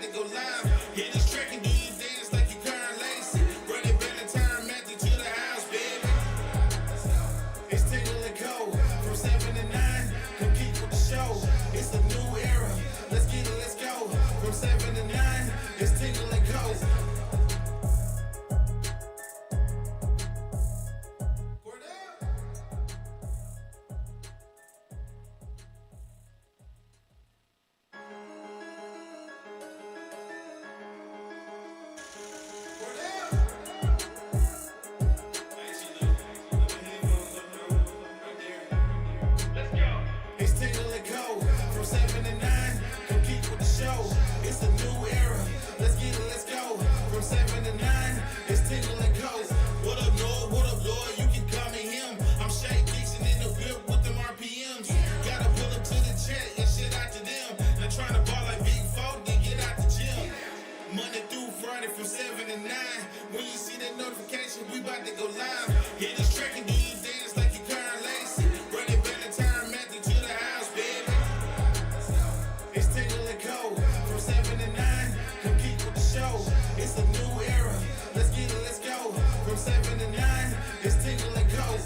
to go live. Hit this track and do you dance like you Karen Lacey. Run it back and turn Matthew to the house, baby. It's Tingle and Co. From 7 to 9. Come keep with the show. It's a new era. Let's get it, let's go. From 7 to 9. It's Tingle and Co. From 7 to 9, when you see that notification, we about to go live. Hit this track and do you dance like you Karen Lacey. Run it back and turn Matthew to the house, baby. It's Tingle and Co. From 7 to 9, come keep with the show. It's a new era. Let's get it, let's go. From 7 to 9, it's Tingle and Co.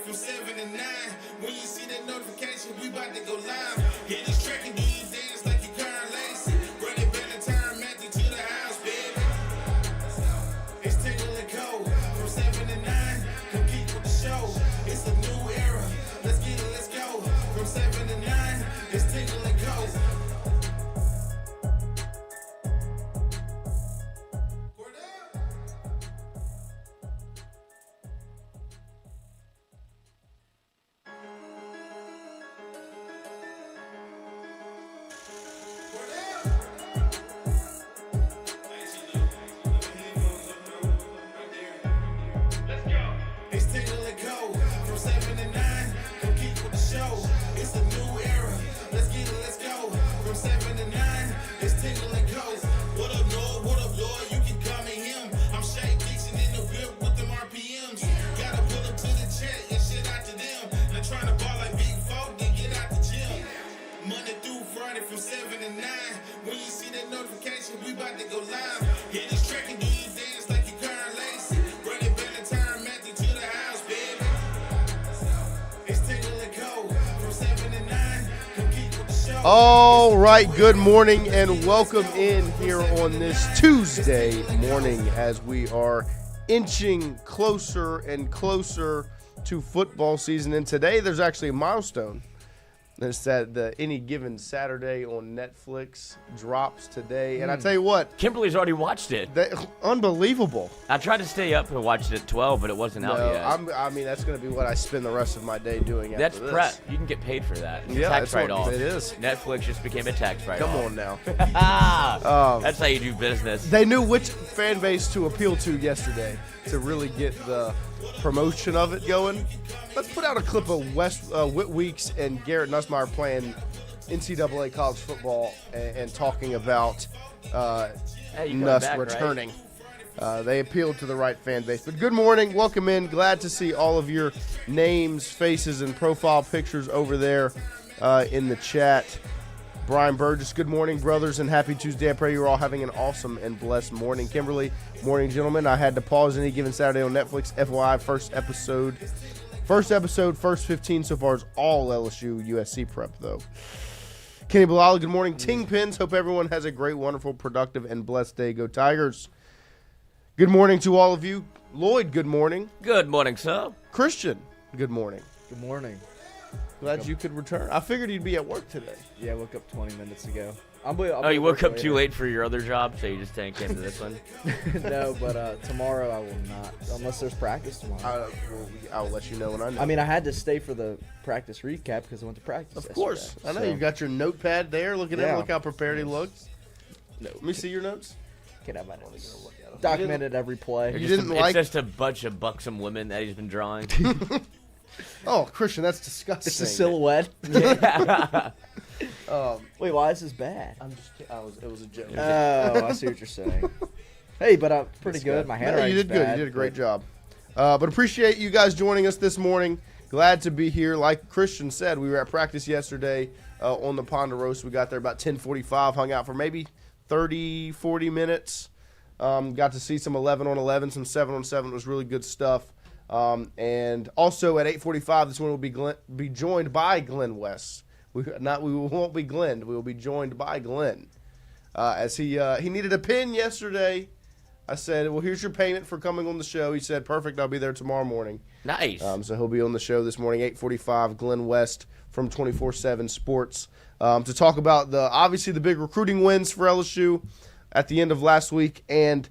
From 7 to 9, when you see that notification, we about to go live. Hit this track and do you dance like you Karen Lacey. Run it back and turn Matthew to the house, baby. It's Tingle and Co. From 7 to 9, come keep with the show. It's a new era. Let's get it, let's go. From 7 to 9, it's Tingle and Co. It's Tingle and Co. From 7 to 9, come keep with the show. It's a new era. Let's get it, let's go. From 7 to 9, it's Tingle and Co. What up, Lloyd? What up, Lloyd? You can call me him. I'm Shay Dixon in the whip with them RPMs. Gotta pull up to the chat and shit out to them. Not trying to ball like Big Folk, then get out the gym. Monday through Friday from 7 to 9. When you see that notification, we about to go live. Hit this track and do you dance like you Karen Lacey. Run it back and turn Matthew to the house, baby. It's Tingle and Co. From 7 to 9. Come keep with the show. All right, good morning and welcome in here on this Tuesday morning as we are inching closer and closer to football season. And today there's actually a milestone. It's that the Any Given Saturday on Netflix drops today. And I tell you what. Kimberly's already watched it. Unbelievable. I tried to stay up and watch it at 12, but it wasn't out yet. I mean, that's going to be what I spend the rest of my day doing That's after this. prep. You can get paid for that. It's Yeah, tax that's what write-off. it is. Netflix just became a tax write-off. Come on now. That's how you do business. They knew which fan base to appeal to yesterday to really get the promotion of it going. Let's put out a clip of Whit Weeks and Garrett Nussmeier playing NCAA college football and talking about Nuss returning. Right? They appealed to the right fan base. But good morning. Welcome in. Glad to see all of your names, faces, and profile pictures over there in the chat. Brian Burgess, good morning, brothers, and happy Tuesday. I pray you're all having an awesome and blessed morning. Kimberly, morning, gentlemen. I had to pause Any Given Saturday on Netflix. FYI, first episode, first 15 so far is all LSU USC prep, though. Kenny Bilal, good morning. Ting Pins, hope everyone has a great, wonderful, productive, and blessed day. Go Tigers. Good morning to all of you. Lloyd, good morning. Good morning, sir. Christian, good morning. Good morning. Glad you could return. I figured you'd be at work today. Yeah, I woke up 20 minutes ago. Oh, you woke up too late for your other job, so you just came to this one? No, but tomorrow I will not, unless there's practice tomorrow. I'll let you know when I know. I mean, I had to stay for the practice recap because I went to practice. Of course. yesterday, I know so- you got your notepad there. Look at him. Yeah. Look how prepared he looks. Let me see your notes. Can have my notes. Documented every play. You didn't like- It's just a bunch of buxom women that he's been drawing. Oh, Christian, that's disgusting. It's a silhouette. Wait, why is this bad? I'm just kidding. It was a joke. Oh, I see what you're saying. Hey, but I'm pretty good. My No, handwriting's you did good. bad, You did a great but- job. But appreciate you guys joining us this morning. Glad to be here. Like Christian said, we were at practice yesterday on the Ponderosa. We got there about 10:45, hung out for maybe 30, 40 minutes. Got to see some 11-on-11, some 7-on-7. It was really good stuff. And also at 8:45, this one will be joined by Glenn West. We won't be Glenn. We will be joined by Glenn. As he needed a pin yesterday. I said, well, here's your payment for coming on the show. He said, perfect, I'll be there tomorrow morning. Nice. So he'll be on the show this morning, 8:45, Glenn West from 24/7 Sports, to talk about obviously the big recruiting wins for LSU at the end of last week and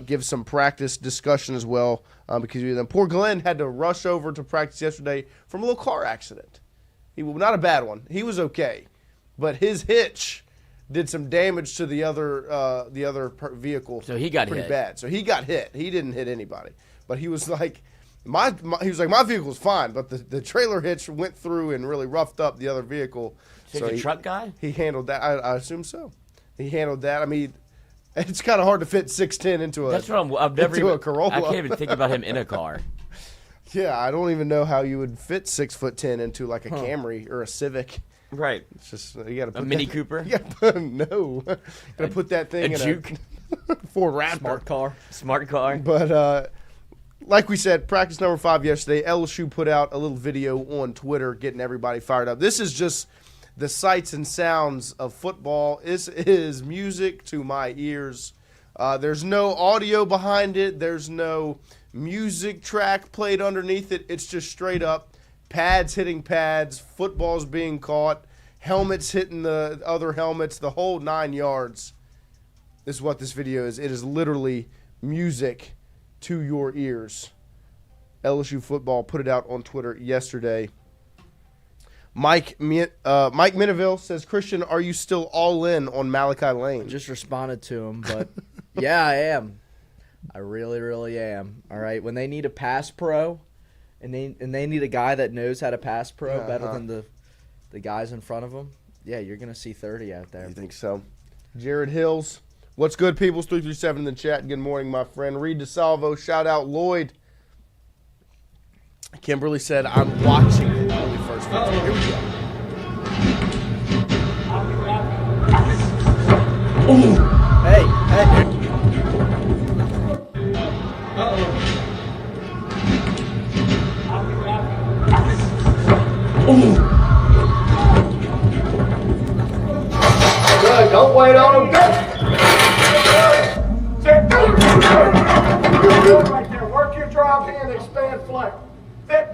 give some practice discussion as well, because poor Glenn had to rush over to practice yesterday from a little car accident. Not a bad one. He was okay, but his hitch did some damage to the other vehicle. So he got pretty hit. bad. So he got hit. He didn't hit anybody, but he was like, my vehicle's fine, but the trailer hitch went through and really roughed up the other vehicle. So he's a truck guy? He handled that. I assume so. He handled that. I mean, it's kind of hard to fit 6'10" into a. That's what I've never into even, a Corolla. I can't even think about him in a car. Yeah, I don't even know how you would fit 6'10" into like a Camry or a Civic. Right. It's just you got to put A Mini Cooper? Yeah, no. Got to put that thing A in Juke? a Ford Raptor. Smart car. But like we said, practice number 5 yesterday. LSU put out a little video on Twitter getting everybody fired up. This is just the sights and sounds of football. This is music to my ears. There's no audio behind it. There's no music track played underneath it. It's just straight up pads hitting pads, footballs being caught, helmets hitting the other helmets, the whole 9 yards. This is what this video is. It is literally music to your ears. LSU football put it out on Twitter yesterday. Mike Mineville says, Christian, are you still all in on Malachi Lane? Just responded to him, but yeah, I am. I really, really am. All right, when they need a pass pro, and they need a guy that knows how to pass pro better than the guys in front of them, yeah, you're gonna see 30 out there. You think so? Jared Hills, what's good, peoples? 337 in the chat. Good morning, my friend. Reed DeSalvo, shout out Lloyd. Kimberly said, I'm watching it. Only first 15. Here we go. Hey. Good, don't wait on him. Right there. Work your drop hand, expand flex. There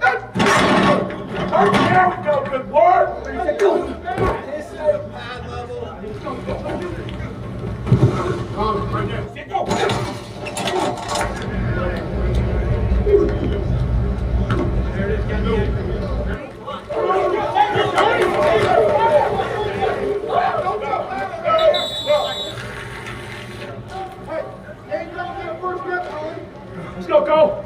we go. Good work. Let's go.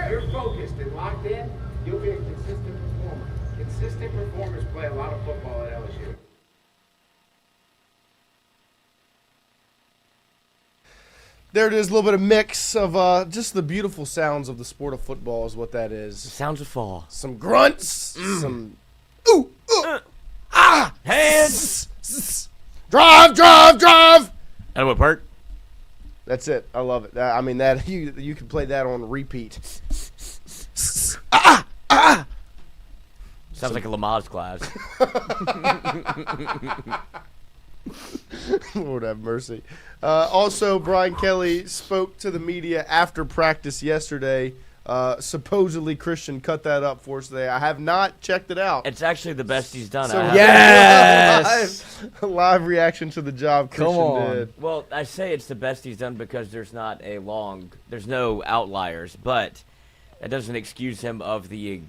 You're focused and locked in, you'll be a consistent performer. Consistent performers play a lot of football at LSU. There it is, a little bit of mix of just the beautiful sounds of the sport of football is what that is. Sounds of fall. Some grunts, some Hands. drive. And what part? That's it. I love it. I mean, that you can play that on repeat. Sounds like a Lamaze class. Lord have mercy. Also, Brian Kelly spoke to the media after practice yesterday. Supposedly Christian cut that up for us today. I have not checked it out. It's actually the best he's done. So I Yes! live reaction to the job Christian Come on. did. Well, I say it's the best he's done because there's no outliers, but that doesn't excuse him of the.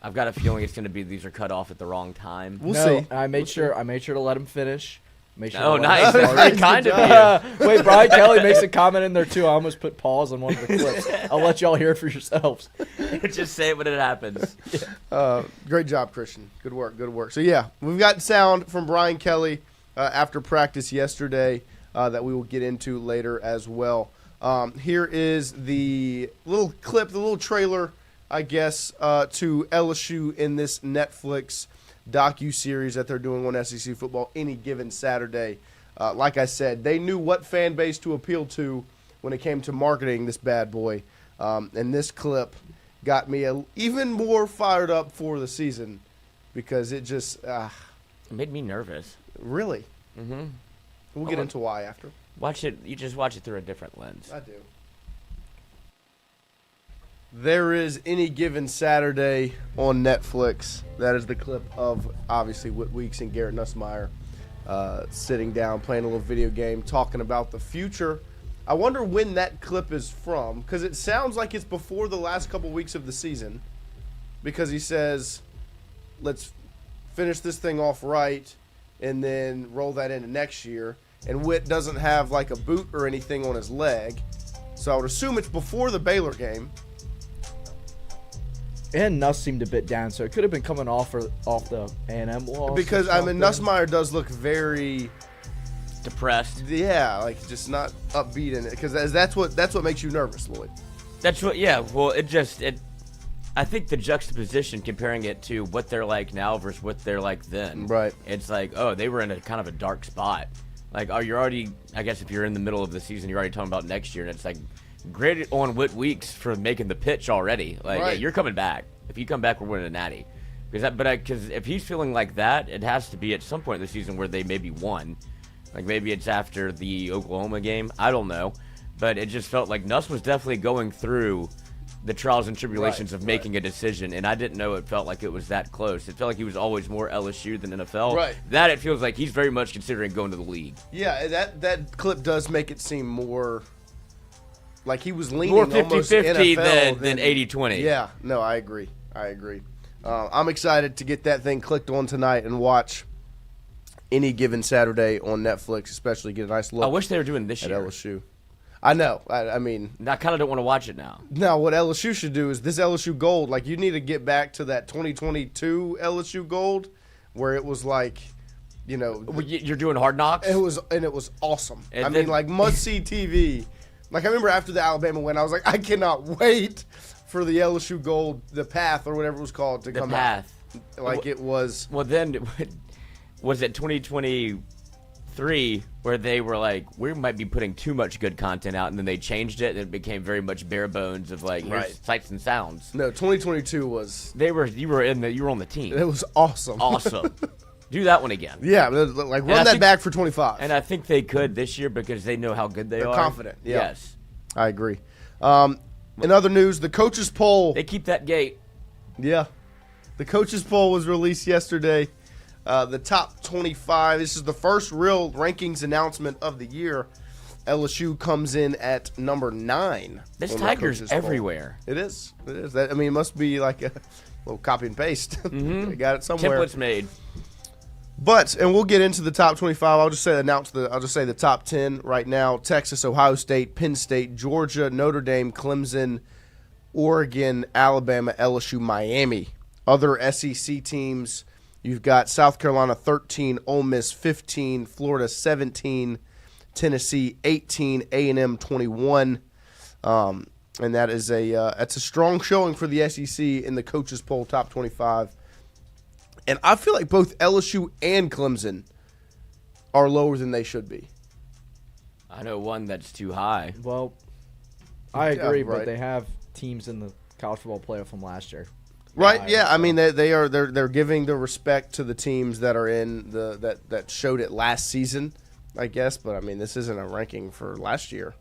I've got a feeling it's going to be these are cut off at the wrong time. We'll No, see. I made sure to let him finish. Make sure Oh, to let him nice. start. Very kind of you. Wait, Brian Kelly makes a comment in there too. I almost put pause on one of the clips. I'll let y'all hear it for yourselves. Just say it when it happens. Great job, Christian. Good work. Good work. So, yeah, we've got sound from Brian Kelly after practice yesterday that we will get into later as well. Here is the little clip, the little trailer, I guess, to LSU in this Netflix docu-series that they're doing on SEC football any given Saturday. Like I said, they knew what fan base to appeal to when it came to marketing this bad boy. And this clip got me even more fired up for the season because it just It made me nervous. really. Mm-hmm. We'll get into why after. Watch it. You just watch it through a different lens. I do. There is Any Given Saturday on Netflix. That is the clip of, obviously, Whit Weeks and Garrett Nussmeier sitting down, playing a little video game, talking about the future. I wonder when that clip is from, because it sounds like it's before the last couple weeks of the season, because he says, let's finish this thing off right and then roll that into next year. And Whit doesn't have, like, a boot or anything on his leg, so I would assume it's before the Baylor game. And Nuss seemed a bit down, so it could have been coming off the A&M loss. Because, I mean, Nussmeier does look very, Depressed. yeah, like just not upbeat in it. Because that's what makes you nervous, Lloyd. That's what. Yeah. Well, I think the juxtaposition, comparing it to what they're like now versus what they're like then. Right. It's like, oh, they were in a kind of a dark spot. Like, oh, you're already. I guess if you're in the middle of the season, you're already talking about next year, and it's like. Great on Whit Weeks for making the pitch already. Like, Right. yeah, you're coming back. If you come back, we're winning a natty. Because if he's feeling like that, it has to be at some point in the season where they maybe won. Like, maybe it's after the Oklahoma game. I don't know. But it just felt like Nuss was definitely going through the trials and tribulations of making a decision, and I didn't know it felt like it was that close. It felt like he was always more LSU than NFL. Right. That it feels like he's very much considering going to the league. Yeah, that clip does make it seem more like he was leaning More almost 50-50 NFL than 80-20. Yeah, no, I agree. I'm excited to get that thing clicked on tonight and watch Any Given Saturday on Netflix, especially get a nice look I wish they were doing this at year. LSU. I know. I mean, I kind of don't want to watch it now. now what LSU should do is this LSU Gold. Like, you need to get back to that 2022 LSU Gold, where it was like, you know, Well, you're doing Hard Knocks? it was awesome. And I then- mean, like must see TV. Like, I remember after the Alabama win, I was like, I cannot wait for the LSU Gold, the Path or whatever it was called, to The come Path. out. Like, it was. Well, then, was it 2023 where they were like, we might be putting too much good content out, and then they changed it, and it became very much bare bones of like, here's Right. sights and sounds. No, 2022 was. You were on the team. It was awesome. Awesome. Do that one again. Yeah, like I run that think- back for 25. And I think they could this year because they know how good They're are. confident, yeah. Yes. I agree. In other news, the coaches poll. They keep that gate. Yeah. The coaches poll was released yesterday. The top 25. This is the first real rankings announcement of the year. LSU comes in at number 9. This on the Tiger's coaches poll. everywhere. It is. It is. That, I mean, it must be like a little copy and paste. They got it somewhere. Templates made. But, and we'll get into the top 25. I'll just say the top 10 right now. Texas, Ohio State, Penn State, Georgia, Notre Dame, Clemson, Oregon, Alabama, LSU, Miami. Other SEC teams, you've got South Carolina 13, Ole Miss 15, Florida 17, Tennessee 18, A&M 21. And that is that's a strong showing for the SEC in the coaches poll top 25. And I feel like both LSU and Clemson are lower than they should be. I know one that's too high. Well, I agree, right. but they have teams in the college football playoff from last year. Right? Yeah. I mean, they're giving the respect to the teams that are in that showed it last season, I guess. But I mean, this isn't a ranking for last year.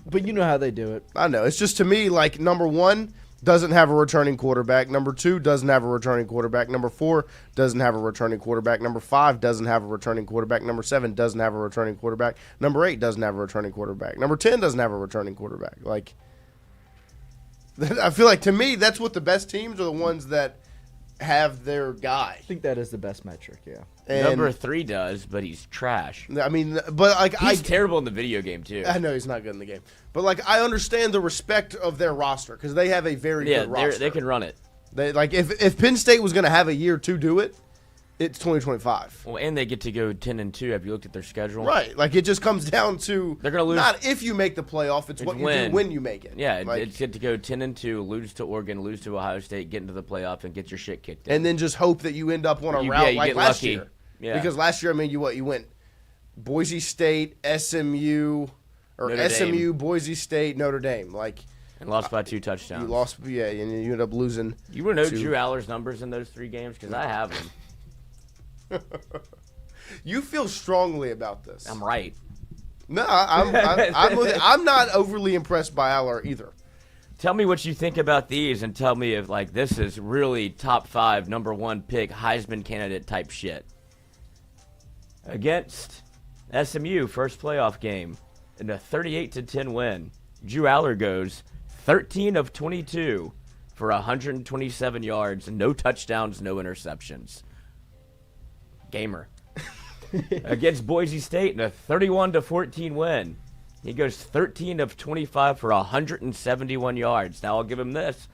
But you know how they do it. I know. It's just to me like number 1 doesn't have a returning quarterback. Number 2 doesn't have a returning quarterback. Number 4 doesn't have a returning quarterback. Number 5 doesn't have a returning quarterback. Number 7 doesn't have a returning quarterback. Number 8 doesn't have a returning quarterback. Number 10 doesn't have a returning quarterback. Like, I feel like to me that's what the best teams are, the ones that have their guy. I think that is the best metric, yeah. And Number 3 does, but he's trash. I mean, but like He's terrible in the video game too. I know he's not good in the game, but like I understand the respect of their roster because they have a very good roster. They can run it. They like if Penn State was going to have a year to do it, it's 2025. Well, and they get to go 10-2. Have you looked at their schedule? Right, like it just comes down to They're gonna lose. not if you make the playoff, it's what you do when you make it. Yeah, like, it's get to go 10-2, lose to Oregon, lose to Ohio State, get into the playoff, and get your shit kicked in. and then just hope that you end up on a You route like get last lucky. year. Yeah. Because last year, I mean, you went Boise State, SMU, or Notre SMU, Dame. Boise State, Notre Dame. Like and lost by 2 touchdowns. you lost, yeah, and you end up losing. You want to know to- Drew Aller's numbers in those 3 games? Because I have them. You feel strongly about this. I'm right. No, I'm not overly impressed by Aller either. Tell me what you think about these, and tell me if like this is really top 5, number 1 pick, Heisman candidate type shit. Against SMU, first playoff game, in a 38-10 win, Drew Aller goes 13 of 22 for 127 yards, no touchdowns, no interceptions. Gamer. Against Boise State in a 31-14 win, he goes 13 of 25 for 171 yards. Now I'll give him this: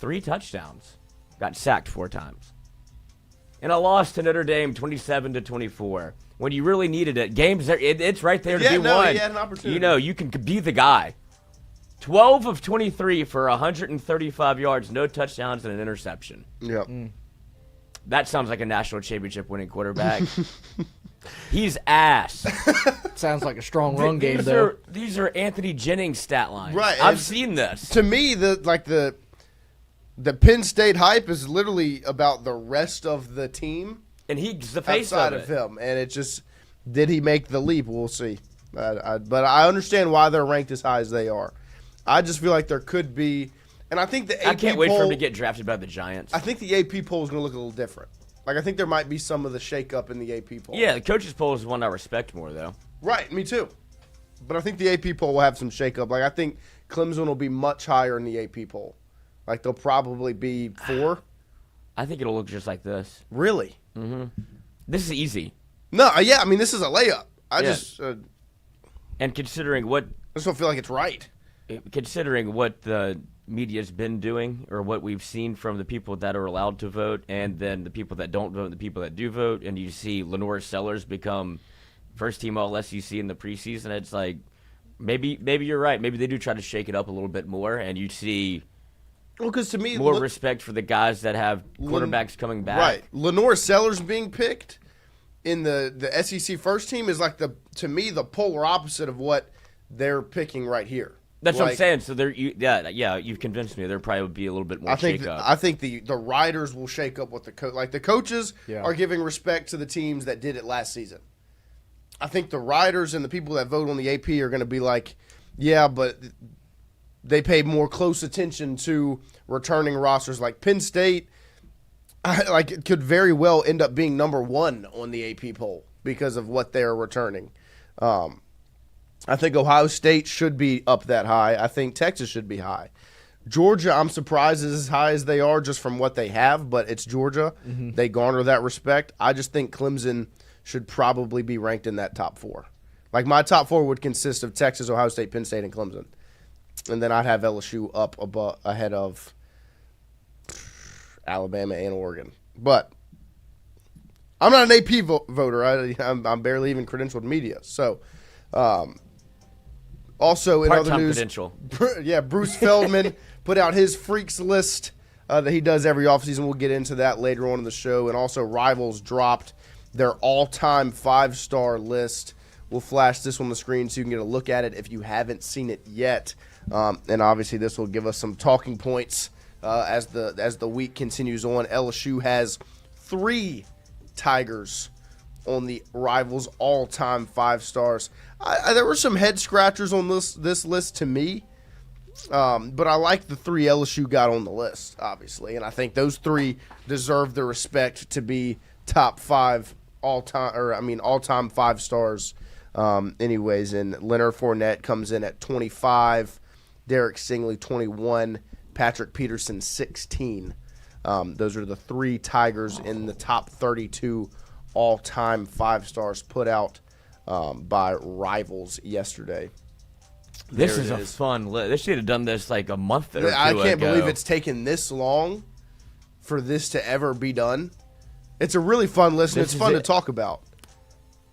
3 touchdowns. Got sacked 4 times. And a loss to Notre Dame 27-24. When you really needed it, games there, it's right there to be won. He had an opportunity. You know, you can be the guy. 12 of 23 for 135 yards, no touchdowns, and an interception. Yep. That sounds like a national championship winning quarterback. He's ass. Sounds like a strong run game, though. These are Anthony Jennings stat lines. Right, I've and seen this. To me, the Penn State hype is literally about the rest of the team And he's the face outside of of it. him, and it just did he make the leap? We'll see. But I understand why they're ranked as high as they are. I just feel like there could be, and I think the AP I can't wait poll, for him to get drafted by the Giants. I think the AP poll is going to look a little different. Like I think there might be some of the shakeup in the AP poll. Yeah, the coaches poll is one I respect more, though. Right, me too. But I think the AP poll will have some shakeup. Like I think Clemson will be much higher in the AP poll. Like they'll probably be 4. I think it'll look just like this. Really? This is easy. No, yeah. I mean, this is a layup. I Yeah. just And considering what don't feel like it's right. the media's been doing, or what we've seen from the people that are allowed to vote, and then the people that don't vote, and the people that do vote, and you see Lenore Sellers become first team All SEC in the preseason, it's like maybe you're right. Maybe they do try to shake it up a little bit more, and you see Well, because to me, more respect for the guys that have quarterbacks coming back. Right. Lenore Sellers being picked in the SEC first team is like to me the polar opposite of what they're picking right here. That's what I'm Like, saying. So you've convinced me. There probably would be a little bit more I think shake-up. I think the riders will shake up what the like the coaches Yeah. are giving respect to the teams that did it last season. I think the riders and the people that vote on the AP are going to be like, yeah, but they pay more close attention to returning rosters. Like Penn State, like it could very well end up being number 1 on the AP poll because of what they're returning. I think Ohio State should be up that high. I think Texas should be high. Georgia, I'm surprised is as high as they are just from what they have, but it's Georgia. They garner that respect. I just think Clemson should probably be ranked in that top 4. Like my top 4 would consist of Texas, Ohio State, Penn State, and Clemson. And then I'd have LSU up ahead of Alabama and Oregon. But I'm not an AP voter. I'm barely even credentialed media. So, also in Part-time other news, credential. yeah, Bruce Feldman put out his freaks list that he does every offseason. We'll get into that later on in the show. And also Rivals dropped their all-time 5-star list. We'll flash this on the screen so you can get a look at it if you haven't seen it yet. And obviously this will give us some talking points as the week continues on. LSU has 3 Tigers on the Rivals all-time 5 stars. There were some head scratchers on this list to me, but I like the 3 LSU got on the list, obviously, and I think those 3 deserve the respect to be top 5 all-time 5 stars. Anyways, and Leonard Fournette comes in at 25, Derek Stingley 21, Patrick Peterson 16. Those are the 3 Tigers in the top 32 all-time 5 stars put out by Rivals yesterday. This is a fun list. They should have done this like a month or 2 I can't ago. believe it's taken this long for this to ever be done. It's a really fun list, and it's fun to talk about.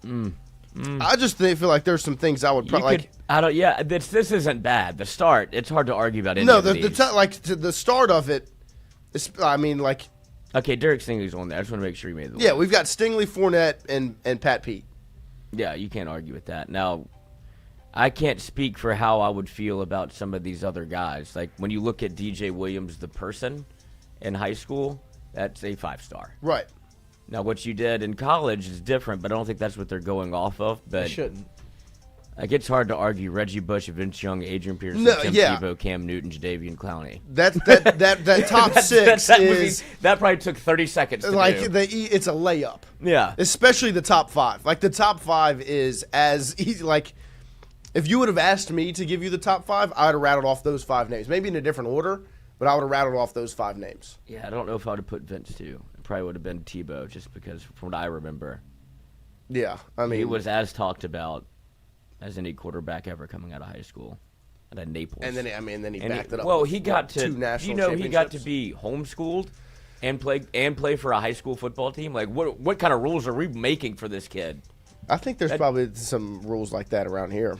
I just feel like there's some things I would probably like. I don't. Yeah, this isn't bad. The start, it's hard to argue about. The start of it. Okay, Derek Stingley's on there. I just want to make sure he made the list. Yeah, we've got Stingley, Fournette, and Pat Pete. Yeah, you can't argue with that. Now, I can't speak for how I would feel about some of these other guys. Like when you look at DJ Williams, the person in high school, that's a 5-star. Right. Now, what you did in college is different, but I don't think that's what they're going off of. But They shouldn't. Like, it's hard to argue Reggie Bush, Vince Young, Adrian Peterson, Tim Tebow, Cam Newton, Jadeveon Clowney. That top 6 that probably took 30 seconds to do. It's a layup. Yeah. Especially the top 5. Like, the top 5 is as easy. Like, if you would have asked me to give you the top 5, I would have rattled off those 5 names. Maybe in a different order, but I would have rattled off those 5 names. Yeah, I don't know if I would have put Vince, too. It probably would have been Tebow, just because from what I remember. Yeah, I mean. He was as talked about as any quarterback ever coming out of high school at Naples. And then he backed it up. Well, he got to 2 national he got to championships. be homeschooled and play for a high school football team. Like, what kind of rules are we making for this kid? I think there's probably some rules like that around here.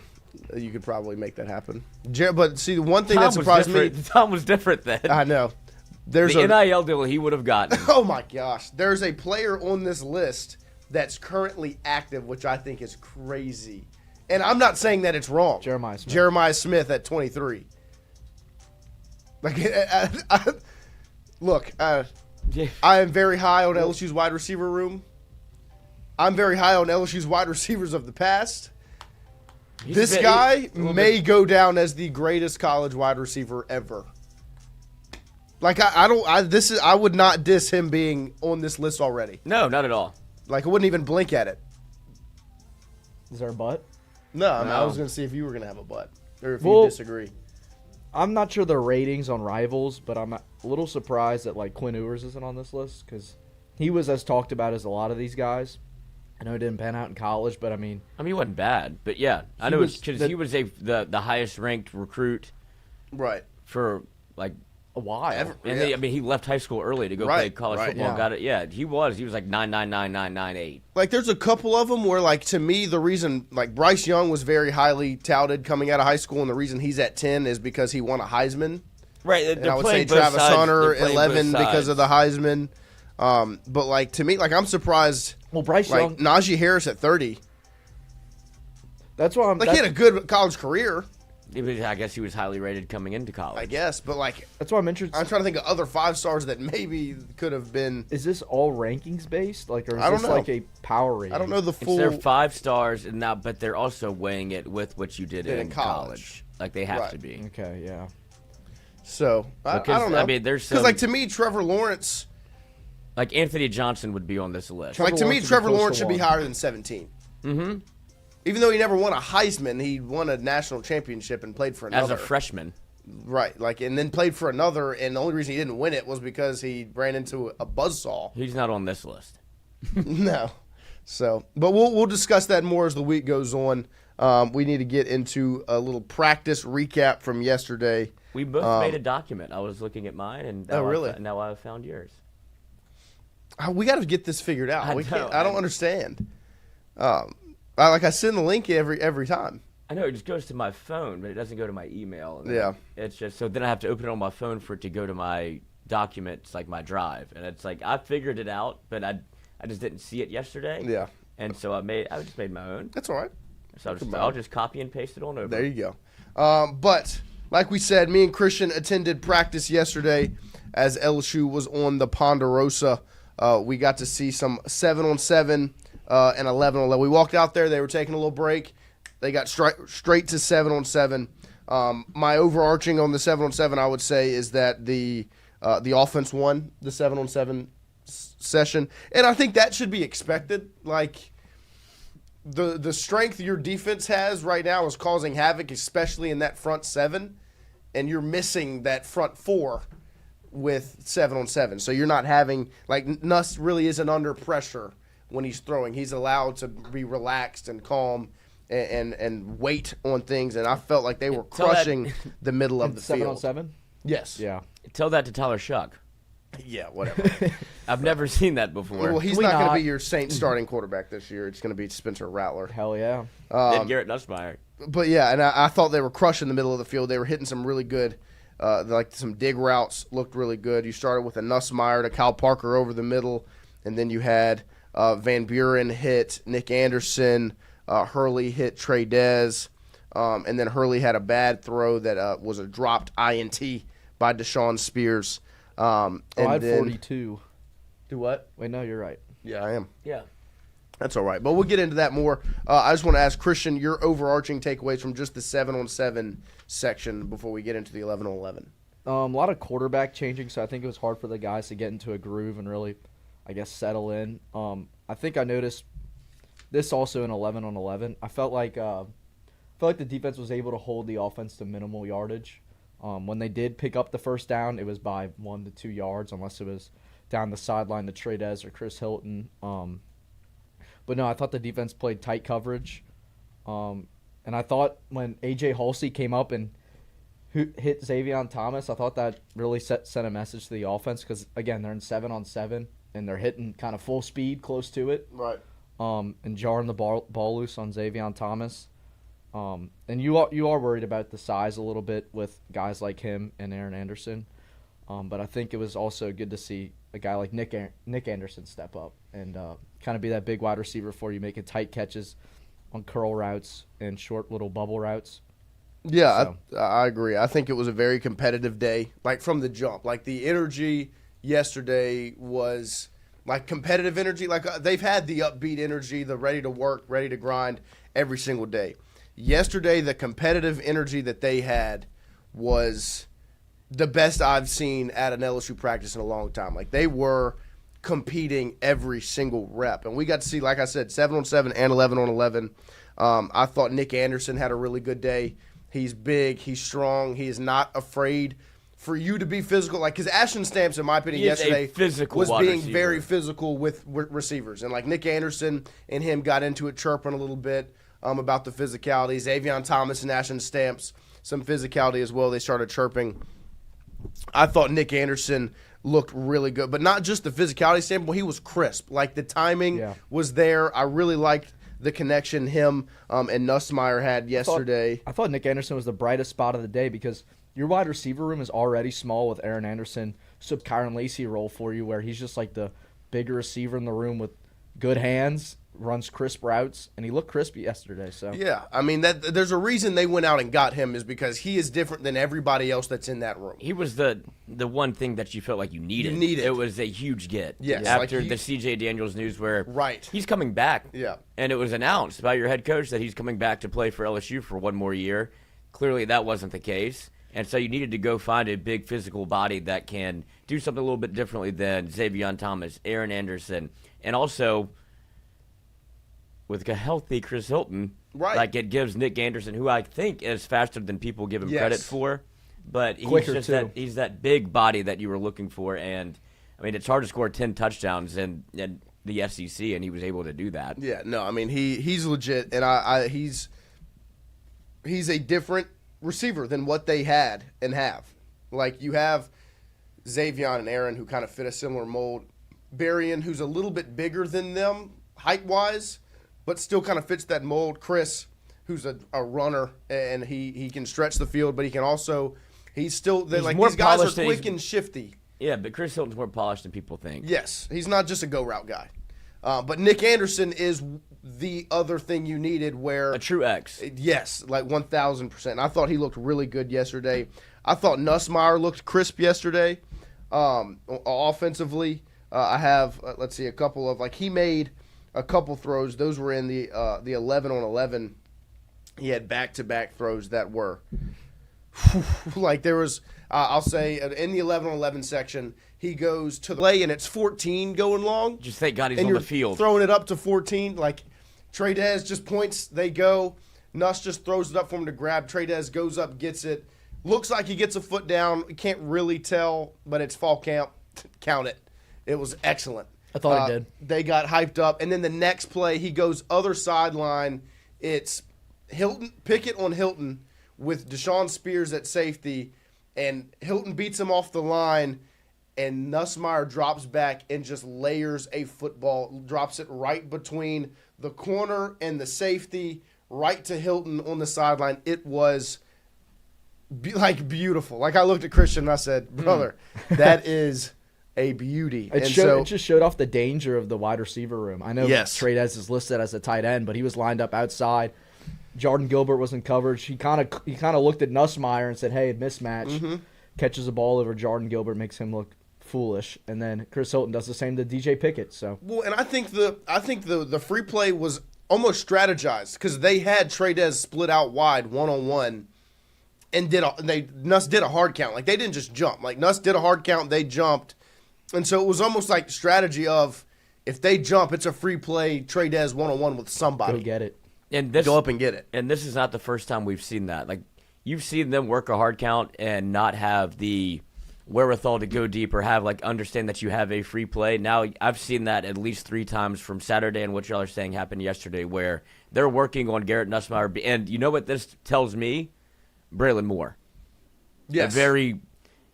You could probably make that happen. But see, the one thing that surprised me. Tom was different then. I know. There's the NIL deal he would have gotten. Oh my gosh! There's a player on this list that's currently active, which I think is crazy. And I'm not saying that it's wrong. Jeremiah Smith at 23. Like, look, I am very high on LSU's wide receiver room. I'm very high on LSU's wide receivers of the past. This guy may go down as the greatest college wide receiver ever. Like, I would not diss him being on this list already. No, not at all. Like, I wouldn't even blink at it. Is there a butt? No, I was going to see if you were going to have a butt, or if you disagree. I'm not sure the ratings on Rivals, but I'm a little surprised that like Quinn Ewers isn't on this list because he was as talked about as a lot of these guys. I know it didn't pan out in college, but I mean, he wasn't bad, but yeah, I know because he was the highest ranked recruit, right, for like a while. He left high school early to go play college football. Yeah. Got it. Yeah, he was like 9.999998. Like, there's a couple of them where, like, to me, the reason, like, Bryce Young was very highly touted coming out of high school, and the reason he's at 10 is because he won a Heisman. Right. And I would say Travis Hunter 11 because of the Heisman. But, like, to me, like, I'm surprised. Well, Bryce Young, Najee Harris at 30. That's why I'm. Like, he had a good college career. I guess he was highly rated coming into college. I guess, but like that's why I'm interested. I'm trying to think of other 5 stars that maybe could have been. Is this all rankings based, like, or is I don't this know. like a power rating? I don't know the full. They're 5 stars, and now, but they're also weighing it with what you did in college. Like they have to be. Okay, yeah. So I don't know. I mean, there's because, like, to me, Trevor Lawrence. Like Anthony Johnson would be on this list. Like, to me, Trevor Lawrence should be higher than 17. Mm-hmm. Even though he never won a Heisman, he won a national championship and played for another. As a freshman. Right, like, and then played for another, and the only reason he didn't win it was because he ran into a buzzsaw. He's not on this list. No. So, but we'll discuss that more as the week goes on. We need to get into a little practice recap from yesterday. We both made a document. I was looking at mine, and now now I found yours. We got to get this figured out. I don't understand. I send the link every time. I know, it just goes to my phone, but it doesn't go to my email. And yeah. It's just, so then I have to open it on my phone for it to go to my documents, like my drive. And it's like, I figured it out, but I just didn't see it yesterday. Yeah. And so I just made my own. That's all right. So I'll just copy and paste it on over. There you go. But like we said, me and Christian attended practice yesterday as LSU was on the Ponderosa. We got to see some 7-on-7 and 11-on-11. We walked out there. They were taking a little break. They got straight to 7-on-7. My overarching on the 7-on-7, I would say, is that the offense won the 7-on-7 session, and I think that should be expected. Like the strength your defense has right now is causing havoc, especially in that front 7, and you're missing that front 4 with 7-on-7. So you're not having, like, Nuss really isn't under pressure when he's throwing. He's allowed to be relaxed and calm and wait on things, and I felt like they were crushing the middle of the field. 7-on-7? Yes. Yeah. Tell that to Tyler Shuck. Yeah, whatever. I've never seen that before. Well, he's not going to be your Saints starting quarterback this year. It's going to be Spencer Rattler. Hell yeah. And Garrett Nussmeier. But yeah, and I thought they were crushing the middle of the field. They were hitting some really good, like some dig routes looked really good. You started with a Nussmeier to Kyle Parker over the middle, and then you had Van Buren hit Nick Anderson, Hurley hit Trey Dez, and then Hurley had a bad throw that was a dropped INT by Deshaun Spears. I had 42. Do what? Wait, no, you're right. Yeah, I am. Yeah. That's all right. But we'll get into that more. I just want to ask Christian your overarching takeaways from just the 7-on-7 section before we get into the 11-on-11. A lot of quarterback changing, so I think it was hard for the guys to get into a groove and really, I guess, settle in. I think I noticed this also in 11-on-11. I felt like the defense was able to hold the offense to minimal yardage. When they did pick up the first down, it was by 1 to 2 yards, unless it was down the sideline to Trey Dez or Chris Hilton. But no, I thought the defense played tight coverage. And I thought when A.J. Halsey came up and hit Xavier Thomas, I thought that really sent a message to the offense because, again, they're in 7-on-7, and they're hitting kind of full speed close to it. Right. And jarring the ball loose on Xavier Thomas. And you are worried about the size a little bit with guys like him and Aaron Anderson. But I think it was also good to see a guy like Nick Anderson step up and kind of be that big wide receiver for you, making tight catches on curl routes and short little bubble routes. Yeah, so. I agree. I think it was a very competitive day, like from the jump. Like the energy yesterday was like competitive energy. Like they've had the upbeat energy, the ready to work, ready to grind every single day. Yesterday, the competitive energy that they had was the best I've seen at an LSU practice in a long time. Like, they were competing every single rep. And we got to see, like I said, 7-on-7 and 11-on-11. I thought Nick Anderson had a really good day. He's big. He's strong. He is not afraid for you to be physical. Like, because Ashton Stamps, in my opinion, yesterday was being very physical with receivers. And, like, Nick Anderson and him got into it chirping a little bit. About the physicality. Xavier Thomas and Ashton Stamps, some physicality as well. They started chirping. I thought Nick Anderson looked really good, but not just the physicality standpoint. He was crisp. Like the timing was there. I really liked the connection him and Nussmeier had yesterday. I thought Nick Anderson was the brightest spot of the day because your wide receiver room is already small with Aaron Anderson, sub Kyron Lacey role for you where he's just like the bigger receiver in the room with good hands, runs crisp routes, and he looked crispy yesterday. So yeah, I mean there's a reason they went out and got him is because he is different than everybody else that's in that room. He was the one thing that you felt like you needed. It was a huge get. Yes, after the C.J. Daniels news where he's coming back. Yeah, and it was announced by your head coach that he's coming back to play for LSU for one more year. Clearly, that wasn't the case, and so you needed to go find a big physical body that can do something a little bit differently than Xavier Thomas, Aaron Anderson, and also with a healthy Chris Hilton, like it gives Nick Anderson, who I think is faster than people give him credit for, but he's that big body that you were looking for. And I mean, it's hard to score 10 touchdowns in the SEC, and he was able to do that. Yeah, no, I mean he's legit, and he's a different receiver than what they had and have. Like you have Xavier and Aaron who kind of fit a similar mold. Berrien, who's a little bit bigger than them height wise, but still kind of fits that mold. Chris, who's a runner, and he can stretch the field, but he can also these guys are quick and shifty. Yeah, but Chris Hilton's more polished than people think. Yes, he's not just a go route guy. But Nick Anderson is the other thing you needed where A true X. yes, like 1,000%. I thought he looked really good yesterday. I thought Nussmeier looked crisp yesterday offensively. I have, let's see, a couple of, like, he made a couple throws. Those were in the 11 on 11. He had back-to-back throws that were, like, there was, I'll say, in the 11 on 11 section, he goes to the play, and it's 14 going long. Just thank God he's and on you're the field. throwing it up to 14. Like, Tradez just points, they go. Nuss just throws it up for him to grab. Tradez goes up, gets it. Looks like he gets a foot down. Can't really tell, but it's fall count. Count it. It was excellent. I thought he did. They got hyped up. And then the next play, he goes other sideline. It's Pickett on Hilton with Deshaun Spears at safety. And Hilton beats him off the line. And Nussmeier drops back and just layers a football, drops it right between the corner and the safety, right to Hilton on the sideline. It was beautiful. Like, I looked at Christian and I said, brother, that is a beauty. It just showed off the danger of the wide receiver room. I know Tradez is listed as a tight end, but he was lined up outside. Jordan Gilbert was in coverage. He kind of looked at Nussmeier and said, hey, mismatch. Mm-hmm. Catches the ball over Jordan Gilbert, makes him look foolish, and then Chris Hilton does the same to DJ Pickett. So well, and I think the free play was almost strategized because they had Tradez split out wide 1-on-1 and Nuss did a hard count. Like, they didn't just jump. Like, Nuss did a hard count, they jumped, and so it was almost like strategy of if they jump, it's a free play. Tradez 1-on-1 with somebody. Go get it. And this, go up and get it. And this is not the first time we've seen that. Like, you've seen them work a hard count and not have the wherewithal to go deep or understand that you have a free play. Now, I've seen that at least 3 times from Saturday and what y'all are saying happened yesterday where they're working on Garrett Nussmeier. And you know what this tells me? Braylon Moore. Yes.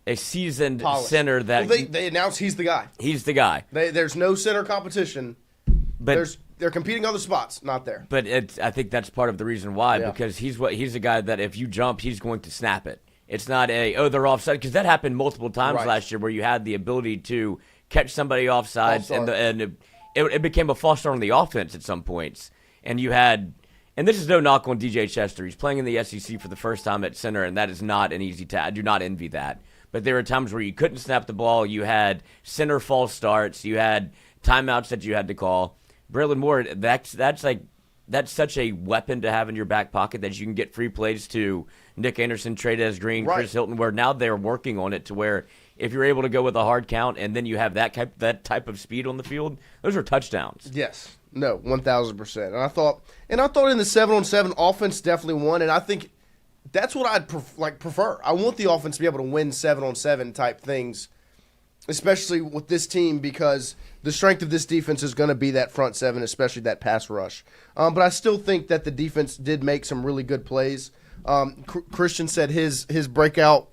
A seasoned Polished center that... Well, they announced he's the guy. He's the guy. There's no center competition. But they're competing other spots, not there. But I think that's part of the reason why, Yeah. because he's a guy that if you jump, he's going to snap it. It's not they're offside, because that happened multiple times Right. last year where you had the ability to catch somebody offside, and it became a false start on the offense at some points. And you had, and this is no knock on DJ Chester. He's playing in the SEC for the first time at center, and that is not an easy task. I do not envy that. But there were times where you couldn't snap the ball. You had center false starts. You had timeouts that you had to call. Braylon Moore, that's such a weapon to have in your back pocket that you can get free plays to Nick Anderson, Tradez Green, Right. Chris Hilton, where now they're working on it to where if you're able to go with a hard count and then you have that type of speed on the field, those are touchdowns. Yes. No, 1,000%. And I thought in the 7-on-7 offense definitely won, and I think that's what I'd prefer. I want the offense to be able to win 7-on-7 type things, especially with this team, because the strength of this defense is going to be that front seven, especially that pass rush. But I still think that the defense did make some really good plays. Christian said his breakout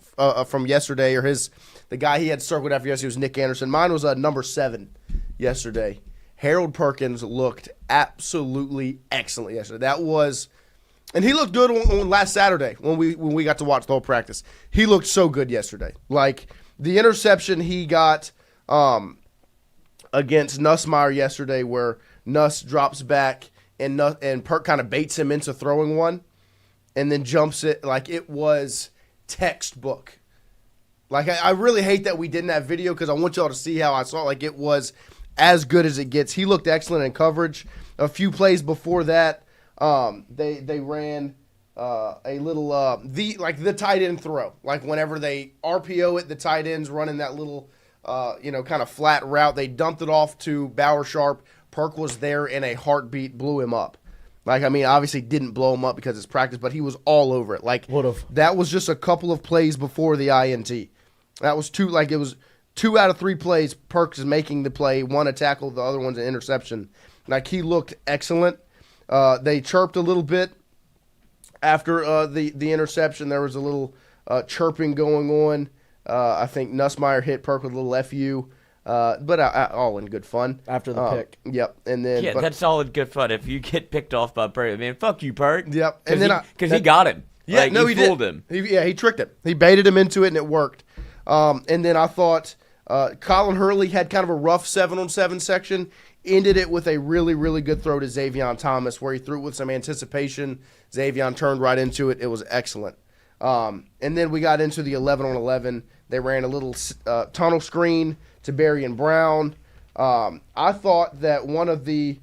from yesterday, or the guy he had circled after yesterday was Nick Anderson. Mine was number 7 yesterday. Harold Perkins looked absolutely excellent yesterday. And he looked good on last Saturday when we got to watch the whole practice. He looked so good yesterday. Like, the interception he got against Nussmeier yesterday, where Nuss drops back and Perk kind of baits him into throwing one, and then jumps it. Like, it was textbook. Like, I really hate that we didn't have video because I want y'all to see how I saw it. Like, it was as good as it gets. He looked excellent in coverage. A few plays before that, they ran a little the tight end throw. Like, whenever they RPO it, the tight end's running that little kind of flat route. They dumped it off to Bauer Sharp. Perk was there in a heartbeat, blew him up. Like, I mean, obviously didn't blow him up because it's practice, but he was all over it. Like, that was just a couple of plays before the INT. That was it was 2 out of 3 plays. Perk is making the play, one a tackle, the other one's an interception. Like, he looked excellent. They chirped a little bit after the interception. There was a little chirping going on. I think Nussmeier hit Perk with a little FU. But all in good fun. After the pick. Yep. And then that's all in good fun. If you get picked off by Perk, man, fuck you, Perk. Yep. And then because he got him. Yeah, like, no, he fooled did. him. He tricked him. He baited him into it, and it worked. And then I thought Colin Hurley had kind of a rough 7-on-7 section, ended it with a really, really good throw to Xavier Thomas where he threw it with some anticipation. Xavier turned right into it. It was excellent. And then we got into the 11-on-11. They ran a little tunnel screen to Barry and Brown. I thought that one of the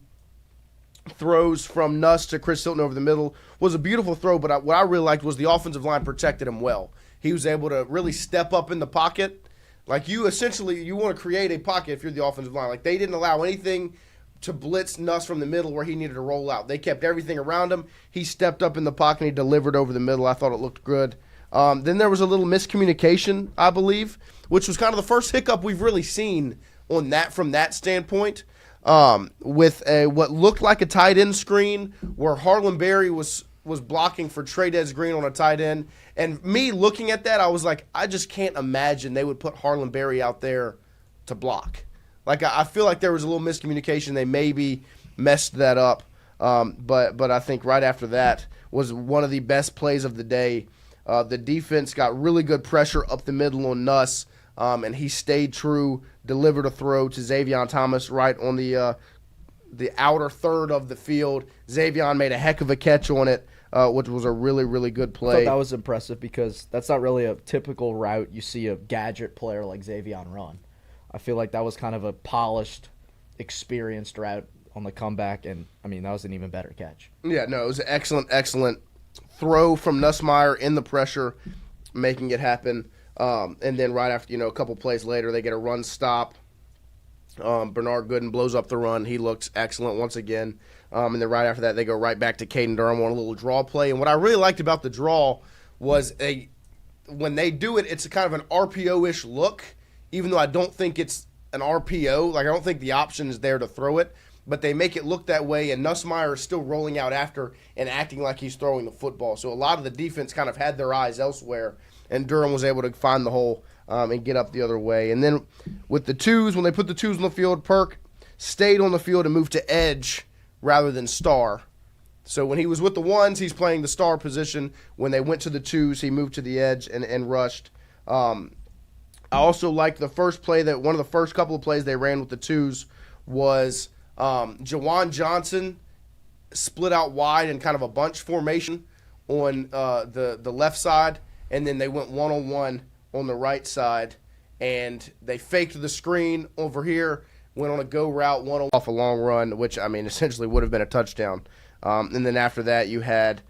throws from Nuss to Chris Hilton over the middle was a beautiful throw, but what I really liked was the offensive line protected him well. He was able to really step up in the pocket. Like you want to create a pocket if you're the offensive line. Like they didn't allow anything to blitz Nuss from the middle where he needed to roll out. They kept everything around him. He stepped up in the pocket and he delivered over the middle. I thought it looked good. Then there was a little miscommunication, I believe, which was kind of the first hiccup we've really seen on that from that standpoint. With what looked like a tight end screen where Harlem Berry was blocking for Tradez Green on a tight end. And me looking at that, I was like, I just can't imagine they would put Harlem Berry out there to block. Like, I feel like there was a little miscommunication. They maybe messed that up. But I think right after that was one of the best plays of the day. The defense got really good pressure up the middle on Nuss, and he stayed true, delivered a throw to Xavier Thomas right on the outer third of the field. Xavier made a heck of a catch on it, which was a really, really good play. I thought that was impressive because that's not really a typical route you see a gadget player like Xavier run. I feel like that was kind of a polished, experienced route on the comeback, and, I mean, that was an even better catch. Yeah, no, it was an excellent, excellent throw from Nussmeier in the pressure, making it happen. And then right after, a couple plays later, they get a run stop. Bernard Gooden blows up the run. He looks excellent once again. And then right after that, they go right back to Caden Durham on a little draw play. And what I really liked about the draw was when they do it, it's a kind of an RPO-ish look, even though I don't think it's an RPO. Like, I don't think the option is there to throw it. But they make it look that way, and Nussmeier is still rolling out after and acting like he's throwing the football. So a lot of the defense kind of had their eyes elsewhere, and Durham was able to find the hole and get up the other way. And then with the twos, when they put the twos on the field, Perk stayed on the field and moved to edge rather than star. So when he was with the ones, he's playing the star position. When they went to the twos, he moved to the edge and rushed. I also liked the first play that one of the first couple of plays they ran with the twos was Jawan Johnson split out wide in kind of a bunch formation on the left side, and then they went one-on-one on the right side, and they faked the screen over here, went on a go route, one off a long run, which, I mean, essentially would have been a touchdown. And then after that, you had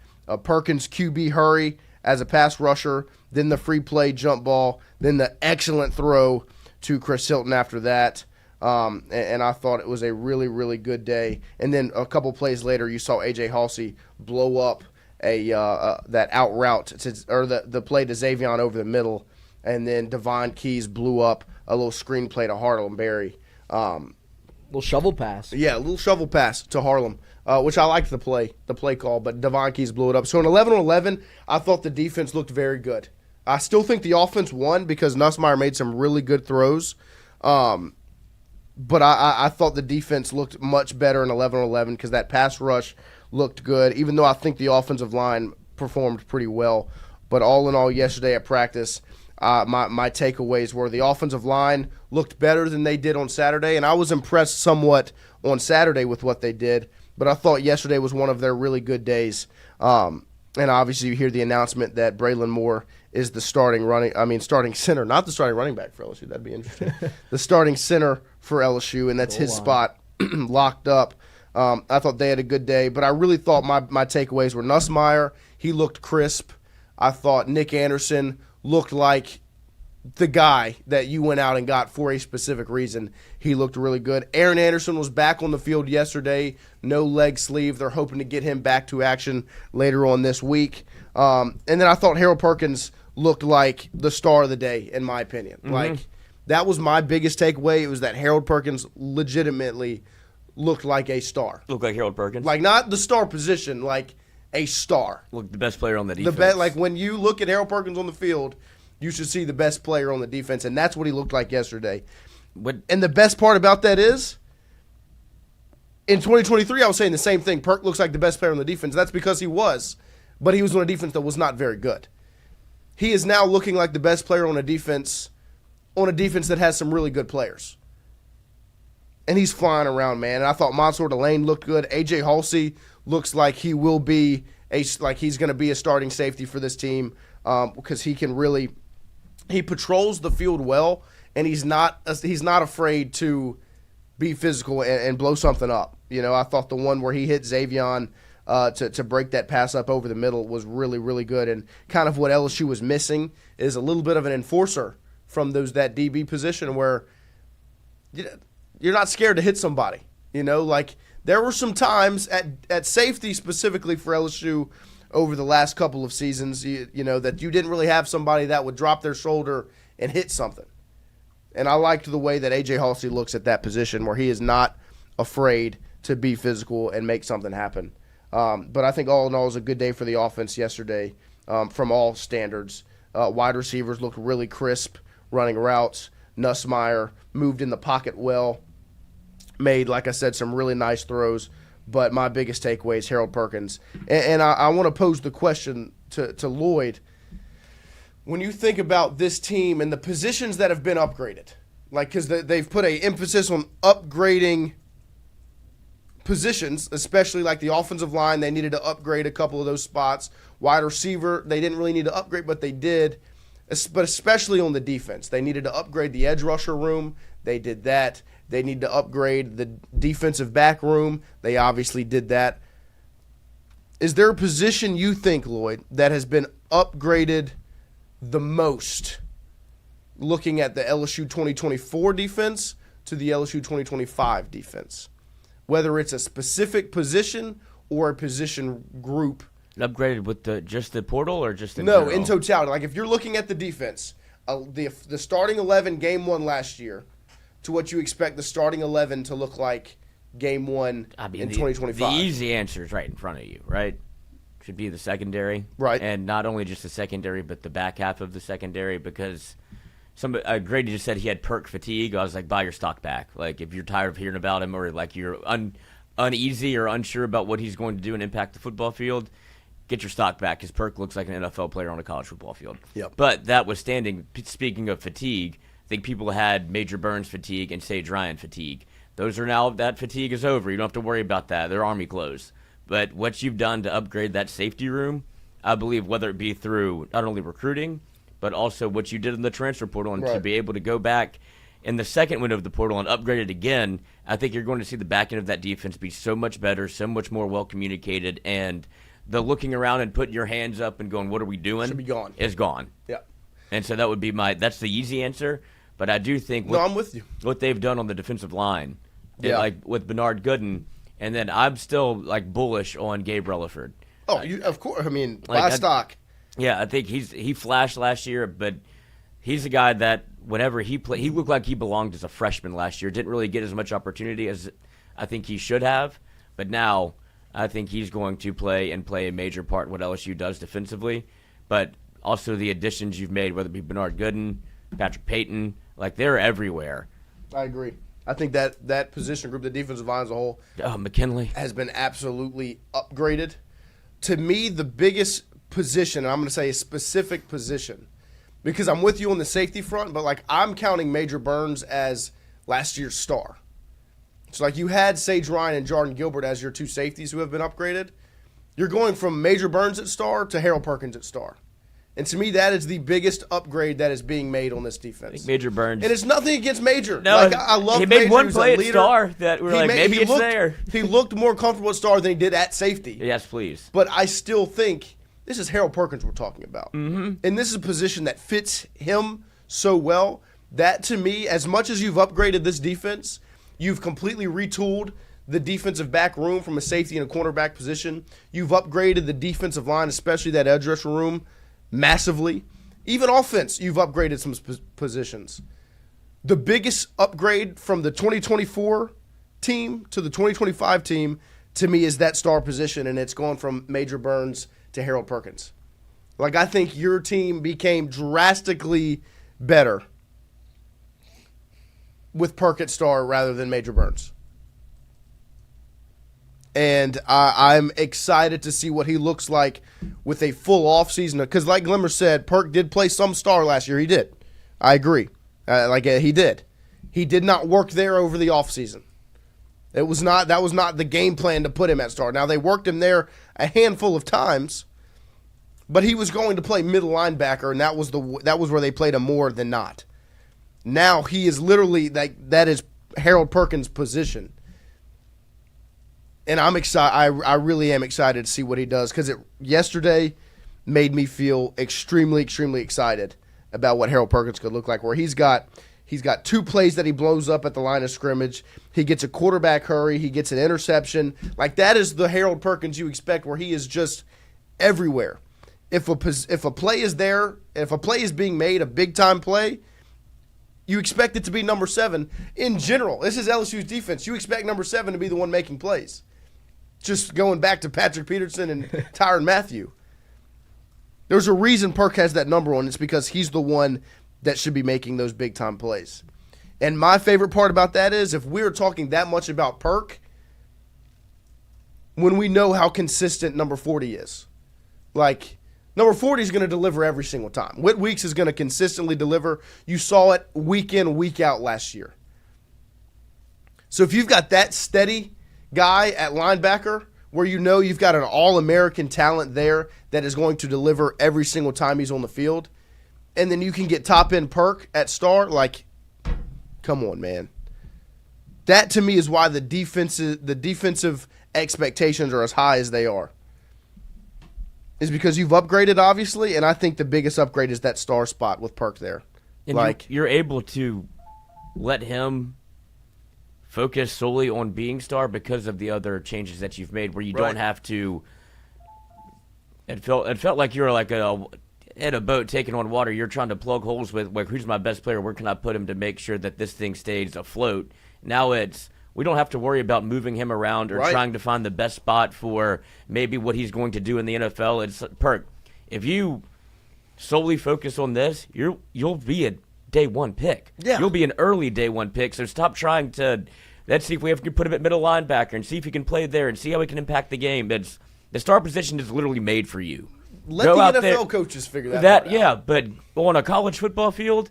Perkins QB hurry as a pass rusher, then the free play jump ball, then the excellent throw to Chris Hilton after that. And I thought it was a really, really good day. And then a couple plays later, you saw A.J. Halsey blow up that out route, or the play to Xavier over the middle, and then Devon Keys blew up a little screen play to Harlem Berry. Little shovel pass. Yeah, a little shovel pass to Harlem, which I liked the play call, but Devon Keys blew it up. So in 11-on-11, I thought the defense looked very good. I still think the offense won because Nussmeier made some really good throws. But I thought the defense looked much better in 11-on-11 because that pass rush looked good, even though I think the offensive line performed pretty well. But all in all, yesterday at practice, my takeaways were the offensive line looked better than they did on Saturday, and I was impressed somewhat on Saturday with what they did. But I thought yesterday was one of their really good days. And obviously you hear the announcement that Braylon Moore is the starting center, not the starting running back for LSU. That'd be interesting. The starting center for LSU, and that's his spot locked up. I thought they had a good day, but I really thought my takeaways were Nussmeier. He looked crisp. I thought Nick Anderson looked like the guy that you went out and got for a specific reason. He looked really good. Aaron Anderson was back on the field yesterday, no leg sleeve. They're hoping to get him back to action later on this week. And then I thought Harold Perkins looked like the star of the day, in my opinion. Mm-hmm. Like, that was my biggest takeaway. It was that Harold Perkins legitimately looked like a star. Looked like Harold Perkins? Like, not the star position, like a star. Look, the best player on the defense. Like, when you look at Harold Perkins on the field, you should see the best player on the defense, and that's what he looked like yesterday. And the best part about that is, in 2023, I was saying the same thing. Perk looks like the best player on the defense. That's because he was, but he was on a defense that was not very good. He is now looking like the best player on a defense on a defense that has some really good players. And he's flying around, man. And I thought Mansour Delane looked good. A.J. Halsey looks like he will be he's going to be a starting safety for this team because he patrols the field well, and he's not afraid to be physical and blow something up. You know, I thought the one where he hit Xavion to break that pass up over the middle was really, really good. And kind of what LSU was missing is a little bit of an enforcer from that DB position where you're not scared to hit somebody. You know, like there were some times at safety specifically for LSU over the last couple of seasons, you know, that you didn't really have somebody that would drop their shoulder and hit something. And I liked the way that A.J. Halsey looks at that position where he is not afraid to be physical and make something happen. But I think all in all, it was a good day for the offense yesterday from all standards. Wide receivers looked really crisp, running routes. Nussmeier moved in the pocket well, made, like I said, some really nice throws. But my biggest takeaway is Harold Perkins. And I want to pose the question to Lloyd. When you think about this team and the positions that have been upgraded, like because they've put an emphasis on upgrading positions, especially like the offensive line, they needed to upgrade a couple of those spots. Wide receiver, they didn't really need to upgrade, but they did. But especially on the defense, they needed to upgrade the edge rusher room. They did that. They need to upgrade the defensive back room. They obviously did that. Is there a position you think, Lloyd, that has been upgraded the most looking at the LSU 2024 defense to the LSU 2025 defense? Whether it's a specific position or a position group. Upgraded with just the portal or just in No, general? in totality. Like if you're looking at the defense, the starting 11 game one last year to what you expect the starting 11 to look like game one in 2025. The easy answer is right in front of you, right? Should be the secondary. Right. And not only just the secondary, but the back half of the secondary because Grady just said he had perk fatigue. I was like, buy your stock back. Like if you're tired of hearing about him or like you're uneasy or unsure about what he's going to do and impact the football field, get your stock back because Perk looks like an NFL player on a college football field. Yep. But that withstanding, speaking of fatigue, I think people had Major Burns fatigue and Sage Ryan fatigue. Those are now, that fatigue is over. You don't have to worry about that. They're Army clothes. But what you've done to upgrade that safety room, I believe whether it be through not only recruiting, but also what you did in the transfer portal and to be able to go back in the second window of the portal and upgrade it again, I think you're going to see the back end of that defense be so much better, so much more well-communicated, and the looking around and putting your hands up and going, what are we doing? Should be gone. Is gone. Yeah. And so that would be that's the easy answer. But I do think I'm with you. What they've done on the defensive line, like with Bernard Gooden, and then I'm still like bullish on Gabe Relaford. Oh, of course. I mean, buy stock. Yeah, I think he flashed last year, but he's a guy that whenever he played, he looked like he belonged as a freshman last year. Didn't really get as much opportunity as I think he should have, but now I think he's going to play a major part in what LSU does defensively. But also the additions you've made, whether it be Bernard Gooden, Patrick Payton, like they're everywhere. I agree. I think that position group, the defensive line as a whole, McKinley has been absolutely upgraded. To me, the biggest position, and I'm going to say a specific position, because I'm with you on the safety front, but like I'm counting Major Burns as last year's star. So like you had Sage Ryan and Jordan Gilbert as your two safeties who have been upgraded. You're going from Major Burns at star to Harold Perkins at star. And to me, that is the biggest upgrade that is being made on this defense. Major Burns. And it's nothing against Major. No, like, I love he made Major. one He's play a at leader. star that we're like, maybe it's there. He looked more comfortable at star than he did at safety. Yes, please. But I still think this is Harold Perkins we're talking about. Mm-hmm. And this is a position that fits him so well that, to me, as much as you've upgraded this defense, you've completely retooled the defensive back room from a safety and a cornerback position. You've upgraded the defensive line, especially that edge rusher room, massively. Even offense, you've upgraded some positions. The biggest upgrade from the 2024 team to the 2025 team, to me, is that star position, and it's gone from Major Burns to Harold Perkins. Like, I think your team became drastically better with Perk at star rather than Major Burns. And I'm excited to see what he looks like with a full offseason. Because like Glimmer said, Perk did play some star last year. He did. I agree. He did. He did not work there over the offseason. That was not the game plan to put him at star. Now, they worked him there a handful of times, but he was going to play middle linebacker, and that was where they played him more than not. Now he is literally that is Harold Perkins' position. And I'm excited. I really am excited to see what he does, because yesterday made me feel extremely, extremely excited about what Harold Perkins could look like, where he's got 2 plays that he blows up at the line of scrimmage. He gets a quarterback hurry. He gets an interception. Like, that is the Harold Perkins you expect, where he is just everywhere. If a play is there, if a play is being made, a big-time play, you expect it to be number 7. In general, this is LSU's defense. You expect number 7 to be the one making plays. Just going back to Patrick Peterson and Tyrann Mathieu. There's a reason Perk has that number on. It's because he's the one that should be making those big-time plays. And my favorite part about that is, if we're talking that much about Perk, when we know how consistent number 40 is. Like, number 40 is going to deliver every single time. Whit Weeks is going to consistently deliver. You saw it week in, week out last year. So if you've got that steady guy at linebacker, where you know you've got an all-American talent there that is going to deliver every single time he's on the field, and then you can get top-end Perk at star, like, come on, man. That, to me, is why the defensive expectations are as high as they are. Is because you've upgraded, obviously, and I think the biggest upgrade is that star spot with Perk there. And you're able to let him focus solely on being star because of the other changes that you've made, where you don't have to. It felt like you were like in a boat taking on water. You're trying to plug holes with, like, who's my best player? Where can I put him to make sure that this thing stays afloat? Now we don't have to worry about moving him around or trying to find the best spot for maybe what he's going to do in the NFL. It's Perk. If you solely focus on this, you'll be a day 1 pick. Yeah. You'll be an early day 1 pick. So stop trying to. Let's see if we have to put him at middle linebacker and see if he can play there and see how he can impact the game. The star position is literally made for you. Let the NFL coaches figure that out. Yeah, but on a college football field,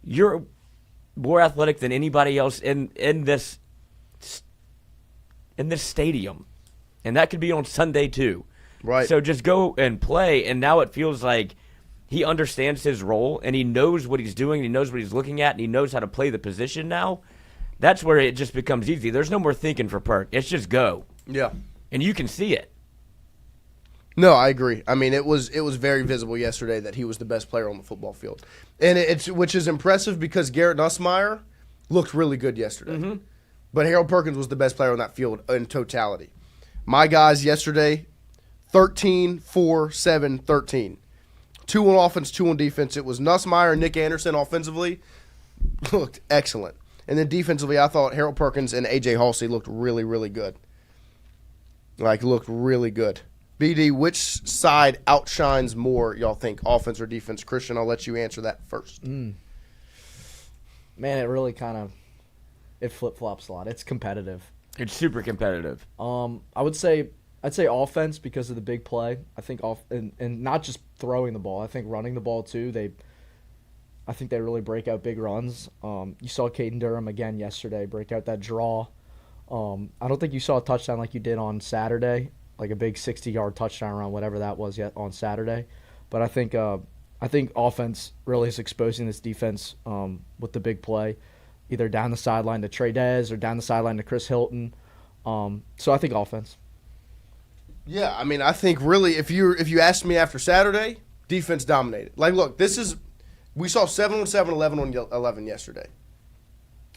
you're more athletic than anybody else in this stadium, and that could be on Sunday too. Right. So just go and play, and now it feels like he understands his role, and he knows what he's doing, and he knows what he's looking at, and he knows how to play the position now. That's where it just becomes easy. There's no more thinking for Perk. It's just go. Yeah. And you can see it. No, I agree. I mean, it was very visible yesterday that he was the best player on the football field, and which is impressive because Garrett Nussmeier looked really good yesterday. Mm-hmm. But Harold Perkins was the best player on that field in totality. My guys yesterday, 13, 4, 7, 13. 2 on offense, 2 on defense. It was Nussmeier and Nick Anderson offensively. Looked excellent. And then defensively, I thought Harold Perkins and A.J. Halsey looked really, really good. Looked really good. BD, which side outshines more, y'all think, offense or defense? Christian, I'll let you answer that first. Man, it really kind of it flip-flops a lot. It's competitive. It's super competitive. I'd say offense because of the big play. I think and not just throwing the ball. I think running the ball too. I think they really break out big runs. You saw Caden Durham again yesterday break out that draw. I don't think you saw a touchdown like you did on Saturday, like a big 60-yard touchdown run, whatever that was yet on Saturday. But I think offense really is exposing this defense with the big play, either down the sideline to Trey Dez or down the sideline to Chris Hilton. So I think offense. Yeah, I mean, I think really if you asked me after Saturday, defense dominated. Like, look, we saw 7 on 7, 11 on 11 yesterday.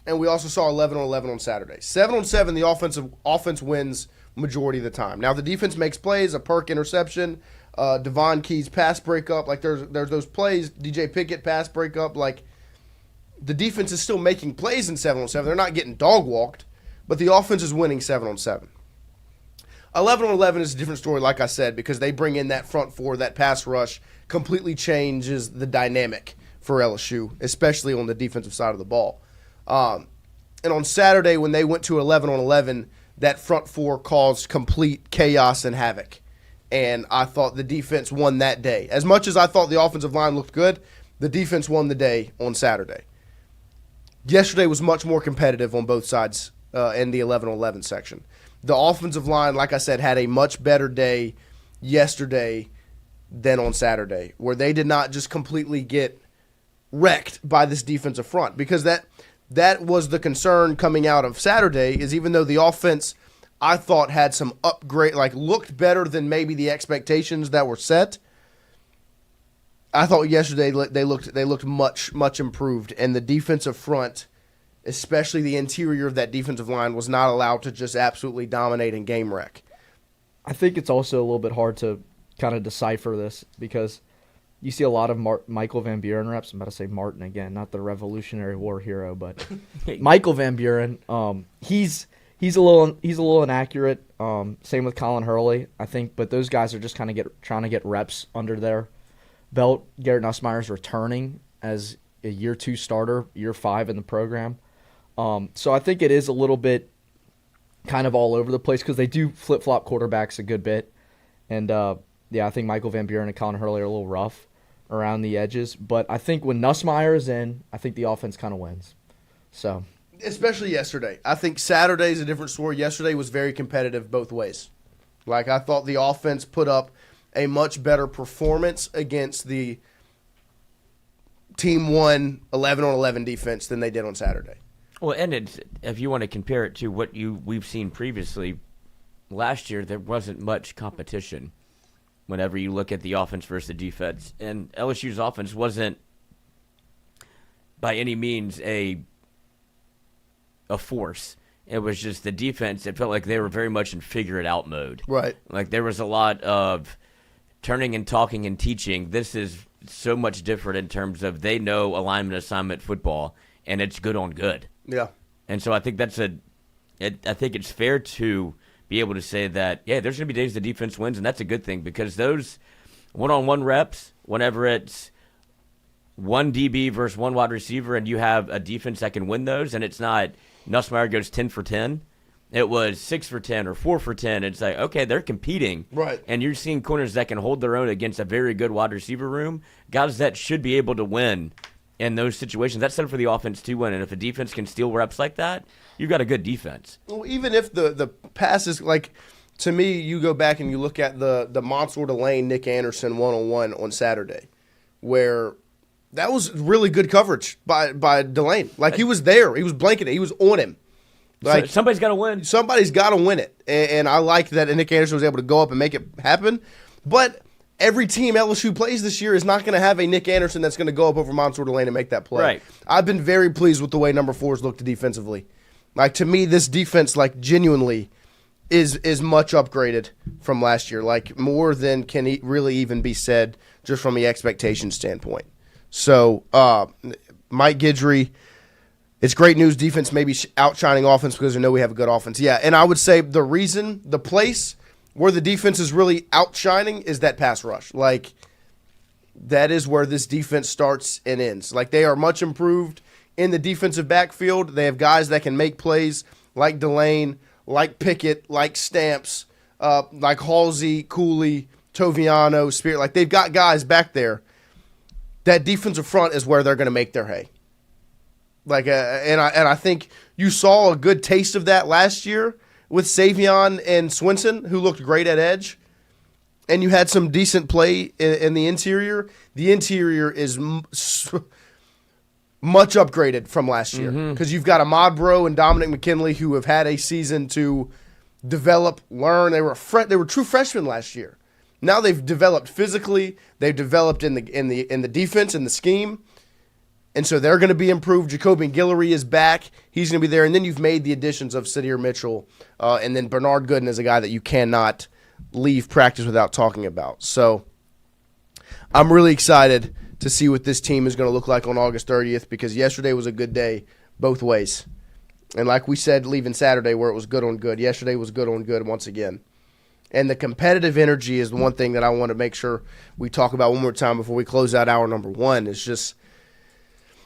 And we also saw 11 on 11 on Saturday. 7 on 7, the offense wins majority of the time. Now, the defense makes plays, a Perk interception, Devon Key's pass breakup. Like, there's those plays, DJ Pickett pass breakup. Like, the defense is still making plays in 7 on 7. They're not getting dog walked, but the offense is winning 7 on 7. 11 on 11 is a different story, like I said, because they bring in that front four, that pass rush completely changes the dynamic for LSU, especially on the defensive side of the ball. And on Saturday, when they went to 11 on 11, that front four caused complete chaos and havoc. And I thought the defense won that day. As much as I thought the offensive line looked good, the defense won the day on Saturday. yesterday was much more competitive on both sides in the 11-on-11 section. The offensive line, like I said, had a much better day yesterday than on Saturday, where they did not just completely get wrecked by this defensive front, because that was the concern coming out of Saturday, is even though the offense I thought had some upgrade, like looked better than maybe the expectations that were set, I thought yesterday they looked much improved, and the defensive front, especially the interior of that defensive line, was not allowed to just absolutely dominate and game wreck. I think it's also a little bit hard to kind of decipher this, because you see a lot of Michael Van Buren reps. I'm about to say Martin again, not the Revolutionary War hero, but Michael Van Buren. He's a little inaccurate. Same with Colin Hurley, I think. But those guys are just kind of trying to get reps under their belt. Garrett Nussmeier's returning as a year 2 starter, year 5 in the program. So I think it is a little bit kind of all over the place, because they do flip-flop quarterbacks a good bit. And, I think Michael Van Buren and Colin Hurley are a little rough around the edges. But I think when Nussmeier is in, I think the offense kind of wins. So, especially yesterday. I think Saturday's a different story. Yesterday was very competitive both ways. Like, I thought the offense put up a much better performance against the Team 1 11-on-11 defense than they did on Saturday. Well, and if you want to compare it to what we've seen previously, last year there wasn't much competition whenever you look at the offense versus the defense. And LSU's offense wasn't by any means a force. It was just the defense. It felt like they were very much in figure-it-out mode. Right. Like there was a lot of turning and talking and teaching. This is so much different in terms of they know alignment assignment football, and it's good on good. Yeah. And so I think I think it's fair to be able to say that, yeah, there's going to be days the defense wins, and that's a good thing, because those one-on-one reps, whenever it's one DB versus one wide receiver and you have a defense that can win those, and it's not Nussmeier goes 10 for 10. It was 6 for 10 or 4 for 10. It's like, okay, they're competing. Right. And you're seeing corners that can hold their own against a very good wide receiver room, guys that should be able to win in those situations. That's set up for the offense to win. And if a defense can steal reps like that, you've got a good defense. Well, even if the passes, like, to me, you go back and you look at the Monsoor Delane, Nick Anderson one-on-one on Saturday, where that was really good coverage by Delane. Like, he was there. He was blanketing. He was on him. Like, so somebody's got to win. Somebody's got to win it. And I like that Nick Anderson was able to go up and make it happen. But every team LSU plays this year is not going to have a Nick Anderson that's going to go up over Monsoor Delane and make that play. Right. I've been very pleased with the way number 4's looked defensively. Like, to me, this defense, like, genuinely is much upgraded from last year. Like, more than can really even be said just from the expectation standpoint. So, Mike Guidry, it's great news. Defense maybe outshining offense because they know we have a good offense. Yeah, and I would say the place where the defense is really outshining is that pass rush. Like, that is where this defense starts and ends. Like, they are much improved in the defensive backfield. They have guys that can make plays like Delane, like Pickett, like Stamps, like Halsey, Cooley, Toviano, Spirit. Like, they've got guys back there. That defensive front is where they're going to make their hay. Like, and I think you saw a good taste of that last year with Savion and Swinson, who looked great at edge. And you had some decent play in the interior. The interior is much upgraded from last year, because you've got Ahmad Bro and Dominic McKinley who have had a season to develop, learn. They were true freshmen last year. Now they've developed physically. They've developed in the defense and the scheme, and so they're going to be improved. Jacobian Guillory is back. He's going to be there, and then you've made the additions of Sadir Mitchell, and then Bernard Gooden is a guy that you cannot leave practice without talking about. So I'm really excited to see what this team is going to look like on August 30th, because yesterday was a good day both ways. And like we said, leaving Saturday where it was good on good, yesterday was good on good once again. And the competitive energy is the one thing that I want to make sure we talk about one more time before we close out hour number 1. It's just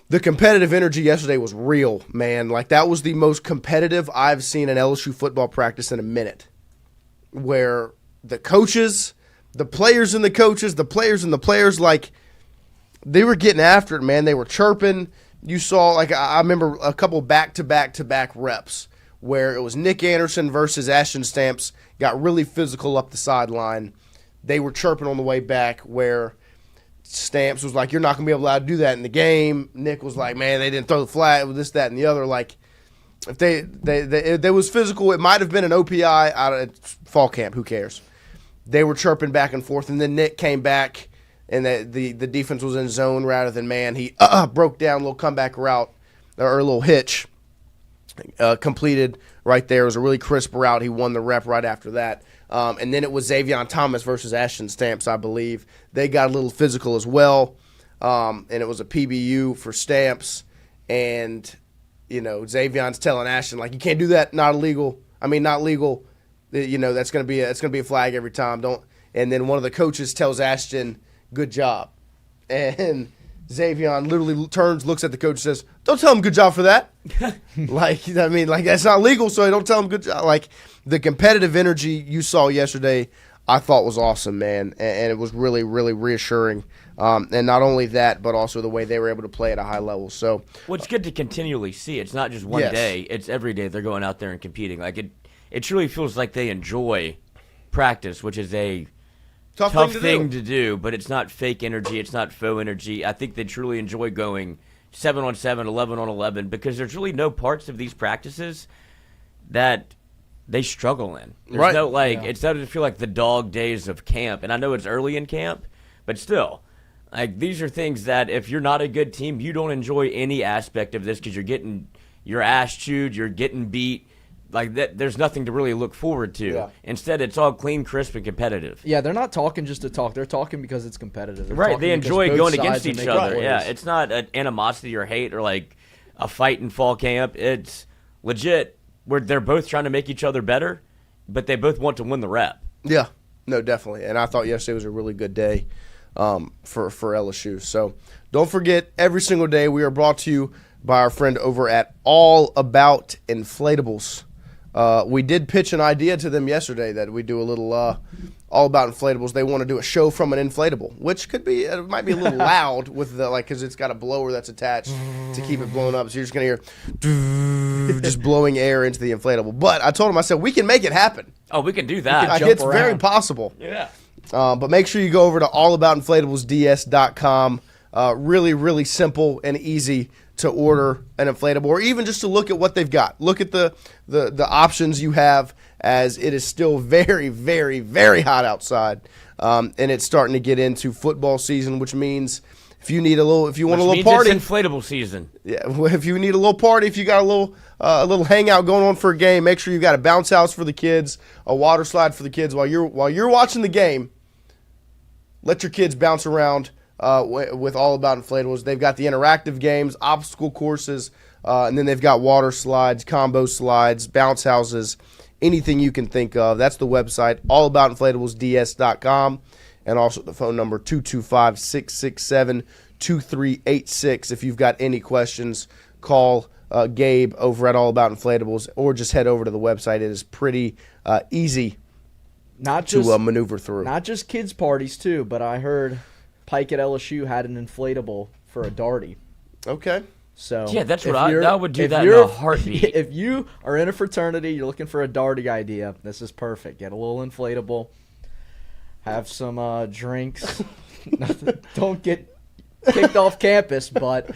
the competitive energy yesterday was real, man. Like, that was the most competitive I've seen an LSU football practice in a minute, where the coaches, the players and the coaches, the players and the players, like, they were getting after it, man. They were chirping. you saw, like, I remember a couple back-to-back reps where it was Nick Anderson versus Ashton Stamps, got really physical up the sideline. They were chirping on the way back where Stamps was like, you're not going to be able to do that in the game. Nick was like, man, they didn't throw the flag with this, that, and the other. Like, if they was physical, it might have been an OPI out of fall camp. Who cares? They were chirping back and forth, and then Nick came back, and the defense was in zone rather than man. He broke down a little comeback route or a little hitch. Completed right there. It was a really crisp route. He won the rep right after that. And then it was Xavier Thomas versus Ashton Stamps, I believe. They got a little physical as well. And it was a PBU for Stamps. And, Xavion's telling Ashton, like, you can't do that. Not illegal. Not legal. That's going to be a flag every time. And then one of the coaches tells Ashton, good job. And Xavier literally turns, looks at the coach, says, don't tell him good job for that. like, that's not legal, so don't tell him good job. Like, the competitive energy you saw yesterday, I thought was awesome, man. And it was really, really reassuring. And not only that, but also the way they were able to play at a high level. So, well, it's good to continually see. It's not just one day. It's every day they're going out there and competing. Like, it truly feels like they enjoy practice, which is a tough thing to do, but it's not fake energy. It's not faux energy. I think they truly enjoy going 7-on-7, 11-on-11, because there's really no parts of these practices that they struggle in. There's no, it doesn't feel like the dog days of camp. And I know it's early in camp, but still, like, these are things that if you're not a good team, you don't enjoy any aspect of this because you're getting your ass chewed, you're getting beat. Like, that, there's nothing to really look forward to. Yeah. Instead, it's all clean, crisp, and competitive. Yeah, they're not talking just to talk. They're talking because it's competitive. Right, they enjoy going against each other. Yeah, it's not an animosity or hate or, like, a fight in fall camp. It's legit where they're both trying to make each other better, but they both want to win the rep. Yeah, no, definitely. And I thought yesterday was a really good day for LSU. So don't forget, every single day we are brought to you by our friend over at All About Inflatables. We did pitch an idea to them yesterday that we do a little all about inflatables. They want to do a show from an inflatable, which could be it might be a little loud with the because it's got a blower that's attached to keep it blown up. So you're just gonna hear just blowing air into the inflatable. But I told them, I said, we can make it happen. Oh, we can do that. It's very possible. Yeah. But make sure you go over to allaboutinflatablesds.com. Really, really simple and easy to order an inflatable, or even just to look at what they've got. Look at the options you have, as it is still very, very, very hot outside, and it's starting to get into football season, which means if you want a little party, it's inflatable season. Yeah, if you need a little party, if you got a little hangout going on for a game, make sure you got a bounce house for the kids, a water slide for the kids while you're watching the game. Let your kids bounce around. With All About Inflatables. They've got the interactive games, obstacle courses, and then they've got water slides, combo slides, bounce houses, anything you can think of. That's the website, allaboutinflatablesds.com, and also the phone number 225-667-2386. If you've got any questions, call Gabe over at All About Inflatables, or just head over to the website. It is pretty easy to maneuver through. Not just kids' parties, too, but I heard Pike at LSU had an inflatable for a darty. Okay. So yeah, that's what I would do that in a heartbeat. If you are in a fraternity, you're looking for a darty idea, this is perfect. Get a little inflatable, have some drinks. Don't get kicked off campus, but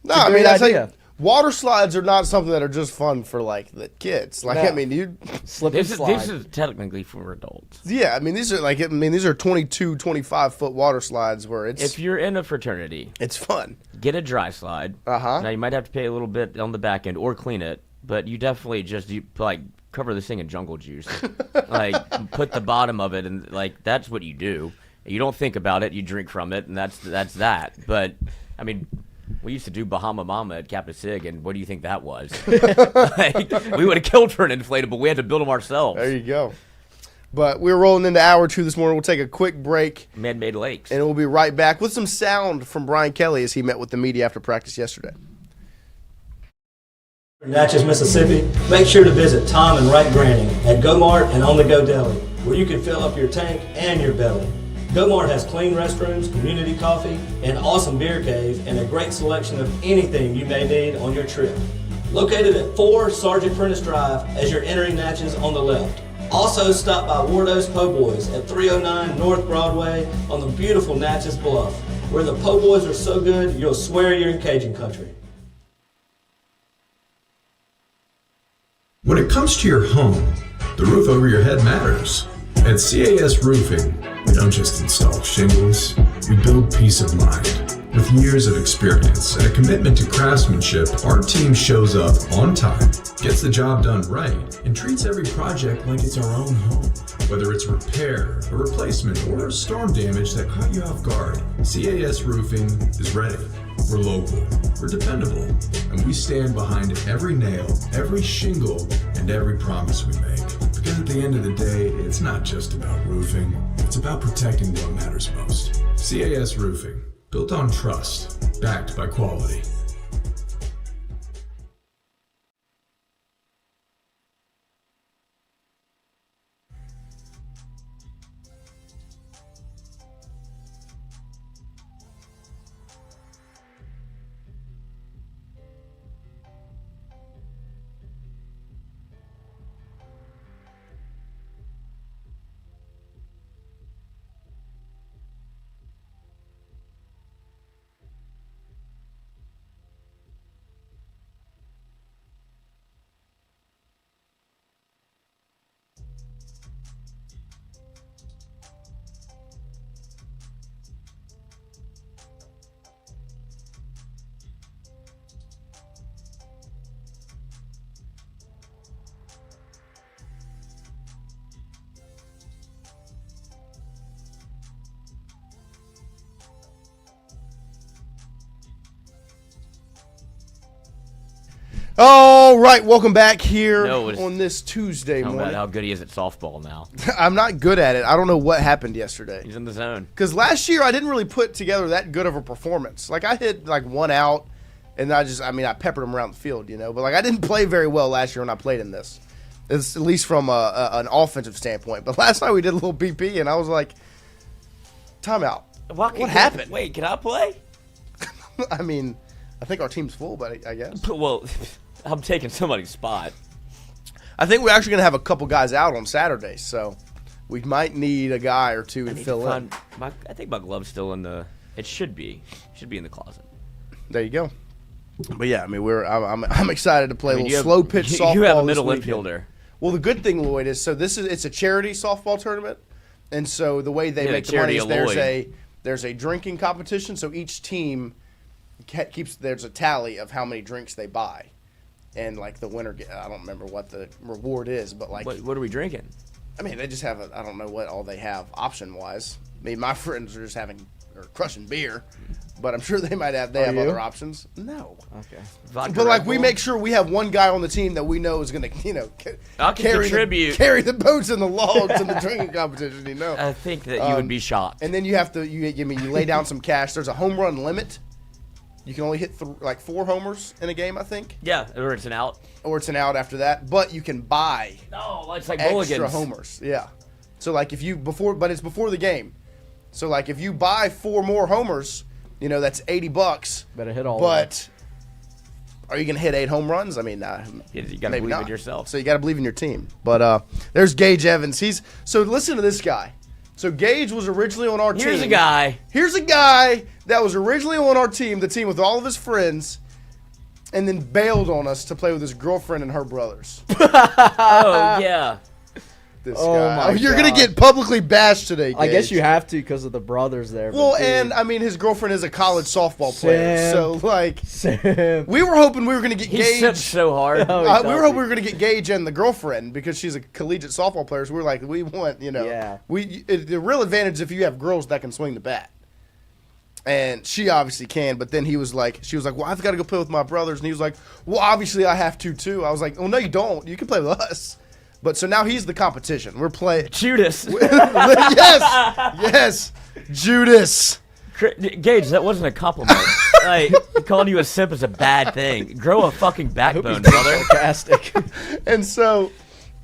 no, I mean, that's idea. Water slides are not something that are just fun for like the kids. Like, no. I mean, you slip and slide. This is technically for adults. Yeah, I mean, these are 22, 25 foot water slides where it's. If you're in a fraternity, it's fun. Get a dry slide. Now you might have to pay a little bit on the back end or clean it, but you definitely cover this thing in jungle juice. Like, put the bottom of it, and like that's what you do. You don't think about it. You drink from it, and that's that. But I mean. We used to do Bahama Mama at Kappa Sig, and what do you think that was? We would have killed for an inflatable. We had to build them ourselves. There you go. But we're rolling into hour 2 this morning. We'll take a quick break. Man-made lakes. And we'll be right back with some sound from Brian Kelly as he met with the media after practice yesterday. Natchez, Mississippi, make sure to visit Tom and Wright Branding at Go Mart and On The Go Deli, where you can fill up your tank and your belly. Go-Mart has clean restrooms, community coffee, an awesome beer cave, and a great selection of anything you may need on your trip. Located at 4 Sergeant Prentice Drive as you're entering Natchez on the left. Also stop by Wardo's Po' Boys at 309 North Broadway on the beautiful Natchez Bluff, where the Po' Boys are so good you'll swear you're in Cajun country. When it comes to your home, the roof over your head matters. At CAS Roofing, we don't just install shingles, we build peace of mind. With years of experience and a commitment to craftsmanship, our team shows up on time, gets the job done right, and treats every project like it's our own home. Whether it's a repair, a replacement, or storm damage that caught you off guard, CAS Roofing is ready. We're local, we're dependable, and we stand behind every nail, every shingle, and every promise we make. Because at the end of the day, it's not just about roofing, it's about protecting what matters most. CAS Roofing, built on trust, backed by quality. All right, welcome back here No, it's- on this Tuesday Tell me morning. about how good he is at softball now. I'm not good at it. I don't know what happened yesterday. He's in the zone. Because last year I didn't really put together that good of a performance. Like I hit like one out, and I peppered him around the field, you know. But like I didn't play very well last year when I played in this. It's at least from an offensive standpoint. But last night we did a little BP, and I was like, timeout. What happened? Wait, can I play? I mean, I think our team's full, but I guess. Well, I'm taking somebody's spot. I think we're actually going to have a couple guys out on Saturday, so we might need a guy or two to fill in. I think my glove's still in the. It should be in the closet. There you go. But yeah, I mean, I'm excited to play a You little have- slow pitch softball. You have a this middle weekend. infielder. Well, the good thing, Lloyd, is it's a charity softball tournament, and so the way they Yeah, make the money is charity there's a drinking competition. So each team there's a tally of how many drinks they buy, and like the winner I don't remember what the reward is, but like What are we drinking? I mean they just have I don't know what all they have option wise. I mean my friends are just crushing beer, but I'm sure they have you? other options. No. Okay. Vodka But like Red we Bull? make sure we have one guy on the team that we know is going to, I can contribute. carry the boats and the logs in the drinking competition. You know. I think that you would be shocked. And then you have to you lay down some cash. There's a home run limit. You can only hit 4 homers in a game, I think, Yeah, or it's an out. or it's an out after that. But you can buy No, it's like extra mulligans. homers. Yeah. So like but it's before the game. So like if you buy 4 more homers, that's $80. Better hit all of But are you going to hit 8 home runs? I mean, You got to maybe believe not. in yourself. So you got to believe in your team. But there's Gage Evans. So listen to this guy. So Gage was originally on our team. Here's a guy. Here's a guy that was originally on our team, the team with all of his friends, and then bailed on us to play with his girlfriend and her brothers. Oh, yeah. This Oh guy. my You're going to God. get publicly bashed today, Gage. I guess you have to because of the brothers there. but Well, dude, and I mean, his girlfriend is a college softball player. Sam. So, like, Sam. we were hoping we were going to get He Gage. sipped so hard. Oh, We were does. hoping we were going to get Gage and the girlfriend because she's a collegiate softball player. So we were like, we want, Yeah. The real advantage is if you have girls that can swing the bat. And she obviously can, but then she was like, well, I've got to go play with my brothers. And he was like, well, obviously I have to too. I was like, oh, no, you don't. You can play with us. But so now he's the competition. We're playing. Judas. Yes, Judas. Gage, that wasn't a compliment. Like, calling you a simp is a bad thing. Grow a fucking backbone, brother. Sarcastic. And so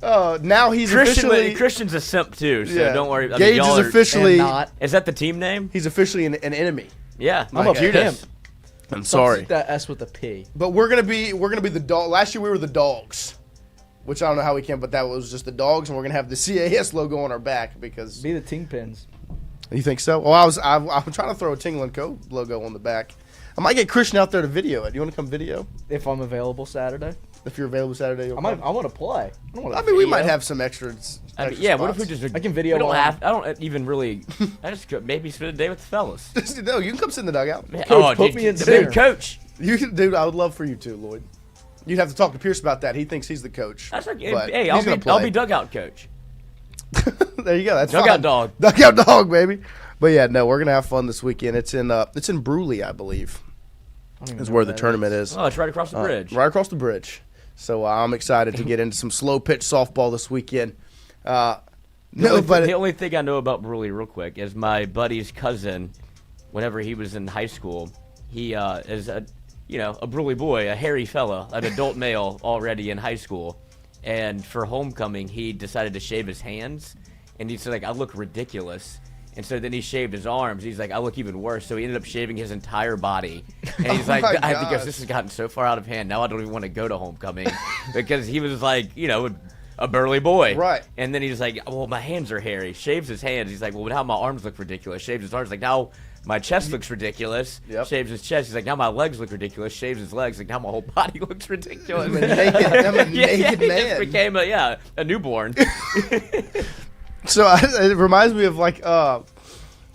Now he's Christian, officially. Christian's a simp too, so don't worry. I mean, Gage y'all is are- officially. And not. Is that the team name? He's officially an enemy. Yeah, I'm a Judas. pimp. I'm sorry, Substitute that S with a P. but we're gonna be the dog. Last year we were the dogs, which I don't know how we can, but that was just the dogs, and we're gonna have the CAS logo on our back because. Be the Ting Pins. You think so? Well, I'm trying to throw a Tingle & Co. logo on the back. I might get Christian out there to video it. You want to come video? If I'm available Saturday. If you're available Saturday, you'll I come. want to play. I mean, we might have some extras. I mean, extra yeah, what if we spots. just? I can video We don't on- have. I don't even really. I just could maybe spend a day with the fellas. No, you can come sit in the dugout. Man, Coach, put dude, me in the center. big coach. You can, dude. I would love for you to, Lloyd. You'd have to talk to Pierce about that. He thinks he's the coach. That's like, but hey, he's I'll gonna be play. dugout coach. There you go. That's Dugout fine. dog. Dugout dog, baby. But yeah, no, we're gonna have fun this weekend. It's in Bruley, I believe. Is where the tournament is. Oh, it's right across the bridge. Right across the bridge. So I'm excited to get into some slow pitch softball this weekend. The only thing I know about Bruley, real quick, is my buddy's cousin. Whenever he was in high school, he is a Bruley boy, a hairy fella, an adult male already in high school. And for homecoming, he decided to shave his hands, and he said, like, I look ridiculous. And so then he shaved his arms. He's like, I look even worse. So he ended up shaving his entire body. And he's like, my I think gosh. this has gotten so far out of hand. Now I don't even want to go to homecoming because he was like, a burly boy. Right. And then he's like, well, my hands are hairy. Shaves his hands. He's like, well, now my arms look ridiculous. Shaves his arms. Like, now my chest looks ridiculous. Yep. Shaves his chest. He's like, now my legs look ridiculous. Shaves his legs. Like, now my whole body looks ridiculous. I'm a naked He just man. became a newborn. So it reminds me of like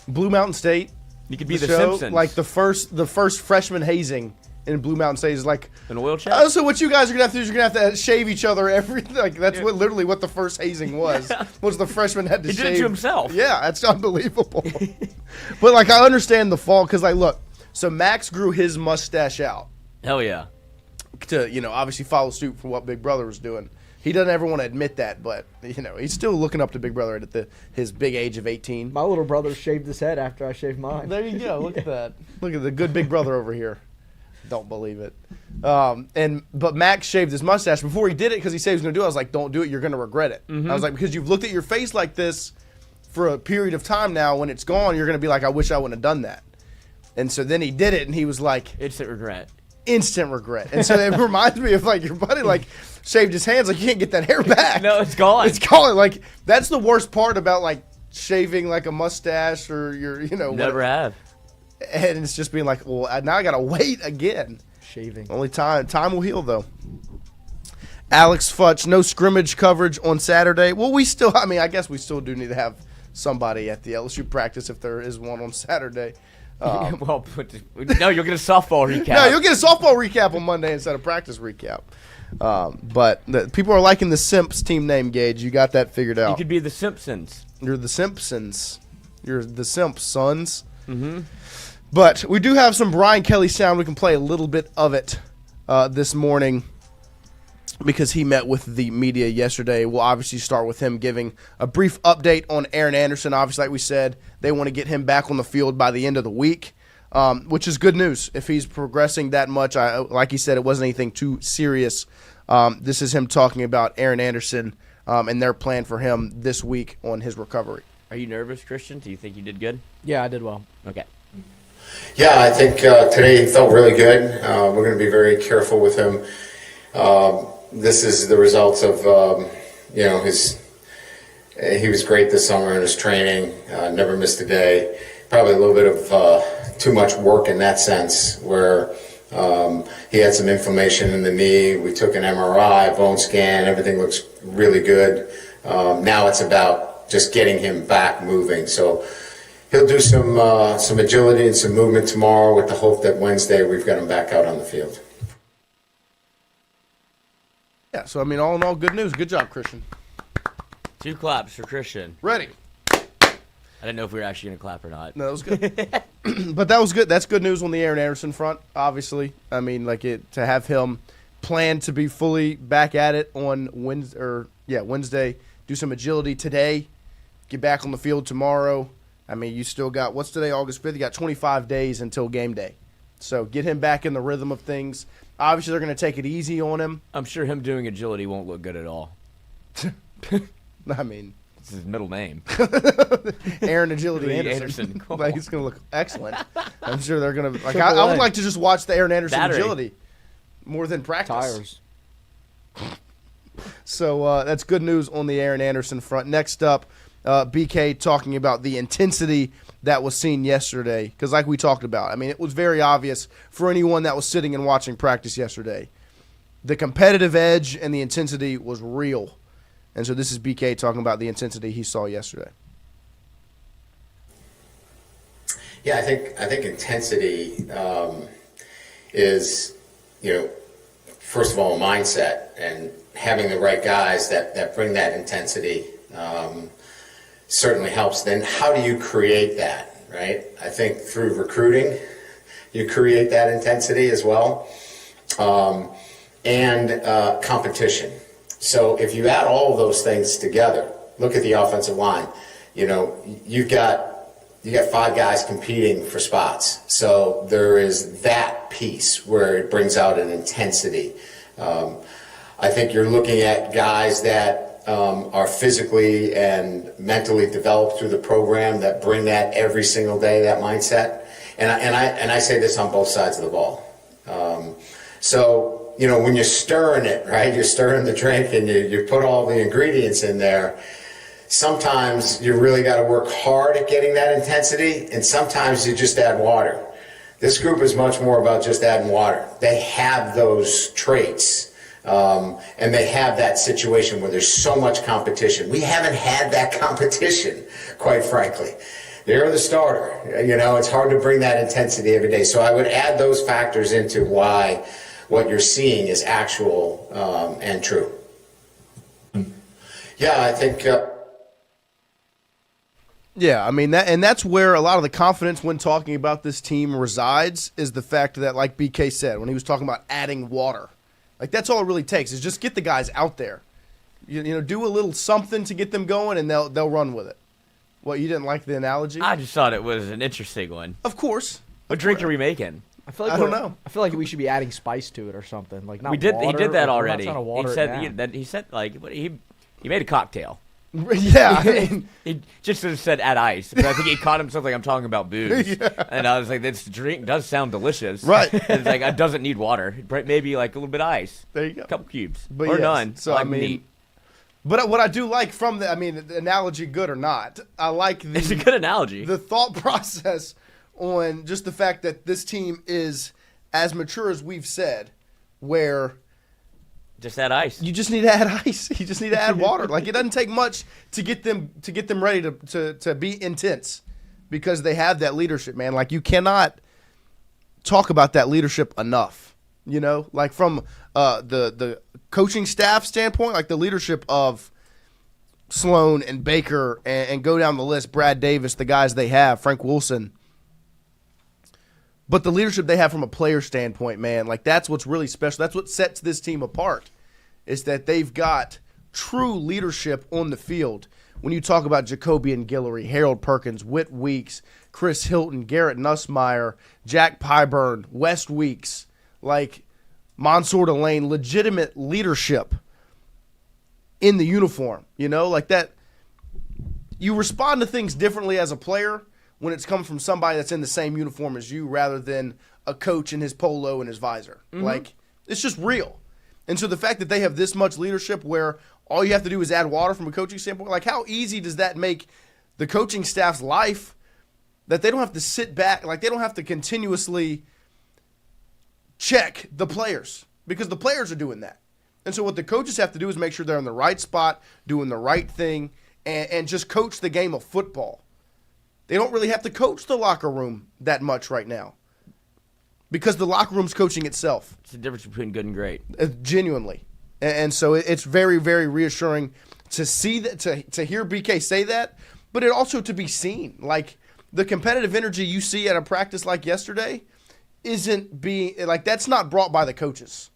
Blue Mountain State. You could be the the show. Simpsons. Like the first freshman hazing in Blue Mountain State is like. An oil check? Oh, so what you guys are gonna have to do is you're gonna have to shave each other every. Like that's literally what the first hazing was. Was the freshman had to He shave. did it to himself. Yeah, that's unbelievable. But like I understand the fall because like look, so Max grew his mustache out Hell yeah. to obviously follow suit for what Big Brother was doing. He doesn't ever want to admit that, but he's still looking up to Big Brother at his big age of 18. My little brother shaved his head after I shaved mine. There you go. Look at that. Look at the good Big Brother over here. Don't believe it. But Max shaved his mustache before he did it because he said he was going to do it. I was like, don't do it. You're going to regret it. I was like, because you've looked at your face like this for a period of time now. When it's gone, you're going to be like, I wish I wouldn't have done that. And so then he did it, and he was like, Instant regret. instant regret. And so it reminds me of like your buddy like shaved his hands. Like you can't get that hair back. No, it's gone. It's gone. Like that's the worst part about like shaving like a mustache or your Never whatever. have. And it's just being like, well, now I gotta wait again. Shaving. Only time will heal though. Alex Futch, no scrimmage coverage on Saturday. Well, I guess we still do need to have somebody at the LSU practice if there is one on Saturday. No, you'll get a softball recap. No, you'll get a softball recap on Monday instead of practice recap. But people are liking the Simps team name, Gage. You got that figured out. You could be the Simpsons. You're the Simpsons. You're the Simps sons. Mm-hmm. But we do have some Brian Kelly sound. We can play a little bit of it this morning because he met with the media yesterday. We'll obviously start with him giving a brief update on Aaron Anderson. Obviously, like we said, they want to get him back on the field by the end of the week, which is good news. If he's progressing that much, like he said, it wasn't anything too serious. This is him talking about Aaron Anderson and their plan for him this week on his recovery. Are you nervous, Christian? Do you think you did good? Yeah, I did well. Okay. Yeah, I think today he felt really good. We're going to be very careful with him. This is the results of, he was great this summer in his training, never missed a day. Probably a little bit of too much work in that sense where he had some inflammation in the knee. We took an MRI, bone scan, everything looks really good. Now it's about just getting him back moving. So he'll do some agility and some movement tomorrow with the hope that Wednesday we've got him back out on the field. Yeah, so, I mean, all in all, good news. Good job, Christian. 2 claps for Christian. Ready. I didn't know if we were actually going to clap or not. No, that was good. But that was good. That's good news on the Aaron Anderson front, obviously. I mean, to have him plan to be fully back at it on Wednesday, do some agility today, get back on the field tomorrow. I mean, you still got, what's today, August 5th? You got 25 days until game day. So get him back in the rhythm of things. Obviously, they're going to take it easy on him. I'm sure him doing agility won't look good at all. I mean, It's his middle name. Aaron Agility Lee Anderson. Anderson. Cool. Like, he's going to look excellent. I'm sure they're going to. Like, I would like to just watch the Aaron Anderson Battery. agility more than practice. Tires. So that's good news on the Aaron Anderson front. Next up, BK talking about the intensity that was seen yesterday. Because like we talked about, I mean, it was very obvious for anyone that was sitting and watching practice yesterday. The competitive edge and the intensity was real. And so this is BK talking about the intensity he saw yesterday. Yeah, I think intensity is, first of all, a mindset, and having the right guys that bring that intensity certainly helps. Then how do you create that, right? I think through recruiting, you create that intensity as well, and competition. So if you add all of those things together, look at the offensive line. You've got 5 guys competing for spots. So there is that piece where it brings out an intensity. I think you're looking at guys that are physically and mentally developed through the program that bring that every single day, that mindset. And I say this on both sides of the ball. So when you're stirring it, right, you're stirring the drink and you put all the ingredients in there, sometimes you really got to work hard at getting that intensity, and sometimes you just add water. This group is much more about just adding water. They have those traits, and they have that situation where there's so much competition. We haven't had that competition, quite frankly. They're the starter. It's hard to bring that intensity every day. So I would add those factors into why what you're seeing is actual and true. Yeah, I think... Yeah, I mean, that's where a lot of the confidence when talking about this team resides, is the fact that, like BK said, when he was talking about adding water, like that's all it really takes is just get the guys out there. Do a little something to get them going, and they'll run with it. What, you didn't like the analogy? I just thought it was an interesting one. Of course. What drink are we making? I feel like I don't know. I feel like we should be adding spice to it or something. Like not We did. water, He did that we're not already. trying to water He it said down. he said like he made a cocktail. Yeah, I mean, He just sort of said add ice, but I think he caught himself like I'm talking about booze, and I was like, this drink does sound delicious, Right. It's like it doesn't need water, maybe like a little bit of ice, there you go. a couple cubes, But or yes, none. so, like I mean, neat. But what I do like from the analogy, good or not, I like It's a good analogy. the thought process on just the fact that this team is as mature as we've said, where Just add ice. you just need to add ice. You just need to add water. Like, it doesn't take much to get them ready to be intense, because they have that leadership, man. Like, you cannot talk about that leadership enough. Like from the coaching staff standpoint, like the leadership of Sloan and Baker and go down the list, Brad Davis, the guys they have, Frank Wilson. But the leadership they have from a player standpoint, man, like that's what's really special. That's what sets this team apart, is that they've got true leadership on the field. When you talk about Jacobian Guillory, Harold Perkins, Whit Weeks, Chris Hilton, Garrett Nussmeier, Jack Pyburn, West Weeks, like Mansour Delane, legitimate leadership in the uniform, like that. You respond to things differently as a player when it's come from somebody that's in the same uniform as you, rather than a coach in his polo and his visor. Mm-hmm. Like, it's just real. And so the fact that they have this much leadership where all you have to do is add water from a coaching standpoint, like how easy does that make the coaching staff's life, that they don't have to sit back, like they don't have to continuously check the players, because the players are doing that. And so what the coaches have to do is make sure they're in the right spot, doing the right thing, and just coach the game of football. They don't really have to coach the locker room that much right now, because the locker room's coaching itself. It's the difference between good and great. Genuinely. And so it's very, very reassuring to see that, to hear BK say that, but it also to be seen. Like, the competitive energy you see at a practice like yesterday isn't being, like, that's not brought by the coaches.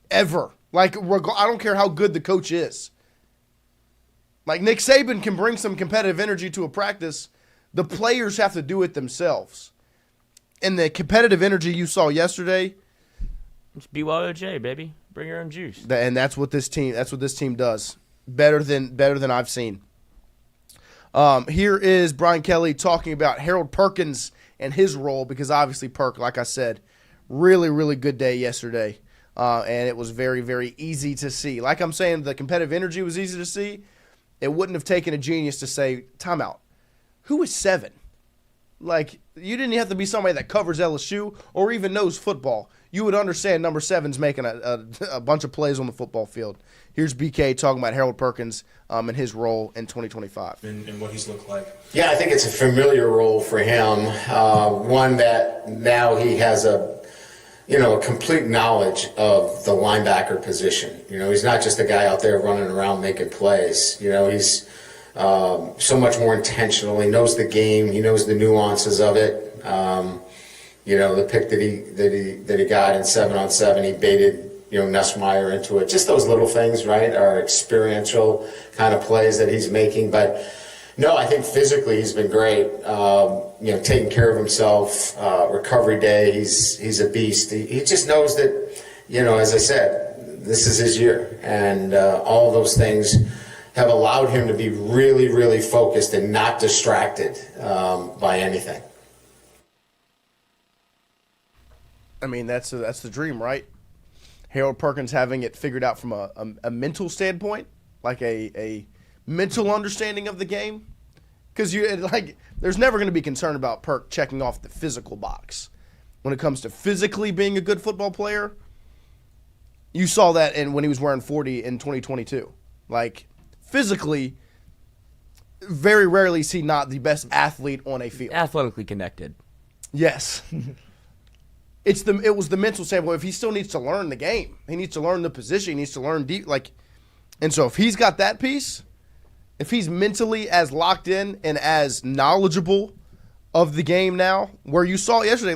Ever. Like, I don't care how good the coach is. Like, Nick Saban can bring some competitive energy to a practice. The players have to do it themselves. And the competitive energy you saw yesterday, It's BYOJ, baby. Bring your own juice. and that's what this team does. better than I've seen. Here is Brian Kelly talking about Harold Perkins and his role, because obviously Perk, like I said, really, really good day yesterday. And it was very, very easy to see. Like I'm saying, the competitive energy was easy to see. It wouldn't have taken a genius to say, timeout. Who is 7? Like, you didn't have to be somebody that covers LSU or even knows football. You would understand number 7's making a bunch of plays on the football field. Here's BK talking about Harold Perkins and his role in 2025. And what he's looked like. Yeah, I think it's a familiar role for him. One that now he has a complete knowledge of the linebacker position. He's not just a guy out there running around making plays. He's so much more intentional. He knows the game. He knows the nuances of it. The pick that he got in 7-on-7, he baited Nussmeier into it. Just those little things, right, are experiential kind of plays that he's making. But no, I think physically he's been great. Taking care of himself. Recovery day, he's a beast. He just knows that, as I said, this is his year, and all of those things have allowed him to be really, really focused and not distracted by anything. I mean, that's the dream, right? Harold Perkins having it figured out from a mental standpoint, like a mental understanding of the game. Because there's never going to be concern about Perk checking off the physical box. When it comes to physically being a good football player, you saw that when he was wearing 40 in 2022. Like, physically, very rarely is he not the best athlete on a field. Athletically connected. Yes. It was the mental standpoint. If he still needs to learn the game, he needs to learn the position, he needs to learn deep. And so if he's got that piece, if he's mentally as locked in and as knowledgeable of the game now, where you saw yesterday,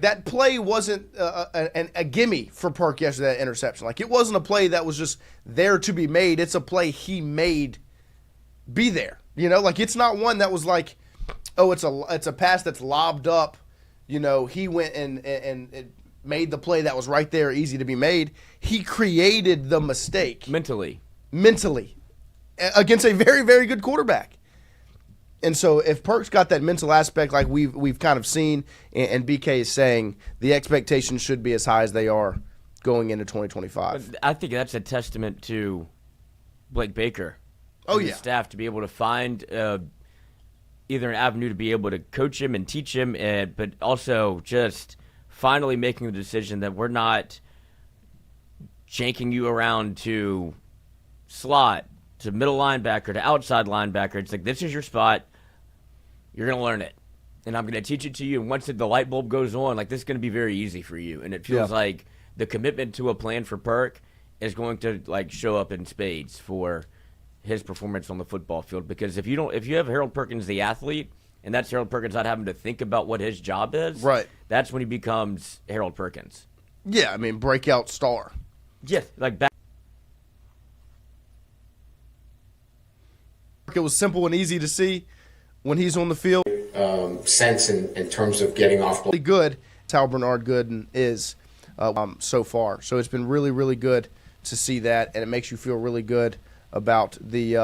that play wasn't a gimme for Perk yesterday, that interception. It wasn't a play that was just there to be made. It's a play he made be there. It's not one that was like, oh, it's a pass that's lobbed up. He went and made the play that was right there, easy to be made. He created the mistake. Mentally. Against a very, very good quarterback. And so if Perk's got that mental aspect like we've kind of seen, and BK is saying, the expectations should be as high as they are going into 2025. I think that's a testament to Blake Baker. Oh, and yeah. his staff to be able to find either an avenue to be able to coach him and teach him, but also just finally making the decision that we're not janking you around to slot, to middle linebacker, to outside linebacker. It's like, this is your spot. You're going to learn it. And I'm going to teach it to you. And once the light bulb goes on, this is going to be very easy for you. And it feels like the commitment to a plan for Perk is going to show up in spades for his performance on the football field. Because if you have Harold Perkins, the athlete, and that's Harold Perkins not having to think about what his job is, right? That's when he becomes Harold Perkins. Yeah, I mean, breakout star. Yes, It was simple and easy to see when he's on the field. Sense in terms of getting off. Really good. That's how Bernard Gooden is so far. So it's been really, really good to see that, and it makes you feel really good about the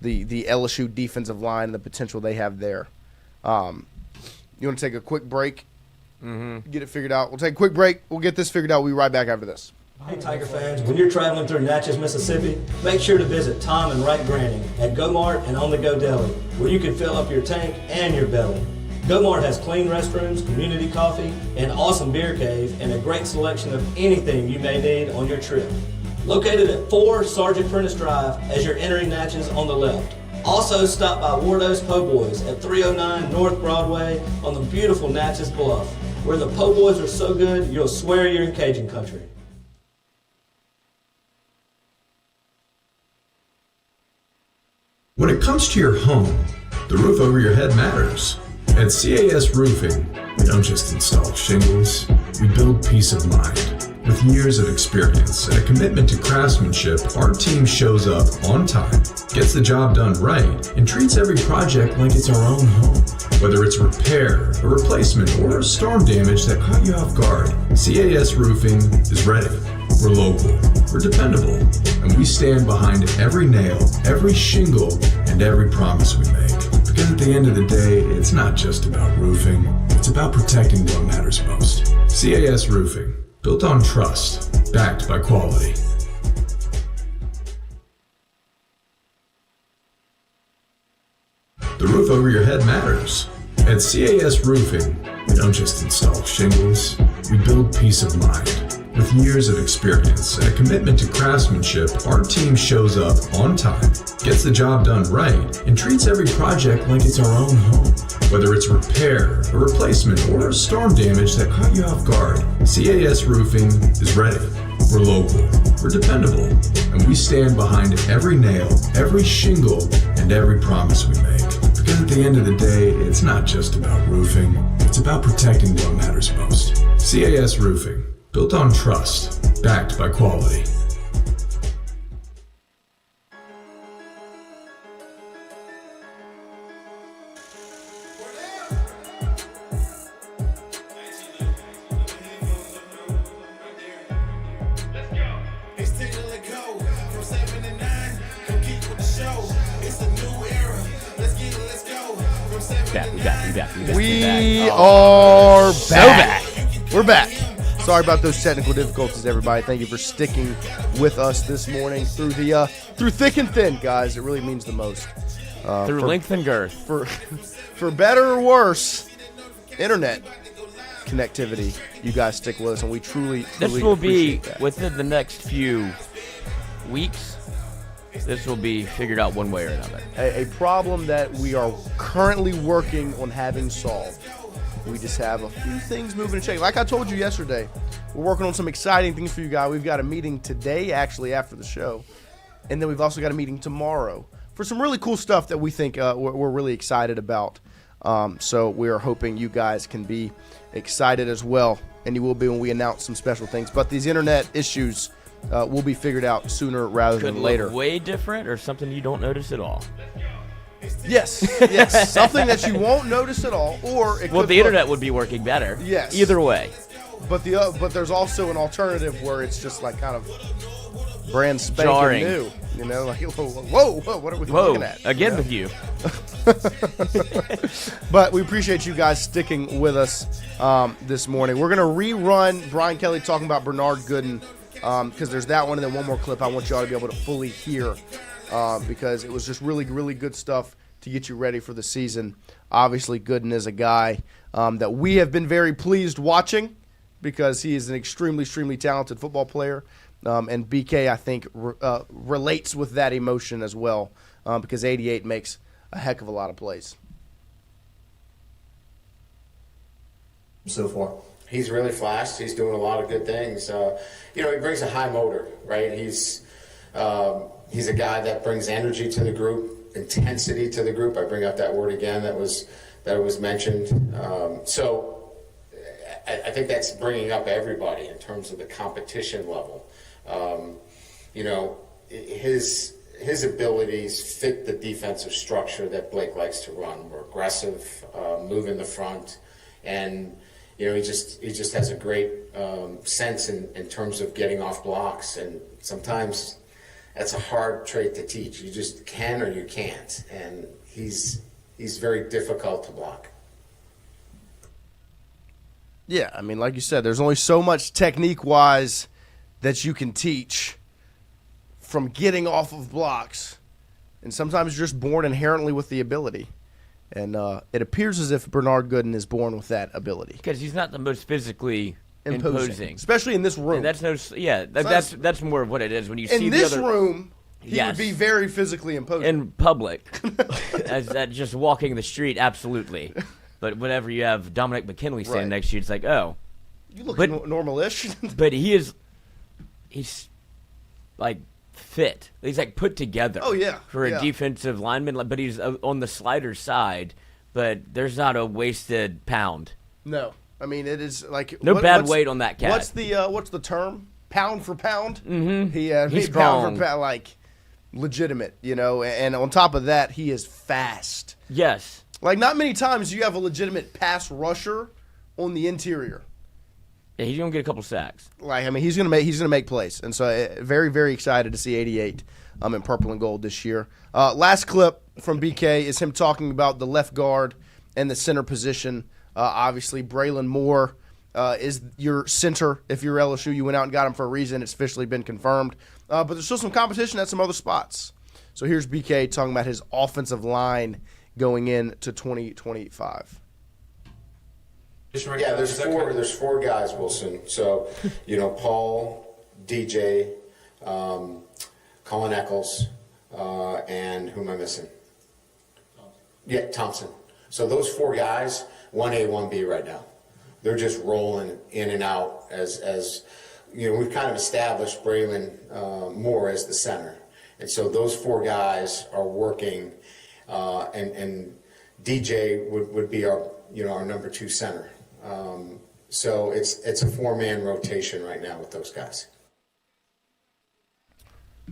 LSU defensive line and the potential they have there. You want to take a quick break? Mm-hmm. Get it figured out. We'll take a quick break. We'll get this figured out. We'll be right back after this. Hey Tiger fans, when you're traveling through Natchez, Mississippi, make sure to visit Tom and Wright Granning at Go Mart and On The Go Deli, where you can fill up your tank and your belly. Go Mart has clean restrooms, community coffee, an awesome beer cave, and a great selection of anything you may need on your trip. Located at 4 Sergeant Prentice Drive as you're entering Natchez on the left. Also stop by Wardo's Po' Boys at 309 North Broadway on the beautiful Natchez Bluff, where the Po' Boys are so good you'll swear you're in Cajun country. When it comes to your home, the roof over your head matters. At CAS Roofing, we don't just install shingles, we build peace of mind. With years of experience and a commitment to craftsmanship, our team shows up on time, gets the job done right, and treats every project like it's our own home. Whether it's repair, a replacement, or storm damage that caught you off guard, CAS Roofing is ready. We're local, we're dependable, and we stand behind every nail, every shingle, and every promise we make. Because at the end of the day, it's not just about roofing, it's about protecting what matters most. CAS Roofing, built on trust, backed by quality. The roof over your head matters. At CAS Roofing, we don't just install shingles, we build peace of mind. With years of experience and a commitment to craftsmanship, our team shows up on time, gets the job done right, and treats every project like it's our own home. Whether it's a repair, a replacement, or a storm damage that caught you off guard, CAS Roofing is ready. We're local, we're dependable, and we stand behind every nail, every shingle, and every promise we make. Because at the end of the day, it's not just about roofing, it's about protecting what matters most. CAS Roofing, built on trust, backed by quality. It's Tingle and go from 7 to 9. Come keep with the show. It's a new era. Let's get it, let's go from 7 to 9. We are back. We're back. Sorry about those technical difficulties, everybody. Thank you for sticking with us this morning through the through thick and thin, guys. It really means the most. Through length and girth. For better or worse, internet connectivity. You guys stick with us, and we truly This will be appreciate that. within the next few weeks. This will be figured out one way or another. a problem that we are currently working on having solved. We just have a few things moving and shaking. Like I told you yesterday, we're working on some exciting things for you guys. We've got a meeting today, actually, after the show. And then we've also got a meeting tomorrow for some really cool stuff that we think we're really excited about. So we are hoping you guys can be excited as well. And you will be when we announce some special things. But these internet issues will be figured out sooner rather Could than later. look way different or something you don't notice at all. Yes, yes. Something that you won't notice at all. Or it Well, could the look- internet would be working better. Yes. Either way. But there's also an alternative where it's just like kind of brand spanking Jarring. new. You know, like whoa, what are we looking at? Again You know? with you. But we appreciate you guys sticking with us this morning. We're gonna rerun Brian Kelly talking about Bernard Gooden because there's that one, and then one more clip I want y'all to be able to fully hear because it was just really, really good stuff to get you ready for the season. Obviously, Gooden is a guy that we have been very pleased watching because he is an extremely, extremely talented football player. And BK, I think, relates with that emotion as well because 88 makes a heck of a lot of plays. So far, he's really flashed. He's doing a lot of good things. He brings a high motor, right? He's a guy that brings energy to the group, intensity to the group. I bring up that word again that was mentioned. So I think that's bringing up everybody in terms of the competition level. His abilities fit the defensive structure that Blake likes to run. We're aggressive, move in the front, and he just has a great sense in terms of getting off blocks. And sometimes that's a hard trait to teach. You just can or you can't, and he's very difficult to block. Yeah, I mean, like you said, there's only so much technique-wise that you can teach from getting off of blocks. And sometimes you're just born inherently with the ability. And it appears as if Bernard Gooden is born with that ability. Because he's not the most physically imposing. Especially in this room. And that's more of what it is. When you see in the this other room, he Yes. would be very physically imposing. in public, as that just walking the street, absolutely. But whenever you have Dominic McKinley standing Right. next to you, it's like, oh. You look but- normal-ish. But he's like fit. He's like put together. Oh, yeah. For Yeah. a defensive lineman, but he's on the slider side. But there's not a wasted pound. No. I mean, it is like... No bad what's- weight on that cat. What's the term? Pound for pound? Mm-hmm. He's strong. pound for pound, like, legitimate, And on top of that, he is fast. Yes. Like, not many times you have a legitimate pass rusher on the interior. Yeah, he's gonna get a couple sacks. Like, I mean, he's gonna make plays, and so very, very excited to see 88 in purple and gold this year. Last clip from BK is him talking about the left guard and the center position. Obviously, Braylon Moore is your center. If you're LSU, you went out and got him for a reason. It's officially been confirmed. But there's still some competition at some other spots. So here's BK talking about his offensive line going into 2025. Yeah, there's four guys, Wilson. So, Paul, DJ, Colin Eccles, and who am I missing? Yeah, Thompson. So those four guys, 1A, 1B right now. They're just rolling in and out as we've kind of established Braylon Moore as the center. And so those four guys are working, and DJ would be our number 2 center. So it's a 4-man rotation right now with those guys.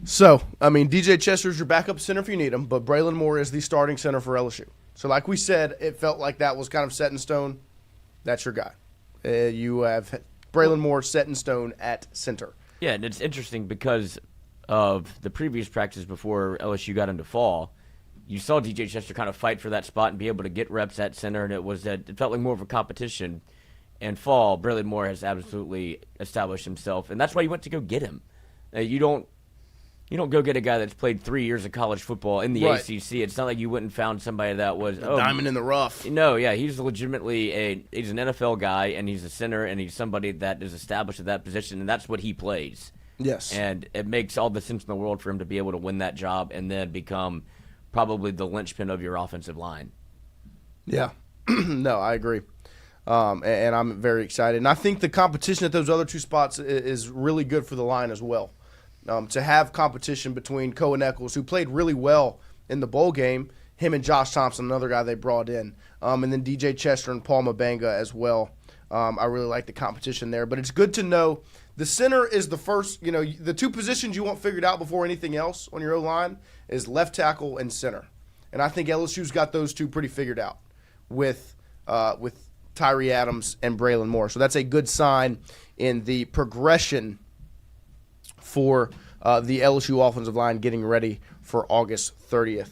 So, I mean, DJ Chester's your backup center if you need him, but Braylon Moore is the starting center for LSU. So like we said, it felt like that was kind of set in stone. That's your guy. You have Braylon Moore set in stone at center. Yeah, and it's interesting because of the previous practice before LSU got into fall. You saw DJ Chester kind of fight for that spot and be able to get reps at center, and it felt like more of a competition. And fall, Braylon Moore has absolutely established himself, and that's why you went to go get him. You don't go get a guy that's played 3 years of college football in the Right. ACC. It's not like you went and found somebody that was A diamond in the rough. No, yeah, he's legitimately he's an NFL guy, and he's a center, and he's somebody that is established at that position, and that's what he plays. Yes. And it makes all the sense in the world for him to be able to win that job and then become probably the linchpin of your offensive line. Yeah. No, I agree. And I'm very excited. And I think the competition at those other 2 spots is really good for the line as well. To have competition between Coe and Eccles, who played really well in the bowl game, him and Josh Thompson, another guy they brought in, and then DJ Chester and Paul Mabanga as well. I really like the competition there. But it's good to know the center is the first, the 2 positions you want figured out before anything else on your O-line is left tackle and center. And I think LSU's got those 2 pretty figured out with Tyree Adams and Braylon Moore. So that's a good sign in the progression for the LSU offensive line getting ready for August 30th.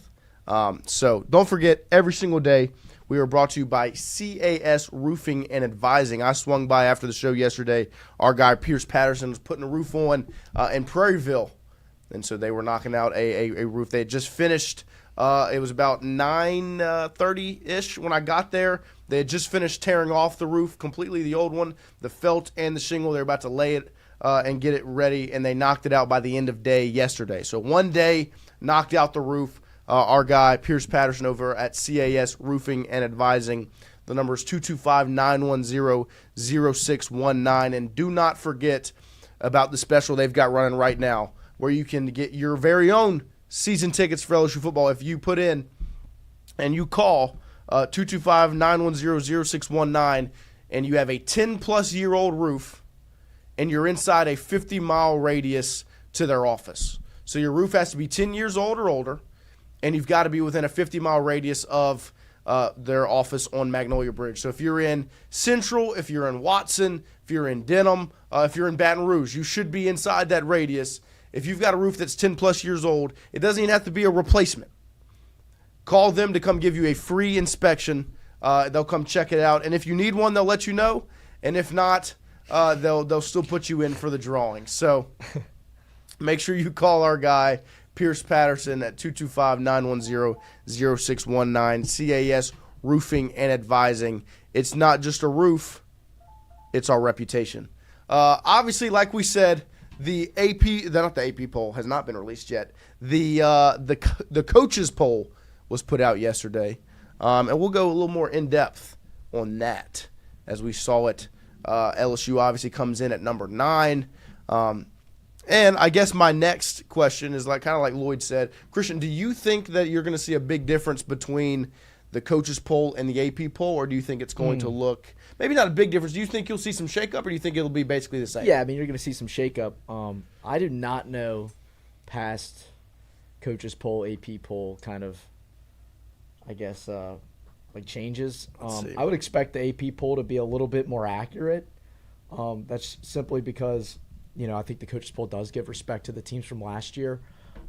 So don't forget, every single day we are brought to you by CAS Roofing and Advising. I swung by after the show yesterday. Our guy Pierce Patterson was putting a roof on in Prairieville, and so they were knocking out a roof. They had just finished. It was about 9:30-ish when I got there. They had just finished tearing off the roof completely, the old one, the felt and the shingle. They were about to lay it and get it ready, and they knocked it out by the end of day yesterday. So one day, knocked out the roof. Our guy, Pierce Patterson, over at CAS Roofing and Advising. The number is 225-910-0619. And do not forget about the special they've got running right now, where you can get your very own season tickets for LSU football. If you put in and you call 225-910-0619, and you have a 10-plus-year-old roof, and you're inside a 50-mile radius to their office. So your roof has to be 10 years old or older, and you've got to be within a 50-mile radius of their office on Magnolia Bridge. So if you're in Central, if you're in Watson, if you're in Denham, if you're in Baton Rouge, you should be inside that radius. If you've got a roof that's 10-plus years old, it doesn't even have to be a replacement. Call them to come give you a free inspection. They'll come check it out. And if you need one, they'll let you know. And if not, they'll still put you in for the drawing. So make sure you call our guy, Pierce Patterson, at 225-910-0619. CAS Roofing and Advising. It's not just a roof, it's our reputation. Obviously, like we said, the AP poll has not been released yet. The coaches poll was put out yesterday, and we'll go a little more in depth on that as we saw it. LSU obviously comes in at number 9. And I guess my next question is kind of like Lloyd said. Christian, do you think that you're going to see a big difference between the coaches poll and the AP poll, or do you think it's going to look maybe not a big difference? Do you think you'll see some shakeup, or do you think it'll be basically the same? Yeah, I mean, you're going to see some shakeup. I do not know past coaches poll, AP poll kind of, I guess, changes. I would expect the AP poll to be a little bit more accurate. That's simply because, I think the coaches poll does give respect to the teams from last year.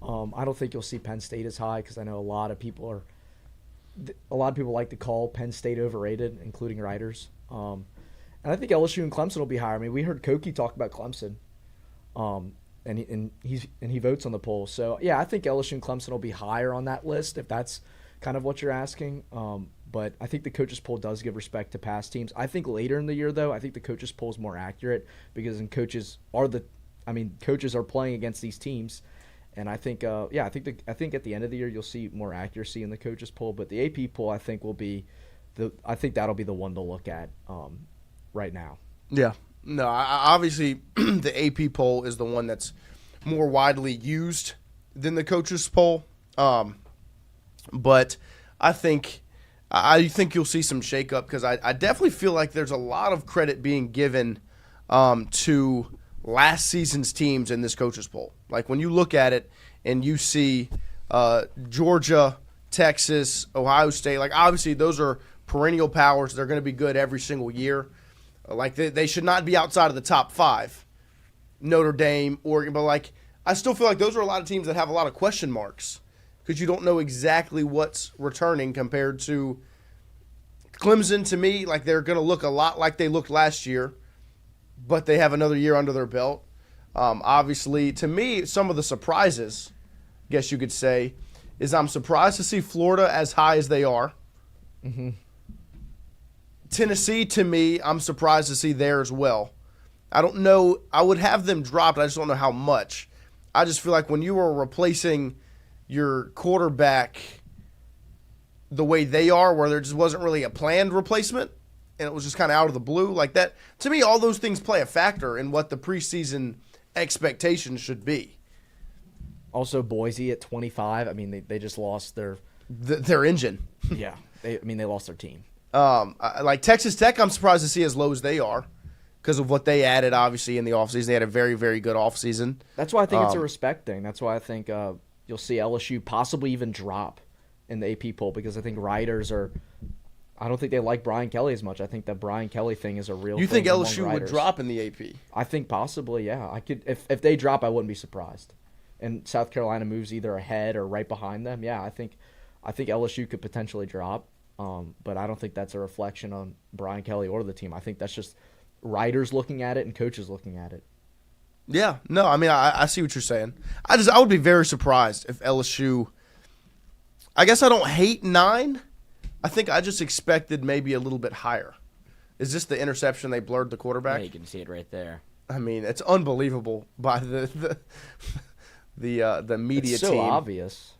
I don't think you'll see Penn State as high because I know a lot of people like to call Penn State overrated, including writers. And I think LSU and Clemson will be higher. I mean, we heard Koki talk about Clemson, and he votes on the poll. So yeah, I think LSU and Clemson will be higher on that list if that's kind of what you're asking. But I think the coaches poll does give respect to past teams. I think later in the year, though, I think the coaches poll is more accurate because coaches are playing against these teams, and I think I think at the end of the year you'll see more accuracy in the coaches poll. But the AP poll I think that'll be the one to look at right now. Yeah, no, obviously the AP poll is the one that's more widely used than the coaches poll, but I think you'll see some shakeup because I definitely feel like there's a lot of credit being given to last season's teams in this coaches poll. Like when you look at it and you see Georgia, Texas, Ohio State, like obviously those are perennial powers. They're going to be good every single year. Like they should not be outside of the top 5. Notre Dame, Oregon, but like I still feel like those are a lot of teams that have a lot of question marks because you don't know exactly what's returning compared to Clemson. To me, like they're going to look a lot like they looked last year, but they have another year under their belt. Obviously, to me, some of the surprises, I guess you could say, is I'm surprised to see Florida as high as they are. Mm-hmm. Tennessee, to me, I'm surprised to see there as well. I don't know. I would have them dropped. I just don't know how much. I just feel like when you are replacing your quarterback the way they are, where there just wasn't really a planned replacement, and it was just kind of out of the blue like that, to me, all those things play a factor in what the preseason expectations should be. Also, Boise at 25. I mean, they just lost their engine. Yeah, they lost their team. Like Texas Tech, I'm surprised to see as low as they are because of what they added, obviously, in the offseason. They had a very, very good offseason. That's why I think it's a respect thing. That's why I think you'll see LSU possibly even drop in the AP poll because I think writers are – I don't think they like Brian Kelly as much. I think that Brian Kelly thing is a real thing. You think LSU would writers. drop in the AP? I think possibly, yeah. I could if they drop, I wouldn't be surprised. And South Carolina moves either ahead or right behind them. Yeah, I think LSU could potentially drop. But I don't think that's a reflection on Brian Kelly or the team. I think that's just writers looking at it and coaches looking at it. Yeah, no, I mean, I see what you're saying. I would be very surprised if LSU. I guess I don't hate 9. I think I just expected maybe a little bit higher. Is this the interception they blurred the quarterback? Yeah, you can see it right there. I mean, it's unbelievable by the media it's so team. Obvious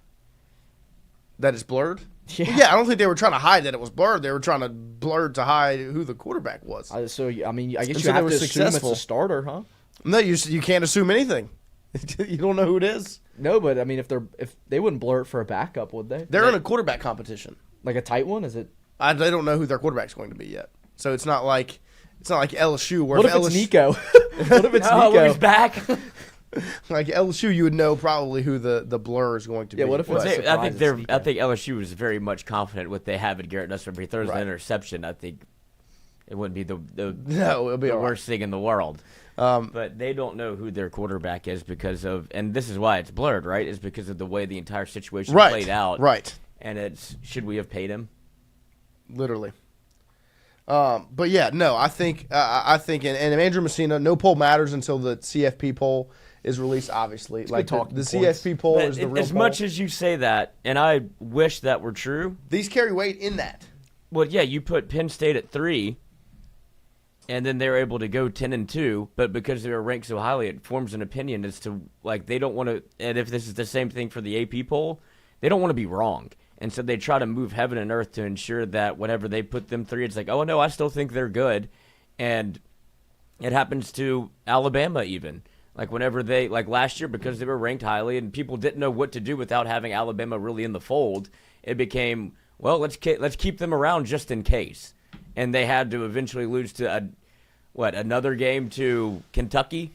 that it's blurred. Yeah. I don't think they were trying to hide that it was blurred. They were trying to blur to hide who the quarterback was. So I mean, I guess And you so have they to were assume it's successful. a starter, huh? No, you can't assume anything. You don't know who it is. No, but I mean, if they wouldn't blur it for a backup, would they? They're in a quarterback competition. Like a tight one, is it? They don't know who their quarterback's going to be yet. So it's not like LSU. Where What if it's Nico? What if it's Oh, Nico? he's back. Like LSU, you would know probably who the blur is going to be. Yeah, what if Well, it's I think LSU is very much confident what they have in Garrett Nussbaum. If he throws an interception, I think it wouldn't be it'll be the all right. worst thing in the world. But they don't know who their quarterback is because of, and this is why it's blurred, right? Is because of the way the entire situation played out. Right. And should we have paid him? Literally. But yeah, no, I think and Andrew Messina, no poll matters until the CFP poll is released. Obviously, like the CFP poll is the real as poll. much as you say that, and I wish that were true. These carry weight in that. Well, yeah, you put Penn State at 3, and then they were able to go 10-2, but because they were ranked so highly, it forms an opinion as to like they don't want to. And if this is the same thing for the AP poll, they don't want to be wrong. And so they try to move heaven and earth to ensure that whenever they put them 3, it's like, oh, no, I still think they're good. And it happens to Alabama even. Like whenever like last year, because they were ranked highly and people didn't know what to do without having Alabama really in the fold, it became, well, let's keep them around just in case. And they had to eventually lose to, another game to Kentucky?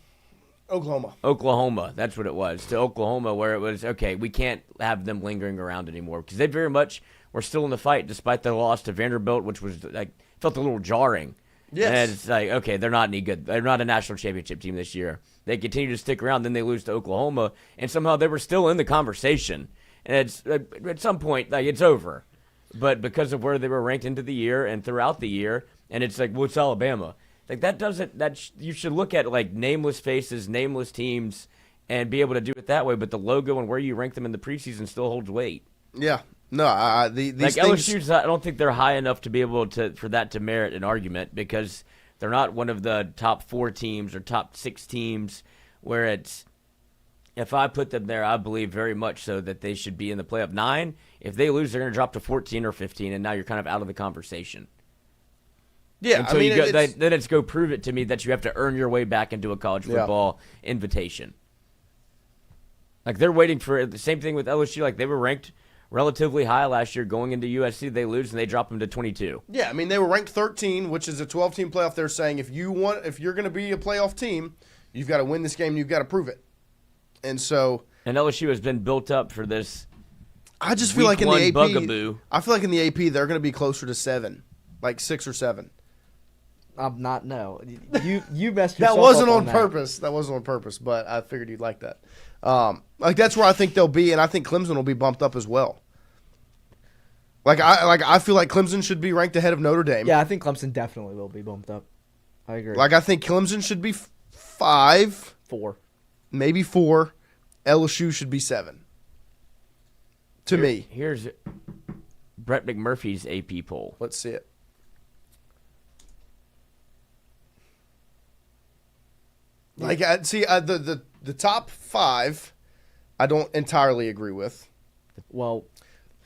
Oklahoma, that's what it was, to Oklahoma, where it was, okay, we can't have them lingering around anymore because they very much were still in the fight despite the loss to Vanderbilt, which was, like, felt a little jarring. Yes. And it's like, okay, they're not any good. They're not a national championship team this year. They continue to stick around, then they lose to Oklahoma, and somehow they were still in the conversation. And it's at some point, like, it's over. But because of where they were ranked into the year and throughout the year, and it's like, well, it's Alabama. Like, that doesn't, you should look at, like, nameless faces, nameless teams, and be able to do it that way. But the logo and where you rank them in the preseason still holds weight. Yeah. No, these like things... LSU's, I don't think they're high enough to be able for that to merit an argument, because they're not one of the top 4 teams or top 6 teams where it's, if I put them there, I believe very much so that they should be in the playoff 9. If they lose, they're going to drop to 14 or 15, and now you're kind of out of the conversation. Yeah, Until I mean, then it's go prove it to me that you have to earn your way back into a college football invitation. Like, they're waiting for the same thing with LSU. Like, they were ranked relatively high last year going into USC. They lose, and they drop them to 22. Yeah, I mean, they were ranked 13, which is a 12-team playoff. They're saying if you're going to be a playoff team, you've got to win this game and you've got to prove it. And so... And LSU has been built up for this. I just feel like in the AP... bugaboo. I feel like in the AP, they're going to be closer to 7. Like 6 or 7. I'm not, no. You messed yourself That wasn't up on purpose. That wasn't on purpose, but I figured you'd like that. Like, that's where I think they'll be, and I think Clemson will be bumped up as well. I feel like Clemson should be ranked ahead of Notre Dame. Yeah, I think Clemson definitely will be bumped up. I agree. Like, I think Clemson should be 5. 4. Maybe 4. LSU should be 7. To me. Here's Brett McMurphy's AP poll. Let's see it. Like, the top 5, I don't entirely agree with. Well,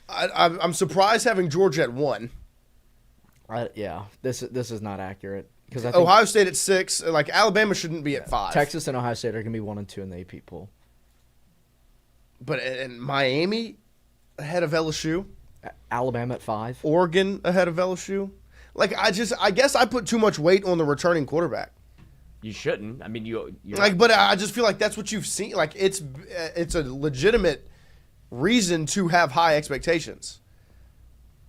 I'm surprised having Georgia at 1. Yeah, this is not accurate, because I think Ohio State at 6. Like, Alabama shouldn't be at 5. Texas and Ohio State are going to be 1 and 2 in the AP poll. But and Miami ahead of LSU. Alabama at 5. Oregon ahead of LSU. Like, I guess I put too much weight on the returning quarterback. You shouldn't. I mean, you're like, but I just feel like that's what you've seen. Like, it's a legitimate reason to have high expectations.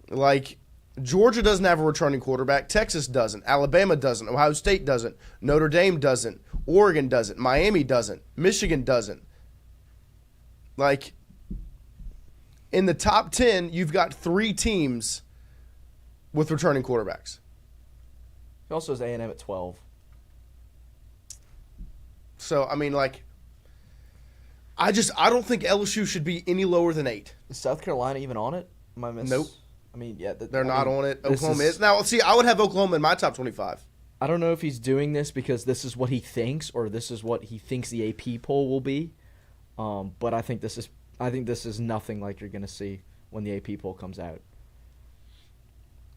Like, Georgia doesn't have a returning quarterback. Texas doesn't. Alabama doesn't. Ohio State doesn't. Notre Dame doesn't. Oregon doesn't. Miami doesn't. Michigan doesn't. Like, in the top 10, you've got 3 teams with returning quarterbacks. He also has A&M at 12. So, I mean, like, I don't think LSU should be any lower than 8. Is South Carolina even on it? Nope. I mean, yeah. They're not on it. Oklahoma is. Now, see, I would have Oklahoma in my top 25. I don't know if he's doing this because this is what he thinks, or this is what he thinks the AP poll will be. But I think this is nothing like you're going to see when the AP poll comes out.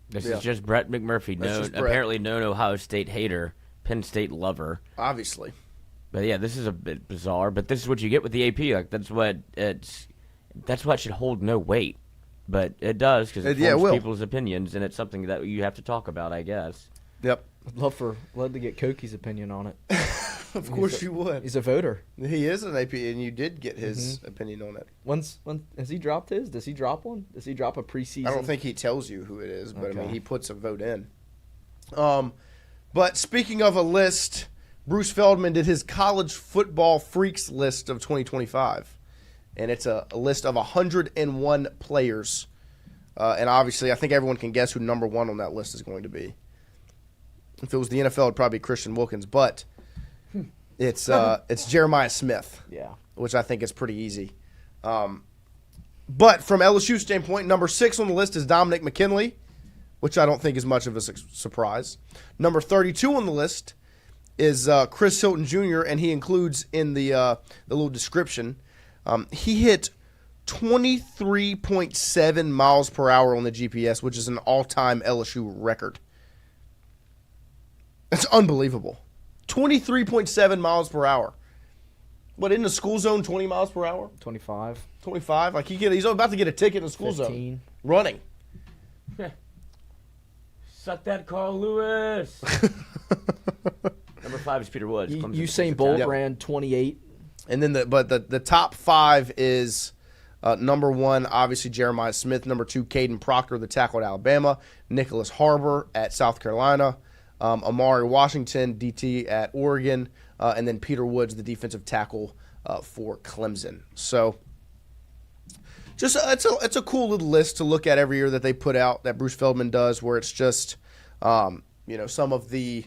This is just Brett McMurphy, apparently known Ohio State hater, Penn State lover. Obviously. But yeah, this is a bit bizarre, but this is what you get with the AP. Like, that's what should hold no weight. But it does, because it forms people's opinions, and it's something that you have to talk about, I guess. Yep. I'd love to get Koki's opinion on it. Of course you would. He's a voter. He is an AP, and you did get his opinion on it. When has he dropped his? Does he drop one? Does he drop a preseason? I don't think he tells you who it is, but I mean, he puts a vote in. But speaking of a list, Bruce Feldman did his college football freaks list of 2025, and it's a list of 101 players. And obviously, I think everyone can guess who number 1 on that list is going to be. If it was the NFL, it'd probably be Christian Wilkins, but it's Jeremiah Smith. Yeah, which I think is pretty easy. But from LSU standpoint, number 6 on the list is Dominic McKinley, which I don't think is much of a surprise. Number 32 on the list is Chris Hilton Jr., and he includes in the little description, he hit 23.7 miles per hour on the GPS, which is an all-time LSU record. That's unbelievable. 23.7 miles per hour. What, in the school zone, 20 miles per hour? 25. 25? Like, he's about to get a ticket in the school 15. zone. Running. Suck that, Carl Lewis. Number 5 is Peter Woods. Usain Bolt ran 28. And then the top 5 is number 1, obviously Jeremiah Smith. Number 2, Caden Proctor, the tackle at Alabama. Nicholas Harbor at South Carolina. Amari Washington, DT at Oregon, and then Peter Woods, the defensive tackle for Clemson. So just it's a cool little list to look at every year that they put out, that Bruce Feldman does, where it's just some of the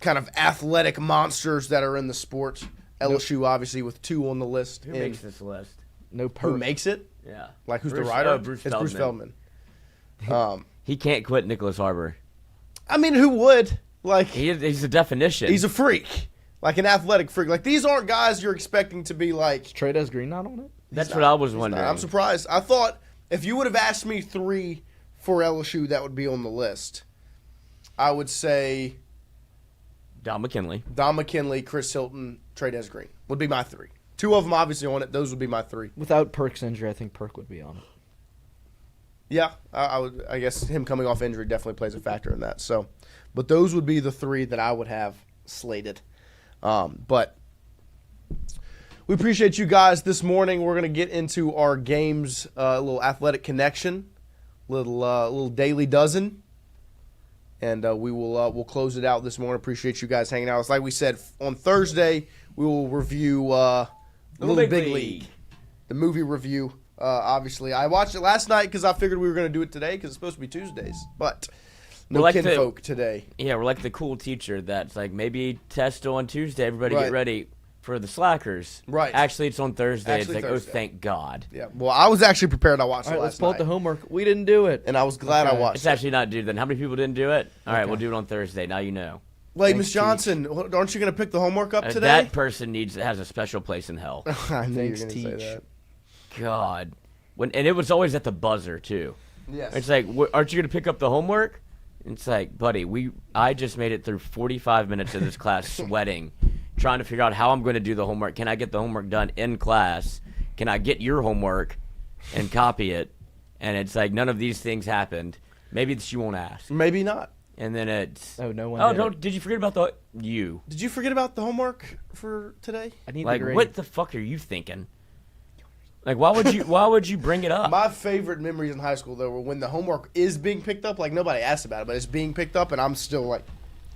kind of athletic monsters that are in the sport. LSU obviously with 2 on the list. Who makes this list? No perk. Who makes it? Yeah. Like who's Bruce- the writer? oh, Bruce It's Bruce Feldman. He can't quit Nicholas Harbor. I mean, who would? Like He's a definition. he's a freak. Like an athletic freak. Like these aren't guys you're expecting to be like. Trey Des Green not on it? That's what I was wondering. I'm surprised. I thought if you would have asked me 3 for LSU that would be on the list, I would say Don McKinley. Don McKinley, Chris Hilton, Trey Des Green would be my 3. 2 of them obviously on it. Those would be my 3. Without Perk's injury, I think Perk would be on it. Yeah, I would. I guess him coming off injury definitely plays a factor in that. So, but those would be the 3 that I would have slated. But we appreciate you guys this morning. We're gonna get into our games, a little athletic connection, little daily dozen, and we'll close it out this morning. Appreciate you guys hanging out. It's like we said on Thursday, we will review Little Big League, the movie review. Obviously, I watched it last night because I figured we were going to do it today because it's supposed to be Tuesdays. But no We're like kinfolk today. Yeah, we're like the cool teacher that's like, maybe test on Tuesday. Everybody Right. get ready for the slackers. Right. Actually, it's on Thursday. Actually, it's like, Thursday. oh, thank God. Yeah. Well, I was actually prepared. I watched All it right, last let's pull night, up the homework. We didn't do it. and I was glad I Okay. watched It's it. actually not due then. How many people didn't do it? All right, we'll do it on Thursday. Now you know. Wait, Thanks, Miss Johnson, aren't you going to pick the homework up today? That person has a special place in hell. I knew you were Thanks, going to say Teach. that. God. And it was always at the buzzer, too. Yes. It's like, aren't you going to pick up the homework? It's like, buddy, I just made it through 45 minutes of this class sweating, trying to figure out how I'm going to do the homework. Can I get the homework done in class? Can I get your homework and copy it? And it's like, none of these things happened. Maybe she won't ask. Maybe not. And then it's... Oh, no one Oh, did don't, it. did you forget about you? Did you forget about the homework for today? I need Like, the grade. what the fuck are you thinking? Like, why would you bring it up? My favorite memories in high school, though, were when the homework is being picked up. Like, nobody asked about it, but it's being picked up, and I'm still, like,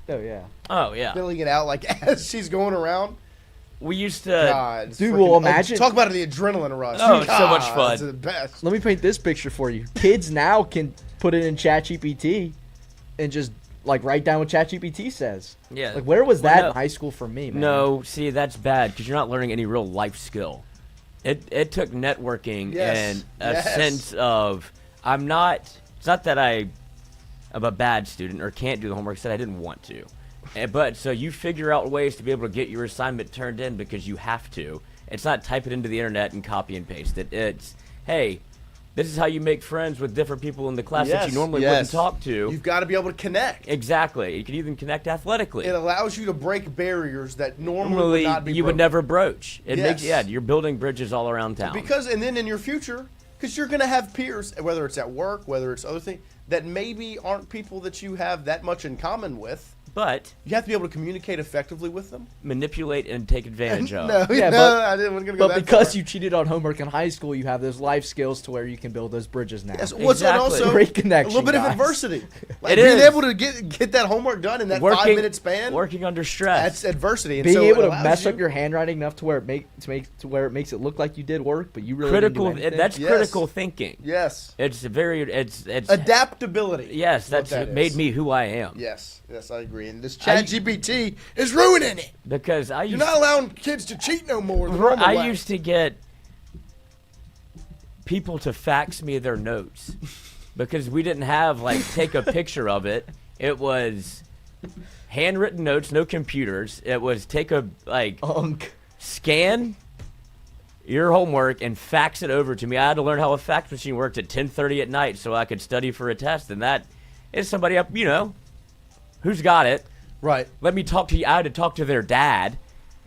Oh, yeah. Oh, yeah. filling it out, like, as she's going around. We used to... God, it's Dude, freaking- well, imagine- talk about the adrenaline rush. Oh, it's so much fun. It's the best. Let me paint this picture for you. Kids now can put it in ChatGPT and just, like, write down what ChatGPT says. Yeah. Like, where was Well, that no- in high school for me, man? No, see, that's bad because you're not learning any real life skill. It took networking Yes, and a yes. sense of it's not that I'm a bad student or can't do the homework, it's that I didn't want to. But so you figure out ways to be able to get your assignment turned in because you have to. It's not type it into the internet and copy and paste it. It's, hey, this is how you make friends with different people in the class that you normally wouldn't talk to. You've got to be able to connect. Exactly. You can even connect athletically. It allows you to break barriers that normally Normally, would not be you would broken. never broach. It Yes. makes you're building bridges all around town. Because, and then in your future, because you're going to have peers, whether it's at work, whether it's other things, that maybe aren't people that you have that much in common with. But You have to be able to communicate effectively with them. manipulate and take advantage of. No, Yeah, no, but- I didn't want to go But that because far. you cheated on homework in high school, you have those life skills to where you can build those bridges now. Yes, what's Exactly. also Great connection, a little bit guys. of adversity. Like It being is. able to get that homework done in that 5-minute span. Working under stress. That's adversity. And Being so able it to allows mess you- up your handwriting enough to where it makes it look like you did work, but you really critical. didn't do anything. That's Yes. critical thinking. Yes. It's Adaptability. yes. what That's that what made is. me who I am. Yes, I agree. And this ChatGPT is ruining it. Because I You're used not allowing kids to cheat no more. The normal I way. used to get people to fax me their notes because we didn't have like take a picture of it. It was handwritten notes, no computers. It was take a scan your homework and fax it over to me. I had to learn how a fax machine worked at 10:30 at night so I could study for a test. And that is somebody up, who's got it. Right. Let me talk to you. I had to talk to their dad,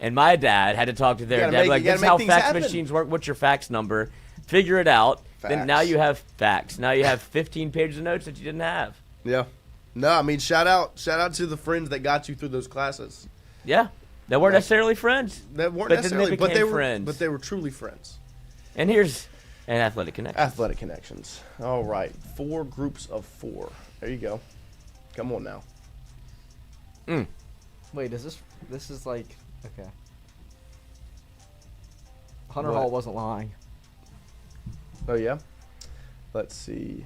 and my dad had to talk to their gotta dad. make- Like, you gotta this is make how things fax happen. machines work. What's your fax number? Figure it out. Then Fax. now you have fax. Now you have 15 pages of notes that you didn't have. Yeah. No, I mean shout out to the friends that got you through those classes. Yeah, they weren't necessarily friends. That weren't But then necessarily, they but they became were friends. But they were truly friends. And here's an athletic connection. Athletic connections. All right, 4 groups of 4. There you go. Come on now. Wait, this is like okay. Hunter What? Hall wasn't lying. Oh yeah. Let's see.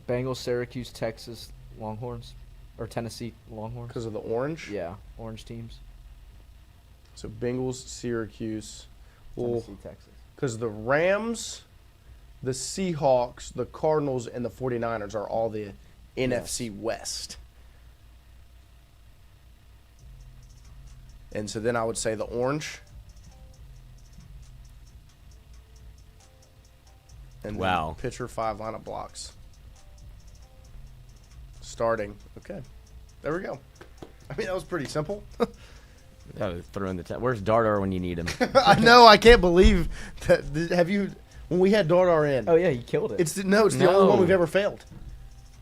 Bengals, Syracuse, Texas Longhorns, or Tennessee Longhorns. Because of the orange. Yeah, orange teams. So Bengals, Syracuse. Well, Tennessee, Texas. because the Rams, the Seahawks, the Cardinals, and the 49ers are all the NFC West. And so then I would say the orange. And Wow. then pitcher 5 lineup blocks. Starting. Okay. There we go. I mean, that was pretty simple. Oh, throwing the Where's Dardar when you need him? I know. I can't believe that. Have you, when we had Dardar in? Oh yeah, he killed it. It's the only No. one we've ever failed.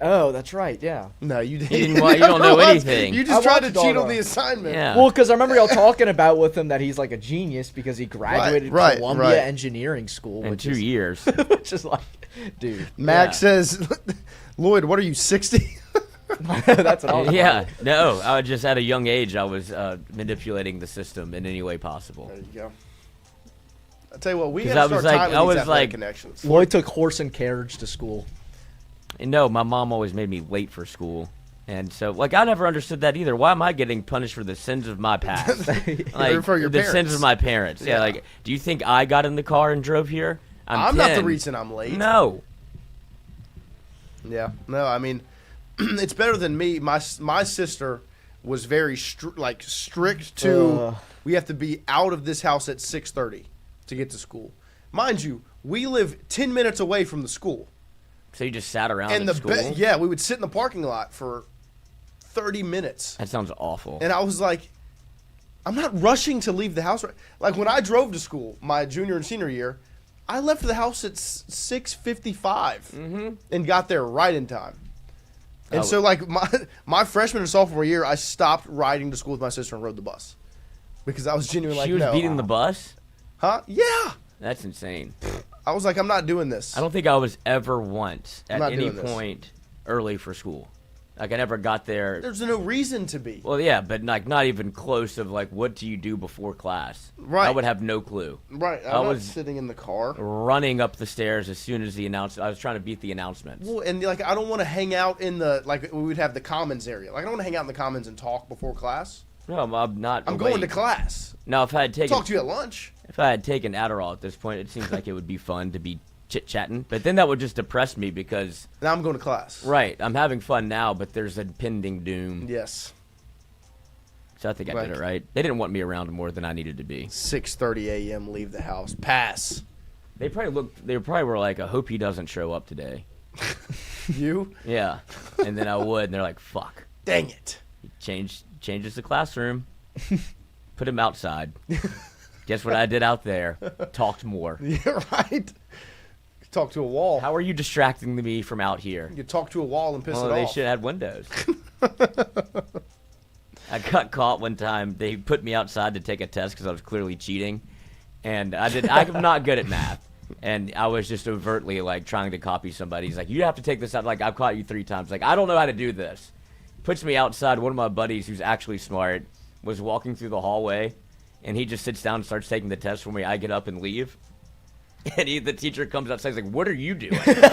Oh, that's right. Yeah. No, you didn't. You don't know anything. You just I tried to watched cheat all on the that. assignment. Yeah. Well, because I remember y'all talking about with him that he's like a genius because he graduated Right, Columbia right. Engineering School, In which 2 is, years. which is like, dude, Max Yeah. says, Lloyd, what are you, 60? that's what I was Yeah. No, I was just at a young age, I was manipulating the system in any way possible. There you go. I'll tell you what, we 'Cause got to I was start like- timing I these was athletic like- connections. Lloyd took horse and carriage to school. And no, my mom always made me late for school. And so, like, I never understood that either. Why am I getting punished for the sins of my past? Like, For your the sins parents. of my parents. Yeah. Yeah. Like, do you think I got in the car and drove here? I'm not the 10. reason I'm late. No. Yeah, no, I mean, it's better than me. My sister was very strict to. We have to be out of this house at 6:30 to get to school. Mind you, we live 10 minutes away from the school. So you just sat around And at school? yeah, we would sit in the parking lot for 30 minutes. That sounds awful. And I was like, I'm not rushing to leave the house. Like when I drove to school my junior and senior year, I left the house at 6:55 and got there right in time. And Oh. so like my freshman and sophomore year, I stopped riding to school with my sister and rode the bus because I was genuinely like, She was no, beating the bus? huh? Yeah. That's insane. I was like, I'm not doing this. I don't think I was ever once I'm at not any doing this. point early for school. Like, I never got there. There's no reason to be. Well, yeah, but like not even close of like, what do you do before class? Right. I would have no clue. Right. I I'm not was sitting in the car. running up the stairs as soon as the announcement. I was trying to beat the announcements. Well, and like I don't want to hang out in the like we would have the commons area. Like I don't want to hang out in the commons and talk before class. No, I'm not. I'm awake. going to class. Now, if I had taken Talk to you at lunch. if I had taken Adderall at this point, it seems like it would be fun to be chit chatting. But then that would just depress me because Now I'm going to class. right, I'm having fun now, but there's a pending doom. Yes. So I think I Like- did it right. They didn't want me around more than I needed to be. 6:30 a.m. Leave the house. Pass. They probably were like, I hope he doesn't show up today. You? Yeah. And then I would, and they're like, fuck. Dang it. He changes the classroom. Put him outside. Guess what I did out there? Talked more. Yeah, right. Talk to a wall. How are you distracting me from out here? You talk to a wall and piss Well, it they off. should have had windows. I got caught one time. They put me outside to take a test because I was clearly cheating, and I'm not good at math, and I was just overtly like trying to copy somebody. He's like, "You have to take this out." Like, I've caught you 3 times. Like, I don't know how to do this. Puts me outside. One of my buddies, who's actually smart, was walking through the hallway, and he just sits down and starts taking the test for me. I get up and leave. And the teacher comes outside. He's like, "What are you doing?" And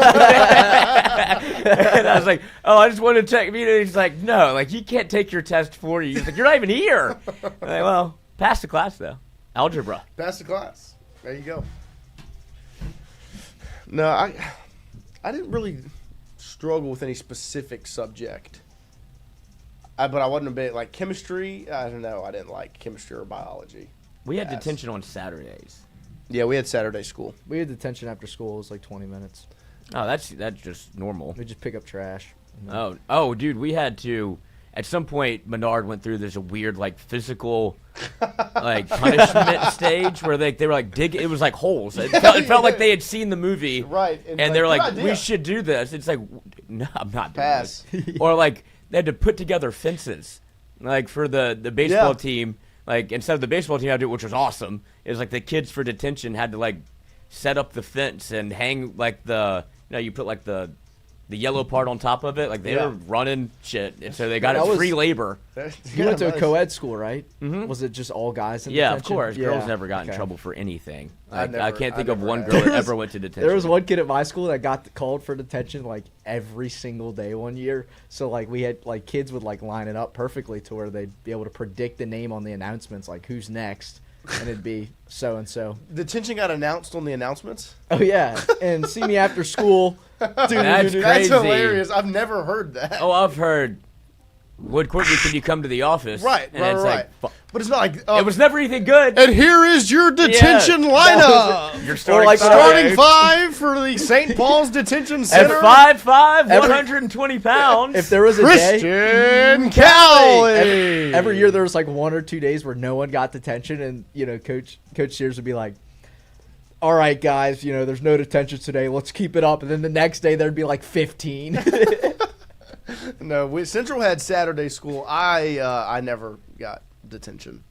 I was like, "Oh, I just wanted to check." And he's like, "No, like you can't take your test for you." He's like, "You're not even here." I'm like, well, pass the class though. Algebra. Pass the class. There you go. No, I didn't really struggle with any specific subject. But I wasn't a bit like chemistry. I don't know. I didn't like chemistry or biology. We had Pass. detention on Saturdays. Yeah, we had Saturday school. We had detention after school. It was like 20 minutes. Oh, that's just normal. We just pick up trash. And then- Oh, dude, we had to. At some point, Menard went through this weird, like, physical, like, punishment stage where they were like it was like holes. It felt like they had seen the movie, Right, And, and they're like, like, "Good we idea." should do this. It's like, no, I'm not doing Pass. this. Or like they had to put together fences, like for the baseball Yeah. team. Like instead of the baseball team, had to do, which was awesome. Is like the kids for detention had to like set up the fence and hang like you put like the the yellow part on top of it. Like they were running shit, and so they got That was- free labor. You went to a co-ed school, right? Mm-hmm. Was it just all guys in Yeah, detention? of course. Yeah. Girls never got in Okay. trouble for anything. I I can't think of never one had. girl that ever went to detention. There was one kid at my school that got called for detention like every single day one year. So like we had like kids would like line it up perfectly to where they'd be able to predict the name on the announcements, like who's next, and it'd be so and so. Detention got announced on the announcements. Oh yeah, and see me after school. That's That's crazy. hilarious. I've never heard that. Oh, I've heard. Would Courtney, can you come to the office? Right, And right, it's right. like, But it's not like it was never anything good. And here is your detention lineup. You're starting like Starting 5 for the St. Paul's Detention at Center. 5'5", 120 pounds. If there was a day, Christian Cowley. every year there was like 1 or 2 days where no one got detention, and you know, Coach Sears would be like, "All right, guys, you know, there's no detention today. Let's keep it up." And then the next day there'd be like 15. No, Central had Saturday school. I never got detention.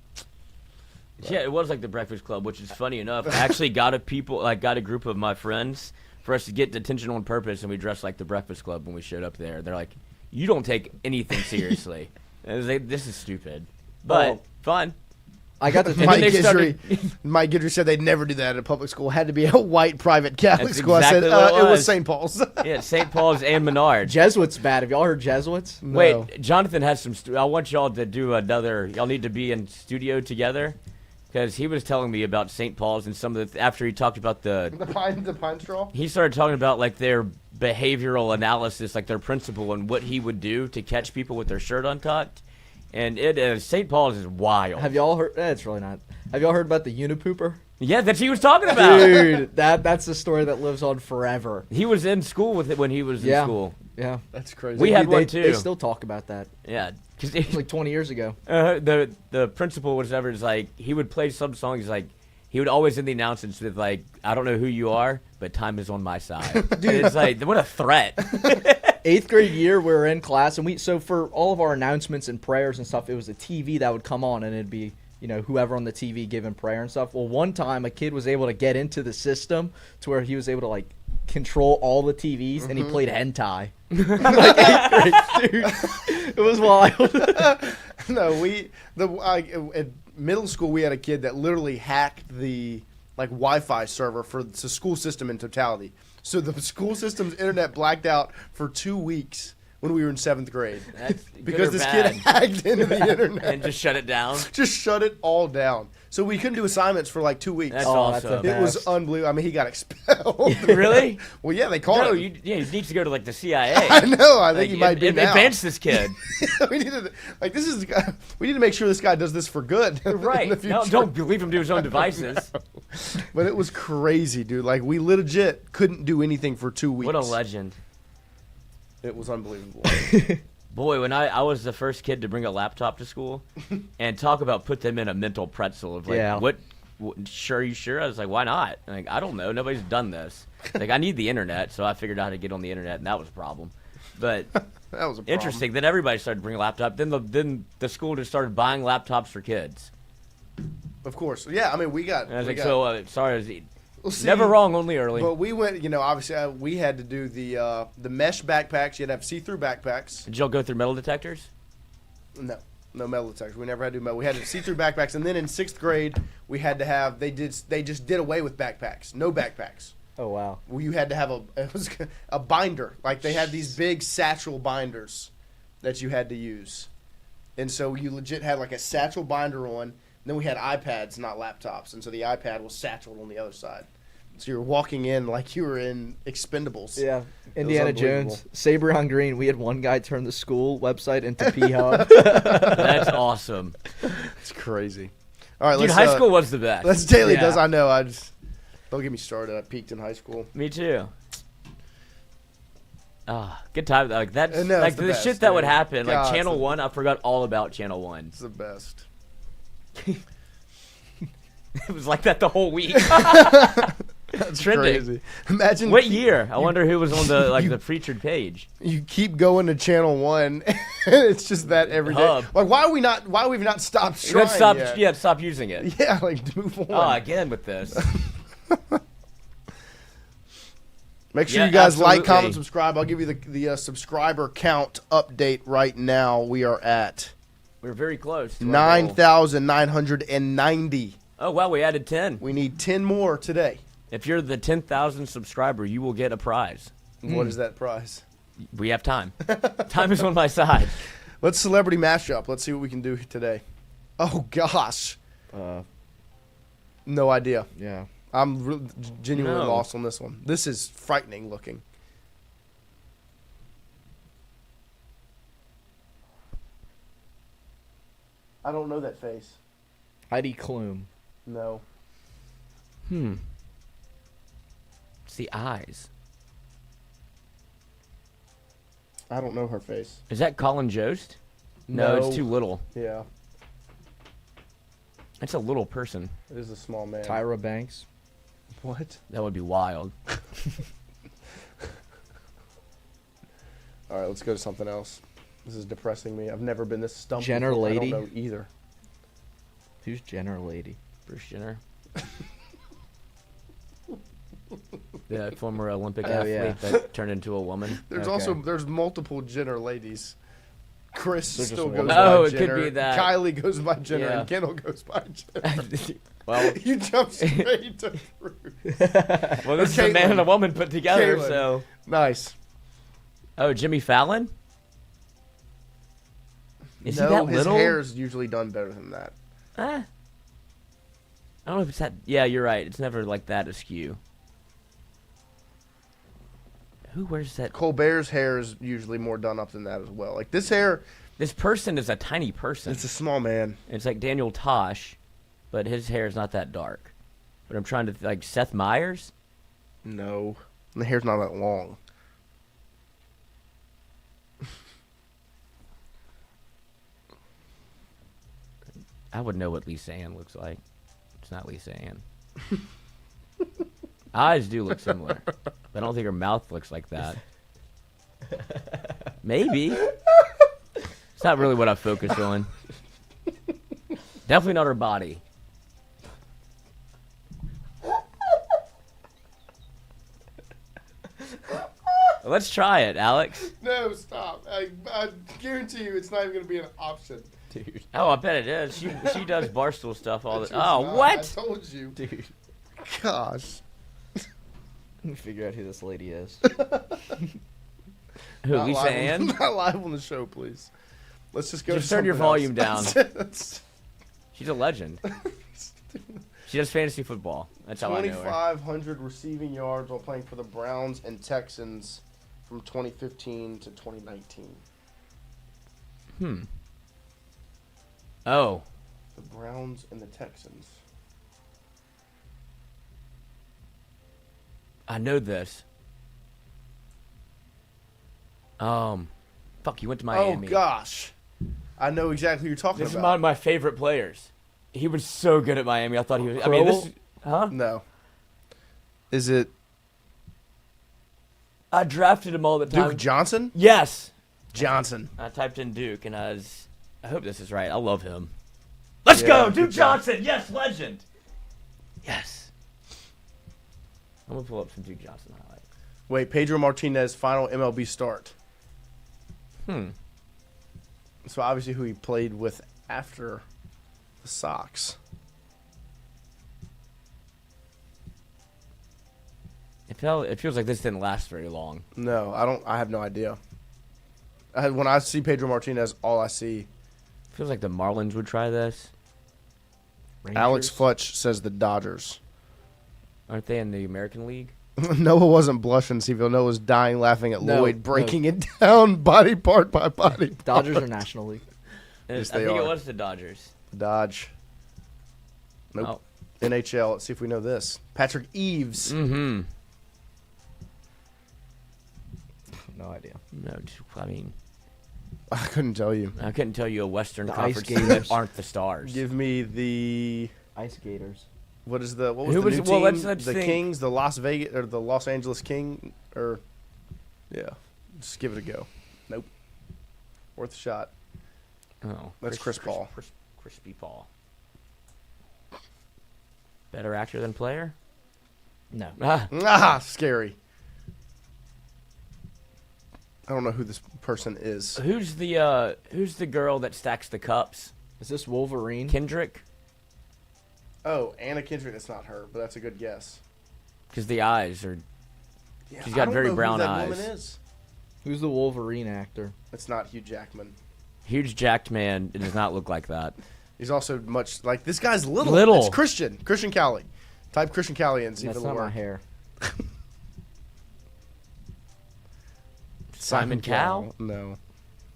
Yeah, it was like the Breakfast Club, which is funny enough. I actually got a group of my friends for us to get detention on purpose, and we dressed like the Breakfast Club when we showed up there. They're like, "You don't take anything seriously." And I was like, "This is stupid," but Oh. fun. I got detention. Mike they Guidry said they'd never do that at a public school. It had to be a white private Catholic That's school. I said exactly what it it was was. St. Paul's. Yeah, St. Paul's and Menard. Jesuits bad. Have y'all heard Jesuits? No. Wait, Jonathan has some. I want y'all to do another. Y'all need to be in studio together, because he was telling me about St. Paul's and some of the. After he talked about the pine straw. he started talking about like their behavioral analysis, like their principle and what he would do to catch people with their shirt untucked. And it is St. Paul's is wild. Have y'all heard? It's really not. Have y'all heard about the Unipooper? Yeah, that he was talking about. Dude, that's the story that lives on forever. He was in school with it when he was in Yeah. school. Yeah, That's crazy. We had they, one too. They still talk about that. Yeah, because It was like 20 years ago. the principal was ever is like he would play some songs like he would always end the announcements with like, "I don't know who you are, but time is on my side." And it's like, what a threat. 8th grade year, we were in class, and so for all of our announcements and prayers and stuff, it was a TV that would come on, and it'd be, you know, whoever on the TV giving prayer and stuff. Well, one time a kid was able to get into the system to where he was able to like control all the TVs, and he played hentai. Like 8th grade, dude. It was wild. No, at middle school we had a kid that literally hacked the like Wi-Fi server for the school system in totality. So the school system's internet blacked out for 2 weeks when we were in 7th grade. That's good Because or this bad. kid hacked into the internet. And just shut it down. Just shut it all down. So we couldn't do assignments for like 2 weeks. That's Oh, that's awesome. the It was best. unbelievable. I mean, he got expelled. Really? Well, yeah, they called No, him. he needs to go to like the CIA. I know. I think he might be now. advance this kid. We need to, like, this is. We need to make sure this guy does this for good. in Right. the No, future. don't leave him to his own devices. But it was crazy, dude. Like, we legit couldn't do anything for 2 weeks. What a legend. It was unbelievable. Boy, when I was the first kid to bring a laptop to school, and talk about put them in a mental pretzel of like, Yeah. what sure, you sure? I was like, why not? Like, I don't know. Nobody's done this. Like, I need the internet, so I figured out how to get on the internet, and that was a problem. But That was a problem. interesting. Then everybody started bringing laptops. Then the school just started buying laptops for kids. Of course. Yeah, I mean, we got. And I was we like, got- so sorry, Well, see, never wrong, only early. But we went, obviously, we had to do the mesh backpacks. You had to have see-through backpacks. Did y'all go through metal detectors? No metal detectors. We never had to do metal. We had to see-through backpacks. And then in 6th grade, we had to have, they just did away with backpacks. No backpacks. Oh, wow. Well, you had to have a binder. Like, they had these big satchel binders that you had to use. And so you legit had like a satchel binder on. And then we had iPads, not laptops. And so the iPad was satcheled on the other side. So you're walking in like you were in Expendables. Yeah. Indiana unbelievable. Jones. Saber on Green. We had one guy turn the school website into P-Hub. That's awesome. It's crazy. All right, Dude, let's. high school was the best. Let's daily Yeah. does. I know. Don't get me started. I peaked in high school. Me too. Ah, good time. Like that's I know, like it's the the best, shit that would dude. happen. God, Like it's Channel the- 1, I forgot all about Channel 1. It's the best. It was like that the whole week. That's Trending. crazy. Imagine What year? I wonder who was on the the featured page. you keep going to Channel 1. And it's just that every day. Hub. Like why we've not stopped trying Let's stop. yet. Yeah, stop using it. Yeah, like move on. Oh, again with this. Make sure Yeah, you guys like, absolutely. comment, subscribe. I'll give you the subscriber count update right now. We are at We're very close. To our goal. 9,990. Oh, wow, we added 10. We need 10 more today. If you're the 10,000 subscriber, you will get a prize. What is that prize? We have time. Time is on my side. Let's celebrity mashup. Let's see what we can do today. Oh, gosh. No idea. Yeah. I'm genuinely No. lost on this one. This is frightening looking. I don't know that face. Heidi Klum. No. It's the eyes. I don't know her face. Is that Colin Jost? No, it's too little. Yeah, It's a little person. it is a small man. Tyra Banks. What? That would be wild. All right, let's go to something else. This is depressing me. I've never been this stumped. Jenner before. lady? I don't know either. Who's Jenner lady? Bruce Jenner. The former Olympic Oh, athlete yeah. that turned into a woman. There's Okay. also multiple Jenner ladies. Chris There's still just goes one. by Oh, it could Jenner. be that. Kylie goes by Jenner, Yeah. and Kendall goes by Jenner. Well, You jump straight to Bruce. well, this is a Caitlyn. man and a woman put together, Caitlyn. so. Nice. Oh, Jimmy Fallon? Is no, he that his little? hair's usually done better than that. I don't know if it's that. Yeah, you're right. It's never like that askew. Who wears that? Colbert's hair is usually more done up than that as well. Like this hair, This person is a tiny person. it's a small man. It's like Daniel Tosh, but his hair is not that dark. But I'm trying to like Seth Meyers. No, the hair's not that long. I would know what Lisa Ann looks like. It's not Lisa Ann. Eyes do look similar, but I don't think her mouth looks like that. Maybe. It's not really what I focused on. Definitely not her body. Let's try it, Alex. No, stop. I guarantee you it's not even going to be an option. Dude. Oh, I bet it is. She does barstool stuff all the It's Oh, not. what? I told you. Dude. Gosh. Let me figure out who this lady is. Who, Not Lisa live Ann? Not live on the show, please. Let's just go Just to turn your something volume down. else. She's a legend. She does fantasy football. That's how I know her. 2,500 receiving yards while playing for the Browns and Texans from 2015 to 2019. Oh. The Browns and the Texans. I know this. Fuck, you went to Miami. Oh, gosh. I know exactly who you're talking This is about. one of my favorite players. He was so good at Miami. I thought he was. I mean, this. Huh? No. Is it I drafted him all the time. Duke Johnson? Yes. Johnson. I typed in Duke, and I hope this is right. I love him. Let's Yeah, go, good Duke job. Johnson. Yes, legend. Yes. I'm gonna pull up some Duke Johnson highlights. Wait, Pedro Martinez, final MLB start. So obviously who he played with after the Sox. It feels like this didn't last very long. No, I have no idea. When I see Pedro Martinez, all I see. Feels like the Marlins would try this. Alex Futch says the Dodgers. Aren't they in the American League? Noah wasn't blushing. Steve Noah was dying laughing at No, Lloyd breaking it down body part by body part. Dodgers are National League. Yes, I they think are. it was the Dodgers. Dodge. Nope. NHL. Let's see if we know this. Patrick Eaves. Mm-hmm. No idea. No, I mean, I couldn't tell you. I couldn't tell you a Western The Conference Ice team Gators. that aren't the Stars. Give me the Ice Gators. what was the Who was new it? Well, team? let's the think. Kings, the Las Vegas or the Los Angeles King or yeah. Just give it a go. Nope. Worth a shot. Oh, That's Chris Paul. Crispy Paul. Better actor than player? No. Ah, Ah, scary. I don't know who this person is. Who's the girl that stacks the cups? Is this Wolverine? Kendrick? Oh, Anna Kendrick. That's not her, but that's a good guess. Because the eyes are. Yeah, She's got I don't very know brown who that eyes. Woman is. Who's the Wolverine actor? It's not Hugh Jackman. Huge jacked man. It does not look like that. He's also much like this guy's little. Little. It's Christian Cowley. Type Christian Cowley and see if That's it'll not my work. hair. Simon Cowell? No.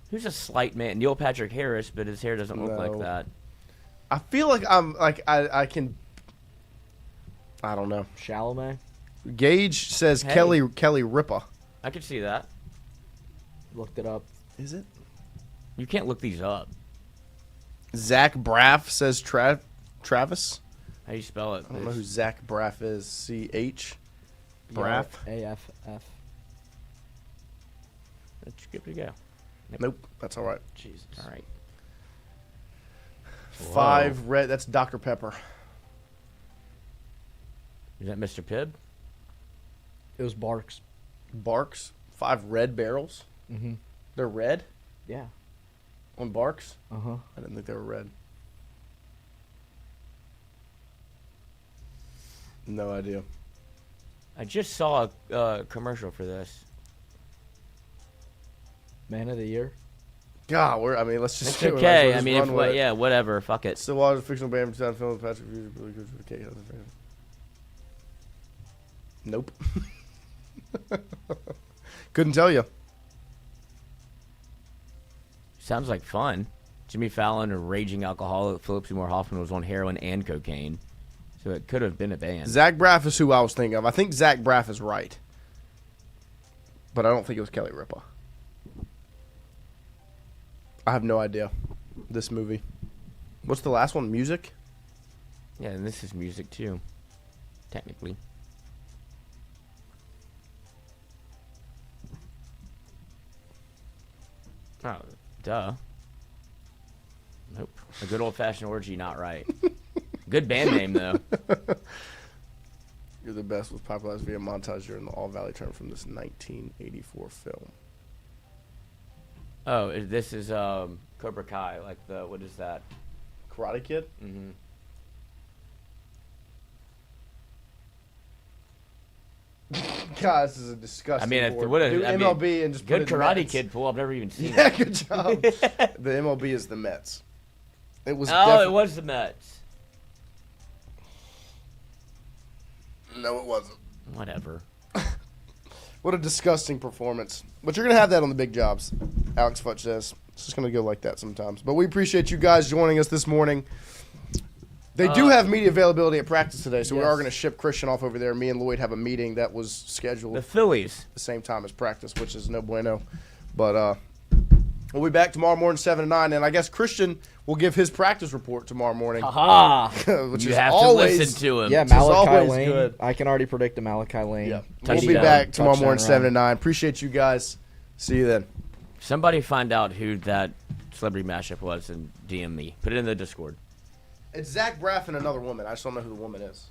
Who's a slight man? Neil Patrick Harris, but his hair doesn't look like No. that. I feel like I can. I don't know. Chalamet? Gage says Hey. Kelly Ripa. I could see that. Looked it up. Is it? You can't look these up. Zach Braff says Travis. How do you spell it? I don't know who Zach Braff is. CH. Braff. AFF. That's good to go. Nope. That's all right. Jesus. All right. 5 red. That's Dr. Pepper. Is that Mr. Pibb? It was Barks. Barks. 5 red barrels. Mm-hmm. They're red Yeah. on Barks. Uh-huh. I didn't think they were red. No idea. I just saw a commercial for this. Man of the Year. God, let's just. It's do it. okay. Let's I just mean, run with it. yeah, whatever. Fuck it. Still watching fictional band sound film with Patrick Hughes, really good for the cake. Nope. Couldn't tell you. Sounds like fun. Jimmy Fallon, a raging alcoholic. Philip Seymour Hoffman was on heroin and cocaine. So it could have been a band. Zach Braff is who I was thinking of. I think Zach Braff is right. But I don't think it was Kelly Ripa. I have no idea. This movie. What's the last one? Music? Yeah, and this is music too. Technically. Oh, duh. Nope. A good old-fashioned orgy, not right. Good band name, though. You're the Best was popularized via montage during the All Valley Tournament from this 1984 film. Oh, this is Cobra Kai. Like what is that? Karate Kid? Mm-hmm. God, this is a disgusting I mean, if board. what Do I mean, MLB and just good put in Karate Mets. Kid pool. I've never even seen Yeah, it. good job. The MLB is the Mets. It was. Oh, it was the Mets. No, it wasn't. Whatever. What a disgusting performance. But you're going to have that on the big jobs, Alex Futch says. It's just going to go like that sometimes. But we appreciate you guys joining us this morning. They do have media availability at practice today, so we yes. are going to ship Christian off over there. Me and Lloyd have a meeting that was scheduled The Phillies. the same time as practice, which is no bueno. But we'll be back tomorrow morning, 7 to 9. And I guess Christian will give his practice report tomorrow morning. Aha! Which You is have always, to listen to him. Yeah, This is Malachi always Lane. good. I can already predict the Malachi Lane. Yeah. We'll be Touchdown. back tomorrow morning, Touchdown 7 to 9. Appreciate you guys. See you then. Somebody find out who that celebrity mashup was and DM me. Put it in the Discord. It's Zach Braff and another woman. I just don't know who the woman is.